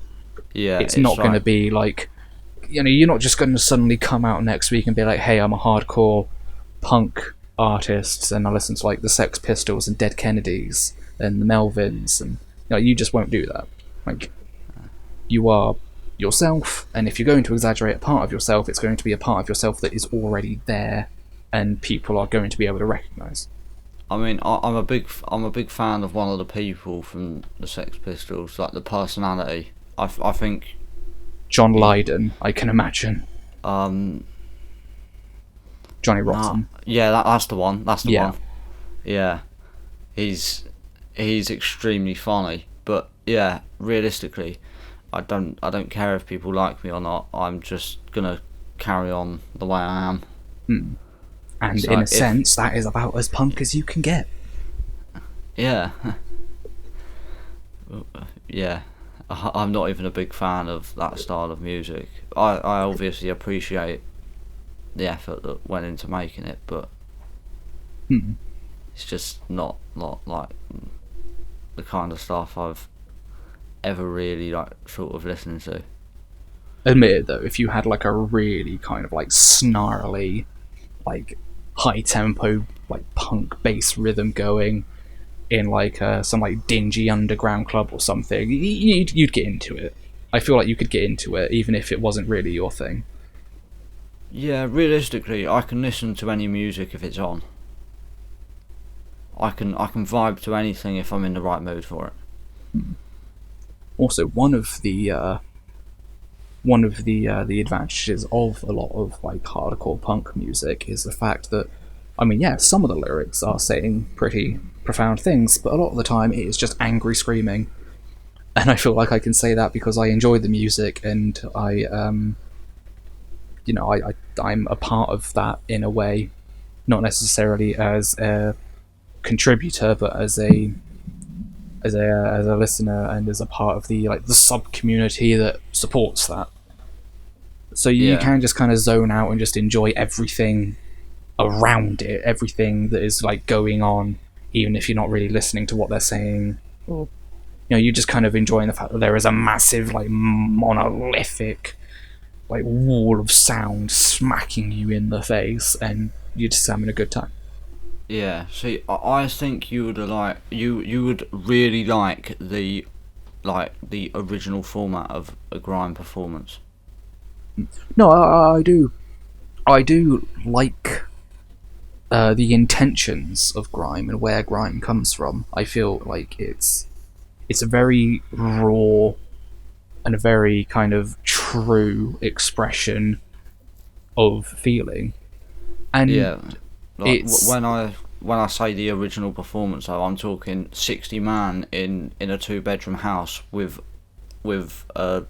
Yeah, it's not going to be like, you're not just going to suddenly come out next week and be like, hey, I'm a hardcore punk artist and I listen to like the Sex Pistols and Dead Kennedys and the Melvins, and you just won't do that. Like, you are yourself, and if you're going to exaggerate a part of yourself, it's going to be a part of yourself that is already there and people are going to be able to recognise. I mean, I'm a big fan of one of the people from the Sex Pistols, like the personality. I think John Lydon, I can imagine. Johnny Rotten. That's the one. That's the Yeah. one. Yeah, he's extremely funny, but yeah, realistically, I don't care if people like me or not. I'm just gonna carry on the way I am. And so in a sense, that is about as punk as you can get. Yeah. Yeah. I'm not even a big fan of that style of music. I obviously appreciate the effort that went into making it, but It's just not like the kind of stuff I've ever really like sort of listened to. Admit it though, if you had like a really kind of like snarly, like high tempo, like punk bass rhythm going in like some like dingy underground club or something, you'd get into it. I feel like you could get into it even if it wasn't really your thing. Yeah, realistically, I can listen to any music if it's on. I can vibe to anything if I'm in the right mood for it. Also, one of the advantages of a lot of like hardcore punk music is the fact that, I mean, yeah, some of the lyrics are saying pretty profound things, but a lot of the time it is just angry screaming. And I feel like I can say that because I enjoy the music and I'm a part of that in a way, not necessarily as a contributor, but as a listener and as a part of the like the sub community that supports that. So you can just kind of zone out and just enjoy everything around it, everything that is like going on, even if you're not really listening to what they're saying. Or, you're just kind of enjoying the fact that there is a massive, like, monolithic, like, wall of sound smacking you in the face, and you're just having a good time. Yeah, see, I think you would like you would really like the original format of a grime performance. No, I do. I do like the intentions of grime and where grime comes from. I feel like it's a very raw and a very kind of true expression of feeling. And yeah, like it's when I say the original performance, though, I'm talking 60 man in a 2-bedroom house with a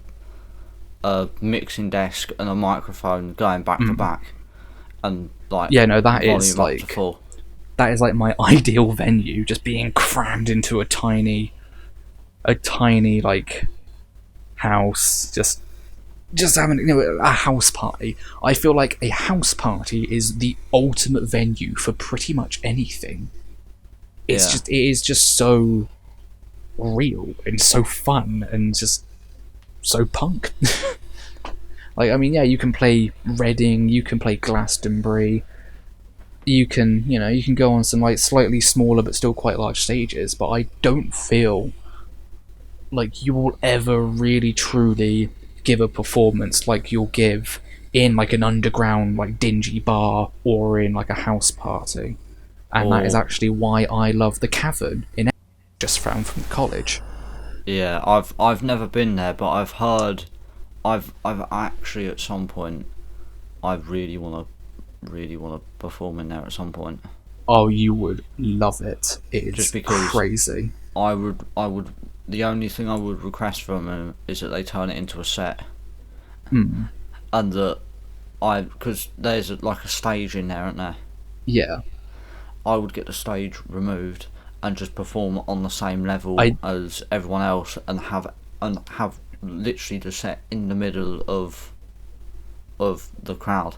mixing desk and a microphone going back to back, and like that is volume up like to full. that is like my ideal venue, just being crammed into a tiny like house, just having a house party. I feel like a house party is the ultimate venue for pretty much anything. It is just so real and so fun and just so punk. Like, I mean, yeah, you can play Reading, you can play Glastonbury, you can go on some like slightly smaller but still quite large stages, but I don't feel like you will ever really truly give a performance like you'll give in like an underground like dingy bar or in like a house party. And that is actually why I love the Cavern in just found from college. Yeah, I've never been there, but I've heard. I've actually at some point, I really wanna perform in there at some point. Oh, you would love it. It's Just because crazy. I would. The only thing I would request from them is that they turn it into a set, and that because there's like a stage in there, isn't there? Yeah. I would get the stage removed and just perform on the same level as everyone else, and have literally the set in the middle of the crowd.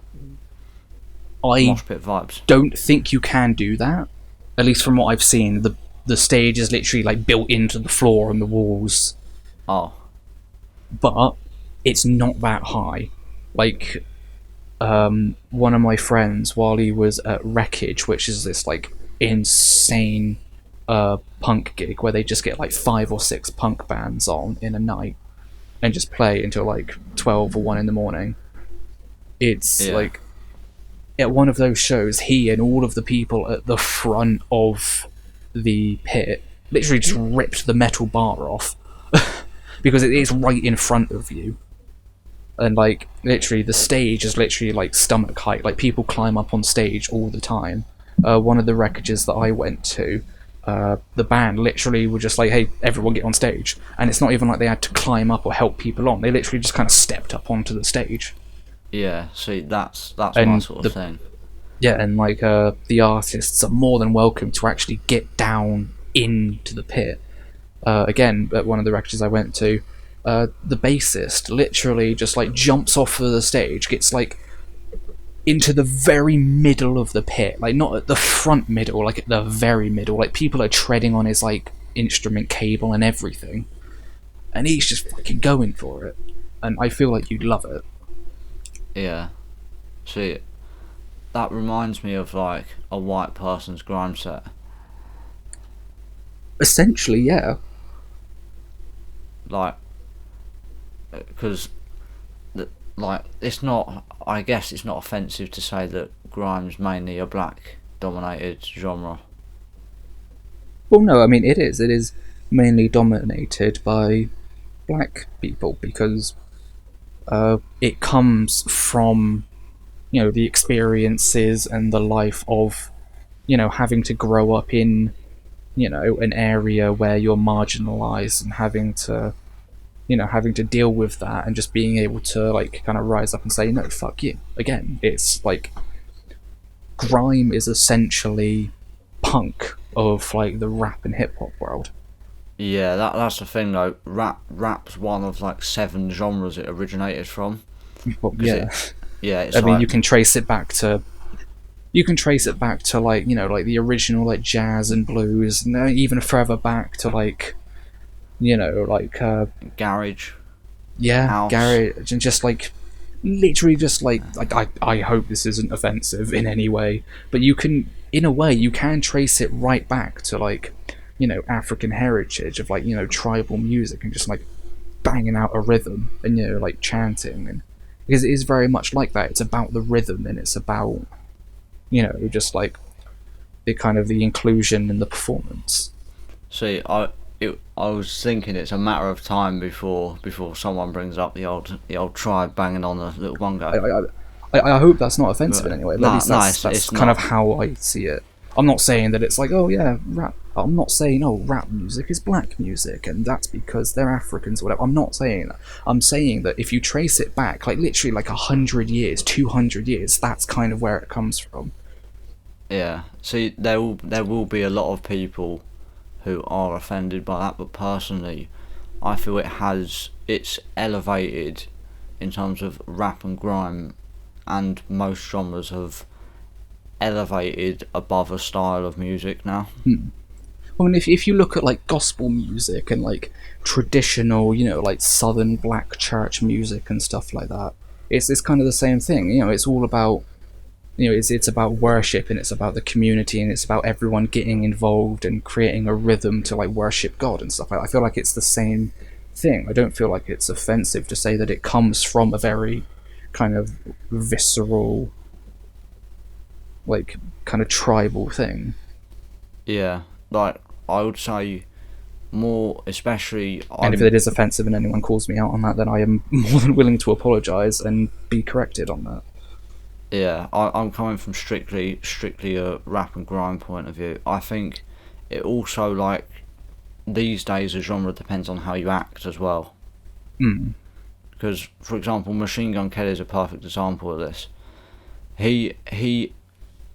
Mosh pit vibes. Don't think you can do that. At least from what I've seen, the stage is literally like built into the floor and the walls. Oh. But it's not that high. Like, one of my friends, while he was at Wreckage, which is this like insane punk gig where they just get like 5 or 6 punk bands on in a night and just play until like 12 or 1 in the morning. It's like, at one of those shows, he and all of the people at the front of the pit literally just ripped the metal bar off because it is right in front of you. And like literally the stage is literally like stomach height. Like, people climb up on stage all the time. One of the Wreckages that I went to, the band literally were just like, hey, everyone get on stage. And it's not even like they had to climb up or help people on. They literally just kind of stepped up onto the stage. Yeah, see, that's my sort of thing. Yeah, and like the artists are more than welcome to actually get down into the pit. Again, at one of the Wreckages I went to, the bassist literally just like jumps off of the stage, gets like into the very middle of the pit, like not at the front middle, like at the very middle. Like people are treading on his like instrument cable and everything, and he's just fucking going for it. And I feel like you'd love it. Yeah. See, that reminds me of like a white person's grime set. Essentially, yeah. Like, because, like, it's not. I guess it's not offensive to say that grime's mainly a black-dominated genre. Well, no, I mean it is. It is mainly dominated by black people because it comes from, you know, the experiences and the life of, you know, having to grow up in, you know, an area where you're marginalized and having to, you know, having to deal with that and just being able to like kind of rise up and say no, fuck you. Again, it's like grime is essentially punk of like the rap and hip hop world. Yeah, that's the thing though. Rap's one of like 7 genres it originated from. Well, yeah, It's I mean, like, you can trace it back to like, you know, like the original like jazz and blues, and even further back to like, you know, like garage. yeah, House. garage, and just like literally just like I hope this isn't offensive in any way, but you can, in a way, you can trace it right back to like, you know, African heritage of like, you know, tribal music and just like banging out a rhythm and, you know, like chanting, and because it is very much like that. It's about the rhythm and it's about, you know, just like the kind of the inclusion and the performance. See, I was thinking it's a matter of time before someone brings up the old tribe banging on a little bongo. I hope that's not offensive in any way. At least that's it's kind not. of how I see it. I'm not saying that it's like, oh yeah, rap. I'm not saying, oh, rap music is black music and that's because they're Africans or whatever. I'm not saying that. I'm saying that if you trace it back, like literally like 100 years, 200 years, that's kind of where it comes from. Yeah. See, there will be a lot of people who are offended by that, but personally, I feel it's elevated in terms of rap and grime, and most genres have elevated above a style of music now. I mean, if you look at like gospel music and like traditional, you know, like southern black church music and stuff like that, it's kind of the same thing. You know, it's all about, you know, it's about worship and it's about the community and it's about everyone getting involved and creating a rhythm to like worship God and stuff like that. I feel like it's the same thing. I don't feel like it's offensive to say that it comes from a very kind of visceral, like kind of tribal thing. Yeah, like I would say more, especially. And if it is offensive and anyone calls me out on that, then I am more than willing to apologise and be corrected on that. Yeah, I'm coming from strictly a rap and grime point of view. I think it also, like, these days a genre depends on how you act as well. Because, for example, Machine Gun Kelly is a perfect example of this. He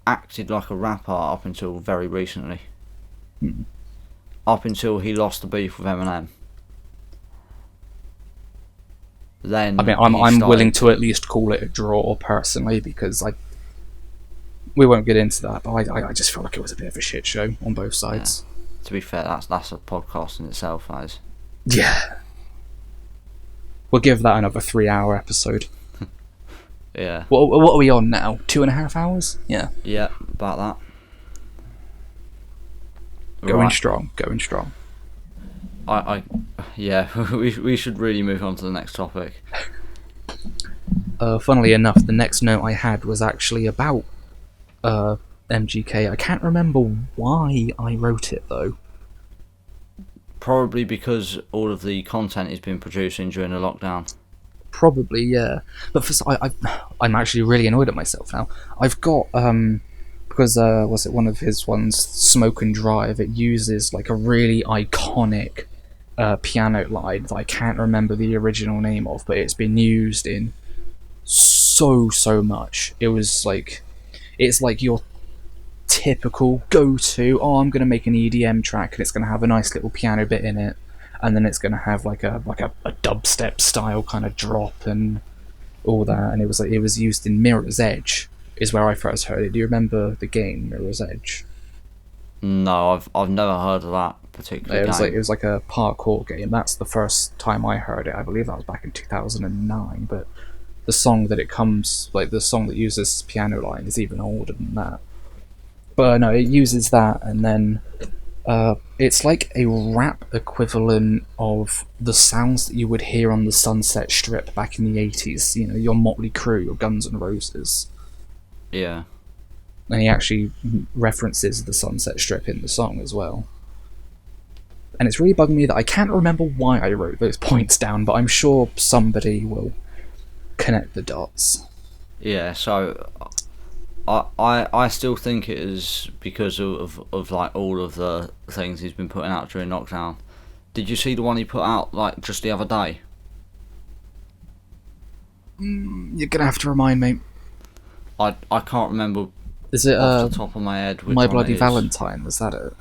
acted like a rapper up until very recently. Up until he lost the beef with Eminem. Then I mean, I'm willing to at least call it a draw personally, because we won't get into that, but I just feel like it was a bit of a shit show on both sides. Yeah. To be fair, that's a podcast in itself, that is. Yeah. We'll give that another 3-hour episode. Yeah. What are we on now? 2.5 hours? Yeah. Yeah, about that. Going strong. Yeah, we should really move on to the next topic. Funnily enough, the next note I had was actually about MGK. I can't remember why I wrote it though. Probably because all of the content he's been producing during the lockdown. Probably, yeah. But I'm actually really annoyed at myself now. I've got because was it one of his ones, Smoke and Drive? It uses like a really iconic piano line that I can't remember the original name of, but it's been used in so much. It was like, it's like your typical go-to, oh, I'm going to make an EDM track and it's going to have a nice little piano bit in it, and then it's going to have like a dubstep style kind of drop and all that, and it was used in Mirror's Edge, is where I first heard it. Do you remember the game Mirror's Edge? No, I've never heard of that particular It was game. like a parkour game. That's the first time I heard it. I believe that was back in 2009. But the song that it comes, like the song that uses this piano line, is even older than that. But no, it uses that, and then it's like a rap equivalent of the sounds that you would hear on the Sunset Strip back in the 80s. You know, your Motley Crue, your Guns N' Roses. Yeah. And he actually references the Sunset Strip in the song as well. And it's really bugging me that I can't remember why I wrote those points down, but I'm sure somebody will connect the dots. Yeah, so I still think it is because of like all of the things he's been putting out during lockdown. Did you see the one he put out like just the other day? You're gonna have to remind me. I can't remember Is it off the top of my head which My one Bloody it is. Valentine? Is that it?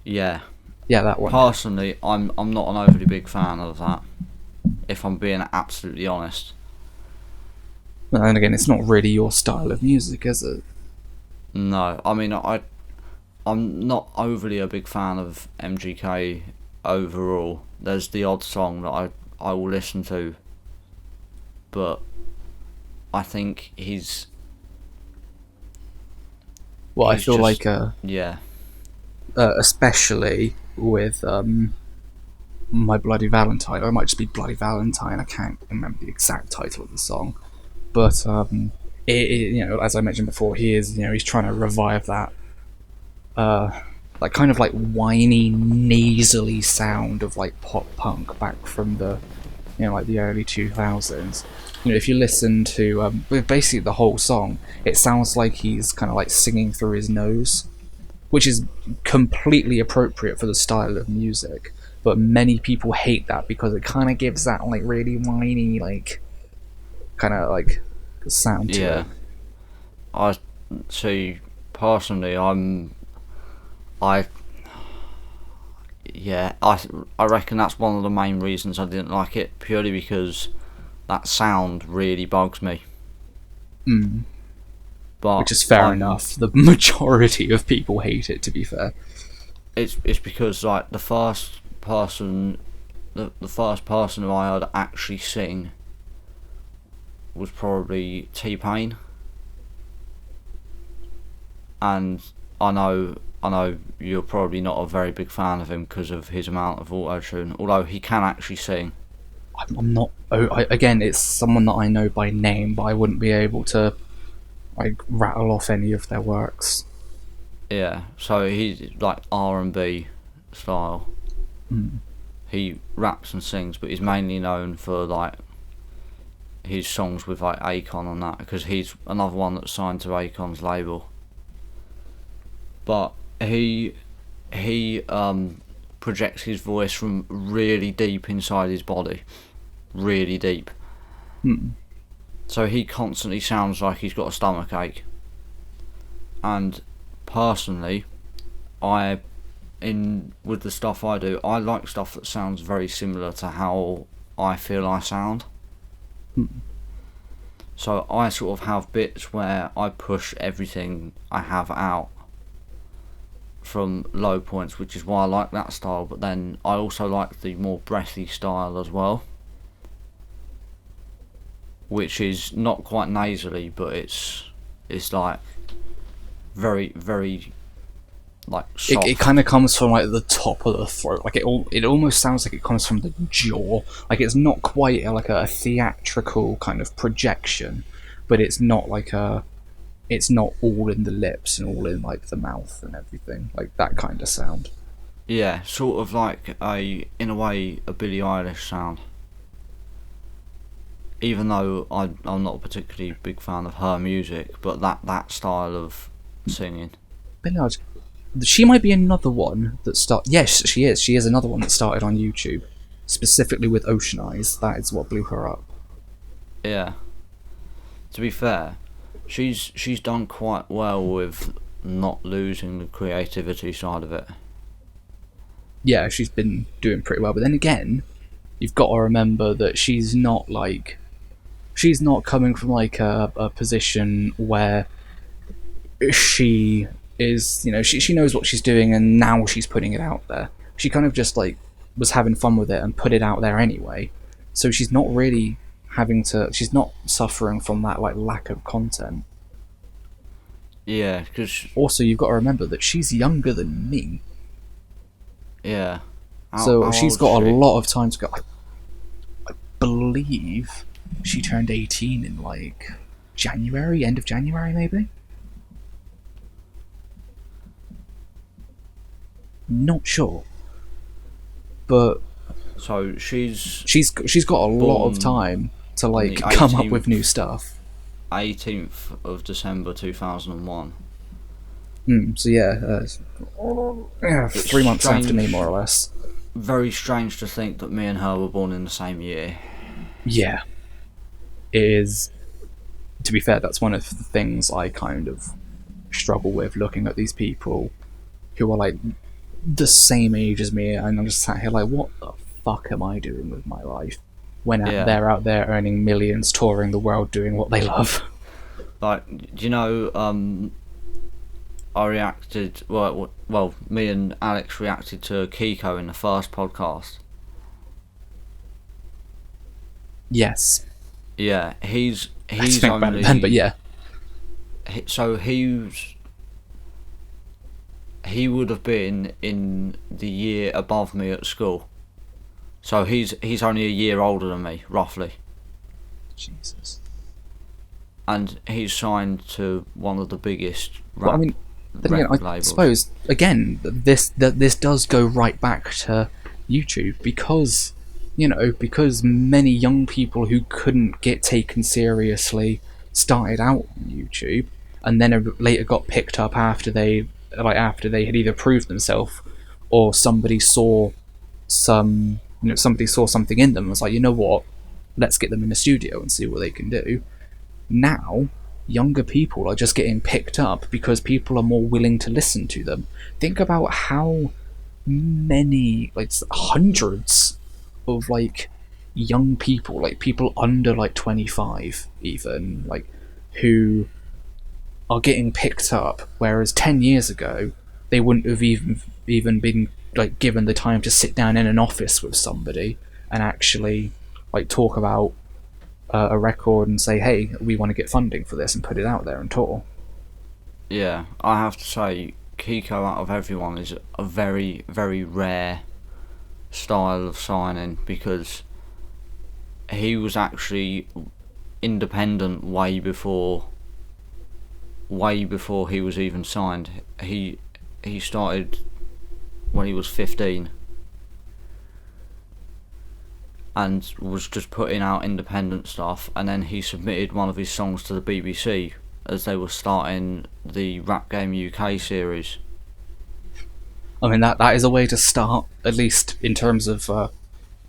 Yeah. Yeah, that one. Personally, I'm not an overly big fan of that, if I'm being absolutely honest. But then again, it's not really your style of music, is it? No, I mean I'm not overly a big fan of MGK overall. There's the odd song that I will listen to, but I think he's. Well, I he's feel just- like, yeah, especially with My Bloody Valentine, or it might just be Bloody Valentine. I can't remember the exact title of the song, but you know, as I mentioned before, he's trying to revive that like kind of like whiny, nasally sound of like pop punk back from the like the early 2000s. You know, if you listen to basically the whole song, it sounds like he's kind of like singing through his nose, which is completely appropriate for the style of music. But many people hate that because it kind of gives that like really whiny, like kind of like sound to yeah. it. I see. Personally, I reckon that's one of the main reasons I didn't like it, purely because that sound really bugs me. But Which is fair enough. The majority of people hate it, to be fair. It's because like the first person who I heard actually sing was probably T-Pain, and I know you're probably not a very big fan of him because of his amount of auto-tune, although he can actually sing. I'm not. Again, it's someone that I know by name, but I wouldn't be able to like rattle off any of their works. Yeah, so he's like R&B style. He raps and sings, but he's mainly known for like his songs with like Akon and that, because he's another one that's signed to Akon's label. But he projects his voice from really deep inside his body, really deep. So he constantly sounds like he's got a stomach ache. And personally, with the stuff I do, I like stuff that sounds very similar to how I feel I sound. So I sort of have bits where I push everything I have out from low points, which is why I like that style. But then I also like the more breathy style as well, which is not quite nasally, but it's like very, very like soft. It kind of comes from like the top of the throat. Like it almost sounds like it comes from the jaw. Like it's not quite like a theatrical kind of projection, but it's not like it's not all in the lips and all in like the mouth and everything, like that kind of sound. Yeah, sort of like in a way, a Billie Eilish sound. Even though I'm not a particularly big fan of her music, but that style of singing. Billie Eilish, she might be another one that Yes, she is. She is another one that started on YouTube, specifically with Ocean Eyes. That is what blew her up. Yeah. To be fair, she's done quite well with not losing the creativity side of it. Yeah, she's been doing pretty well. But then again, you've got to remember that she's not coming from like a position where she is, she knows what she's doing, and now she's putting it out there. She kind of just like was having fun with it and put it out there anyway. So she's not really she's not suffering from that like lack of content. Yeah, because also you've got to remember that she's younger than me. Yeah. So she's got a lot of time to go. I believe she turned 18 in like January, end of January maybe. Not sure, but so she's got a lot of time to like come up with new stuff. 18th of December 2001. So yeah, 3 months after me, more or less. Very strange to think that me and her were born in the same year. Yeah, it is. To be fair, that's one of the things I kind of struggle with, looking at these people who are like the same age as me, and I'm just sat here like, what the fuck am I doing with my life when they're out there earning millions, touring the world, doing what they love? Like, do you know, I reacted, well, me and Alex reacted to Kiko in the first podcast. Yes. Yeah, he's only about it then, but yeah. So he would have been in the year above me at school. So he's only a year older than me, roughly. Jesus. And he's signed to one of the biggest rap labels. I suppose again this does go right back to YouTube, because because many young people who couldn't get taken seriously started out on YouTube, and then later got picked up after they had either proved themselves, or somebody saw something in them and was like, you know what, let's get them in the studio and see what they can do. Now younger people are just getting picked up because people are more willing to listen to them. Think about how many, like hundreds of like young people, like people under like 25 even, like who are getting picked up, whereas 10 years ago they wouldn't have even been like given the time to sit down in an office with somebody and actually like talk about a record and say, hey, we want to get funding for this, and put it out there and tour. Yeah, I have to say, Kiko out of everyone is a very, very rare style of signing, because he was actually independent way before he was even signed. He started when he was 15 and was just putting out independent stuff, and then he submitted one of his songs to the BBC as they were starting the Rap Game UK series. I mean, that is a way to start, at least in terms of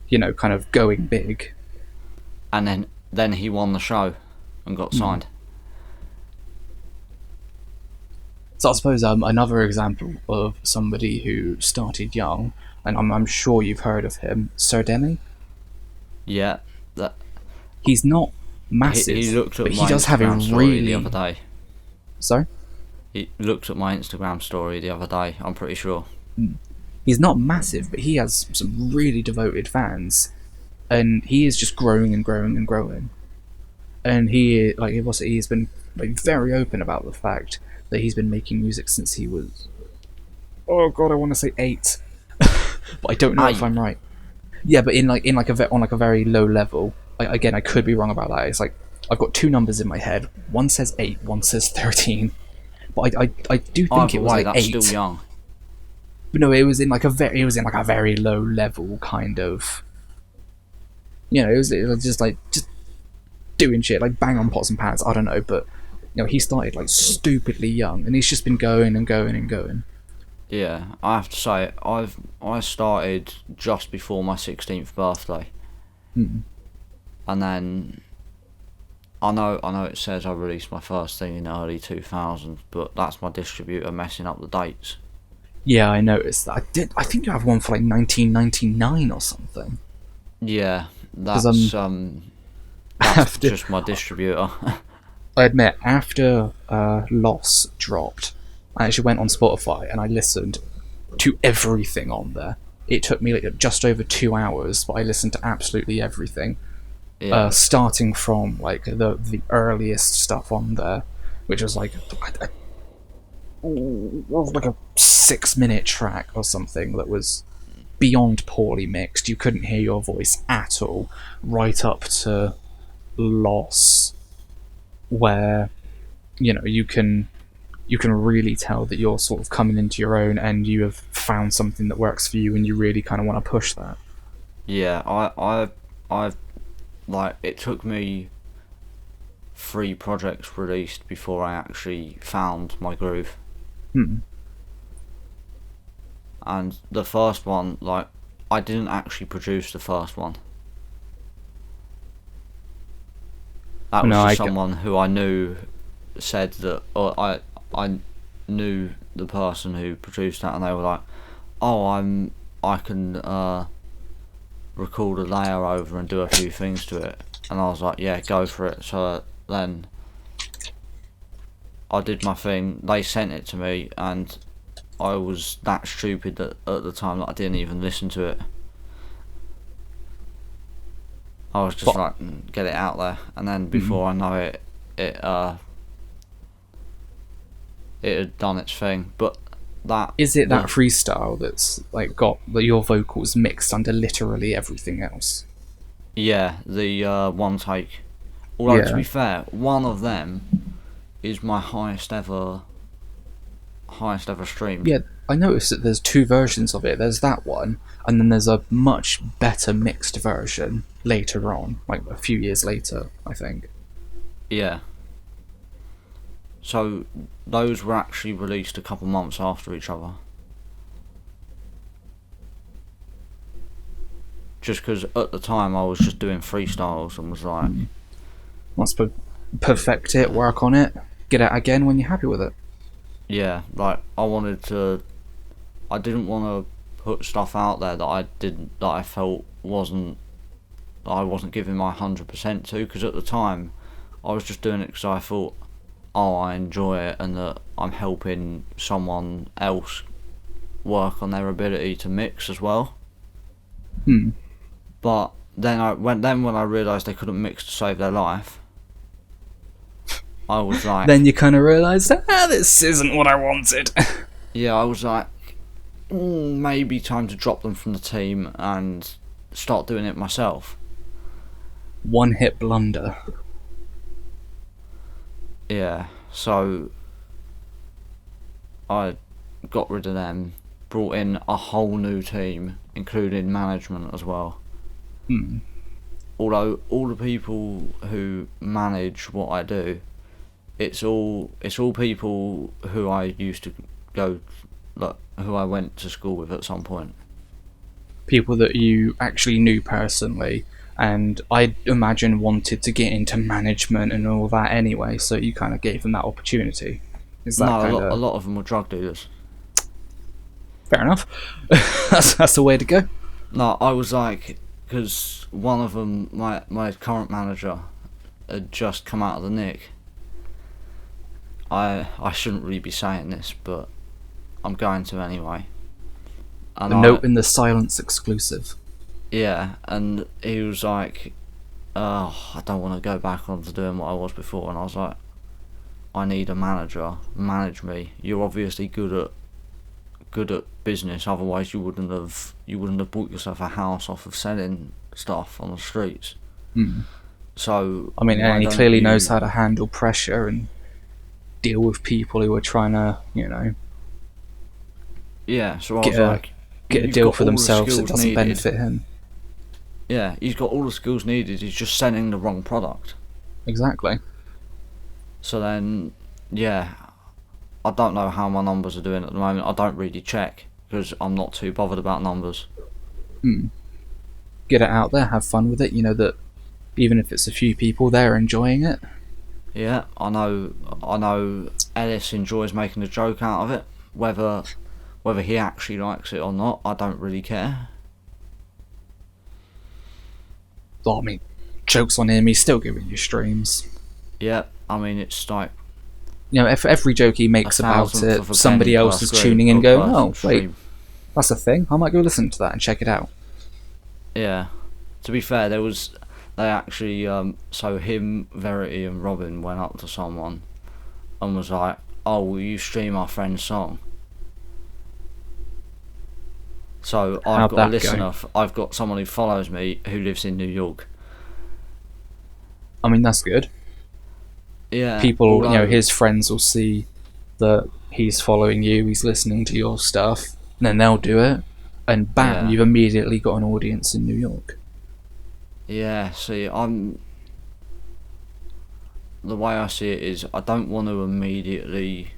kind of going big. And then he won the show and got signed. So I suppose another example of somebody who started young, and I'm sure you've heard of him, Sir Demi. Yeah, he's not massive, he looked at but my he does have a Instagram story really. The other day. Sorry? He looked at my Instagram story the other day, I'm pretty sure. He's not massive, but he has some really devoted fans, and he is just growing and growing and growing. And he's been like very open about the fact that he's been making music since he was, oh god, I want to say 8, but I don't know if I'm right. Yeah, but on a very low level. Again, I could be wrong about that. It's like I've got 2 numbers in my head. One says 8, one says 13. But I do think it was like that's 8. Still young. But no, it was in like a very low level kind of. It was just doing shit, like bang on pots and pans. I don't know, but he started like stupidly young, and he's just been going and going and going. Yeah, I have to say, I started just before my 16th birthday. And then I know it says I released my first thing in the early 2000s, but that's my distributor messing up the dates. Yeah, I noticed that. I think you have one for like 1999 or something. Yeah, that's just my distributor. I admit, after Loss dropped, I actually went on Spotify and I listened to everything on there. It took me like just over 2 hours, but I listened to absolutely everything. Yeah. Starting from like the earliest stuff on there, which was like a 6-minute track or something that was beyond poorly mixed. You couldn't hear your voice at all, right up to Loss, where you can really tell that you're sort of coming into your own and you have found something that works for you, and you really kind of want to push that. Yeah, I've like, it took me 3 projects released before I actually found my groove. And the first one, like, I didn't actually produce the first one. That was just someone who I knew said that, or I knew the person who produced that, and they were like, "Oh, I can record a layer over and do a few things to it," and I was like, "Yeah, go for it." So then I did my thing. They sent it to me, and I was that stupid that at the time that I didn't even listen to it. I was just like, get it out there, and then before I know it, it had done its thing. But that is it that freestyle that's like got your vocals mixed under literally everything else? Yeah, the one take. Although to be fair, one of them is my highest ever stream. Yeah, I noticed that there's 2 versions of it. There's that one, and then there's a much better mixed version later on, like a few years later, I think. Yeah. So those were actually released a couple months after each other. Just because at the time I was just doing freestyles and was like... Must perfect it, work on it, get it again when you're happy with it. Yeah, like, I didn't want to put stuff out there that I felt I wasn't giving my 100% to, because at the time I was just doing it because I thought, oh, I enjoy it and that I'm helping someone else work on their ability to mix as well. But then when I realised they couldn't mix to save their life, I was like... Then you kind of realised, this isn't what I wanted. Yeah, I was like, maybe time to drop them from the team and start doing it myself. One-hit blunder. Yeah, so I got rid of them, brought in a whole new team, including management as well. Although all the people who manage what I do, it's all people who I used to go, like, who I went to school with at some point. People that you actually knew personally, and I imagine wanted to get into management and all that anyway, so you kind of gave them that opportunity. Is that a lot of them were drug dealers. Fair enough. That's the way to go. No, I was like, because one of them, my current manager, had just come out of the Nick. I shouldn't really be saying this, but I'm going to anyway. And a note in the silence exclusive. Yeah, and he was like, I don't want to go back on to doing what I was before, and I was like, I need a manager, manage me. You're obviously good at business, otherwise you wouldn't have bought yourself a house off of selling stuff on the streets. So I mean, and he clearly knows how to handle pressure and deal with people who are trying to, yeah, so I was like, get a deal for themselves that doesn't benefit him. Yeah, he's got all the skills needed, he's just selling the wrong product. Exactly. So then, yeah, I don't know how my numbers are doing at the moment. I don't really check, because I'm not too bothered about numbers. Get it out there, have fun with it, that even if it's a few people, they're enjoying it. Yeah, I know Ellis enjoys making a joke out of it. Whether he actually likes it or not, I don't really care. Well, I mean, joke's on him, he's still giving you streams. Yeah, I mean, it's like You know, if every joke he makes about 1,000th of it, a somebody penny per else is stream tuning in or going, per oh, wait, stream. that's a thing. I might go listen to that and check it out. Yeah. To be fair, they actually, so him, Verity and Robin went up to someone and was like, oh, will you stream our friend's song? So I've How'd got a that listener, go? I've got someone who follows me who lives in New York. I mean, that's good. Yeah. People, you know, although, his friends will see that he's following you, he's listening to your stuff, and then they'll do it, and bam, Yeah. you've immediately got an audience in New York. Yeah, see, the way I see it is I don't want to immediately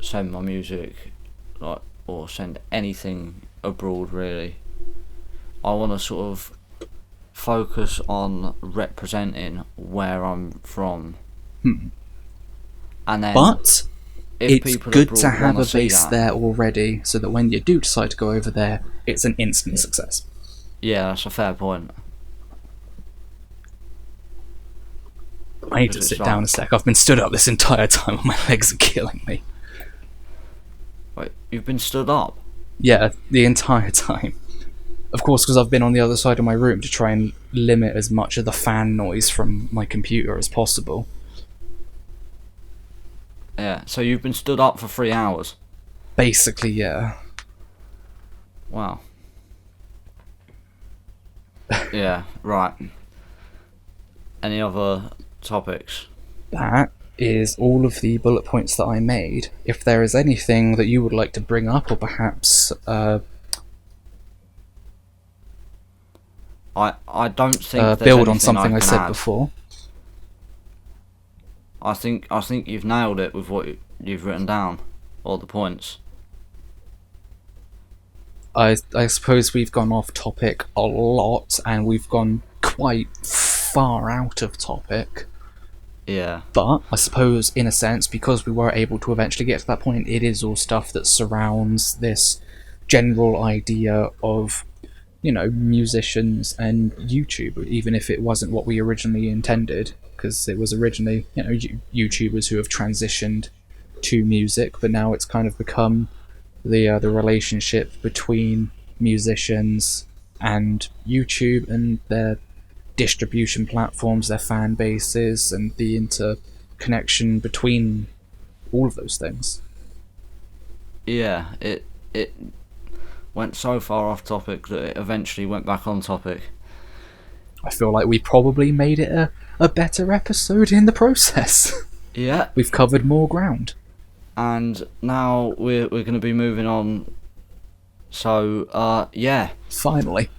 send my music, like, or send anything abroad really. I want to sort of focus on representing where I'm from. And then But if it's people good abroad to have wanna a see base that, there already, so that when you do decide to go over there, it's an instant success. yeah, that's a fair point. I need to Because it's sit down a sec. I've been stood up this entire time and my legs are killing me. Wait, you've been stood up? Yeah, the entire time. Of course, because I've been on the other side of my room to try and limit as much of the fan noise from my computer as possible. Yeah, so you've been stood up for 3 hours? Basically, yeah. Wow. Yeah, right. Any other topics? That is all of the bullet points that I made. If there is anything that you would like to bring up, or perhaps I don't think there's build on anything something I can said add. before. I think you've nailed it with what you've written down, all the points. I suppose we've gone off topic a lot, and we've gone quite far out of topic. Yeah. But I suppose, in a sense, because we were able to eventually get to that point, it is all stuff that surrounds this general idea of, you know, musicians and YouTube, even if it wasn't what we originally intended, because it was originally, you know, YouTubers who have transitioned to music, but now it's kind of become the relationship between musicians and YouTube and their distribution platforms, their fan bases, and the interconnection between all of those things. Yeah, it went so far off topic that it eventually went back on topic. I feel like we probably made it a better episode in the process. Yeah. We've covered more ground. And now we're going to be moving on. So, yeah. Finally.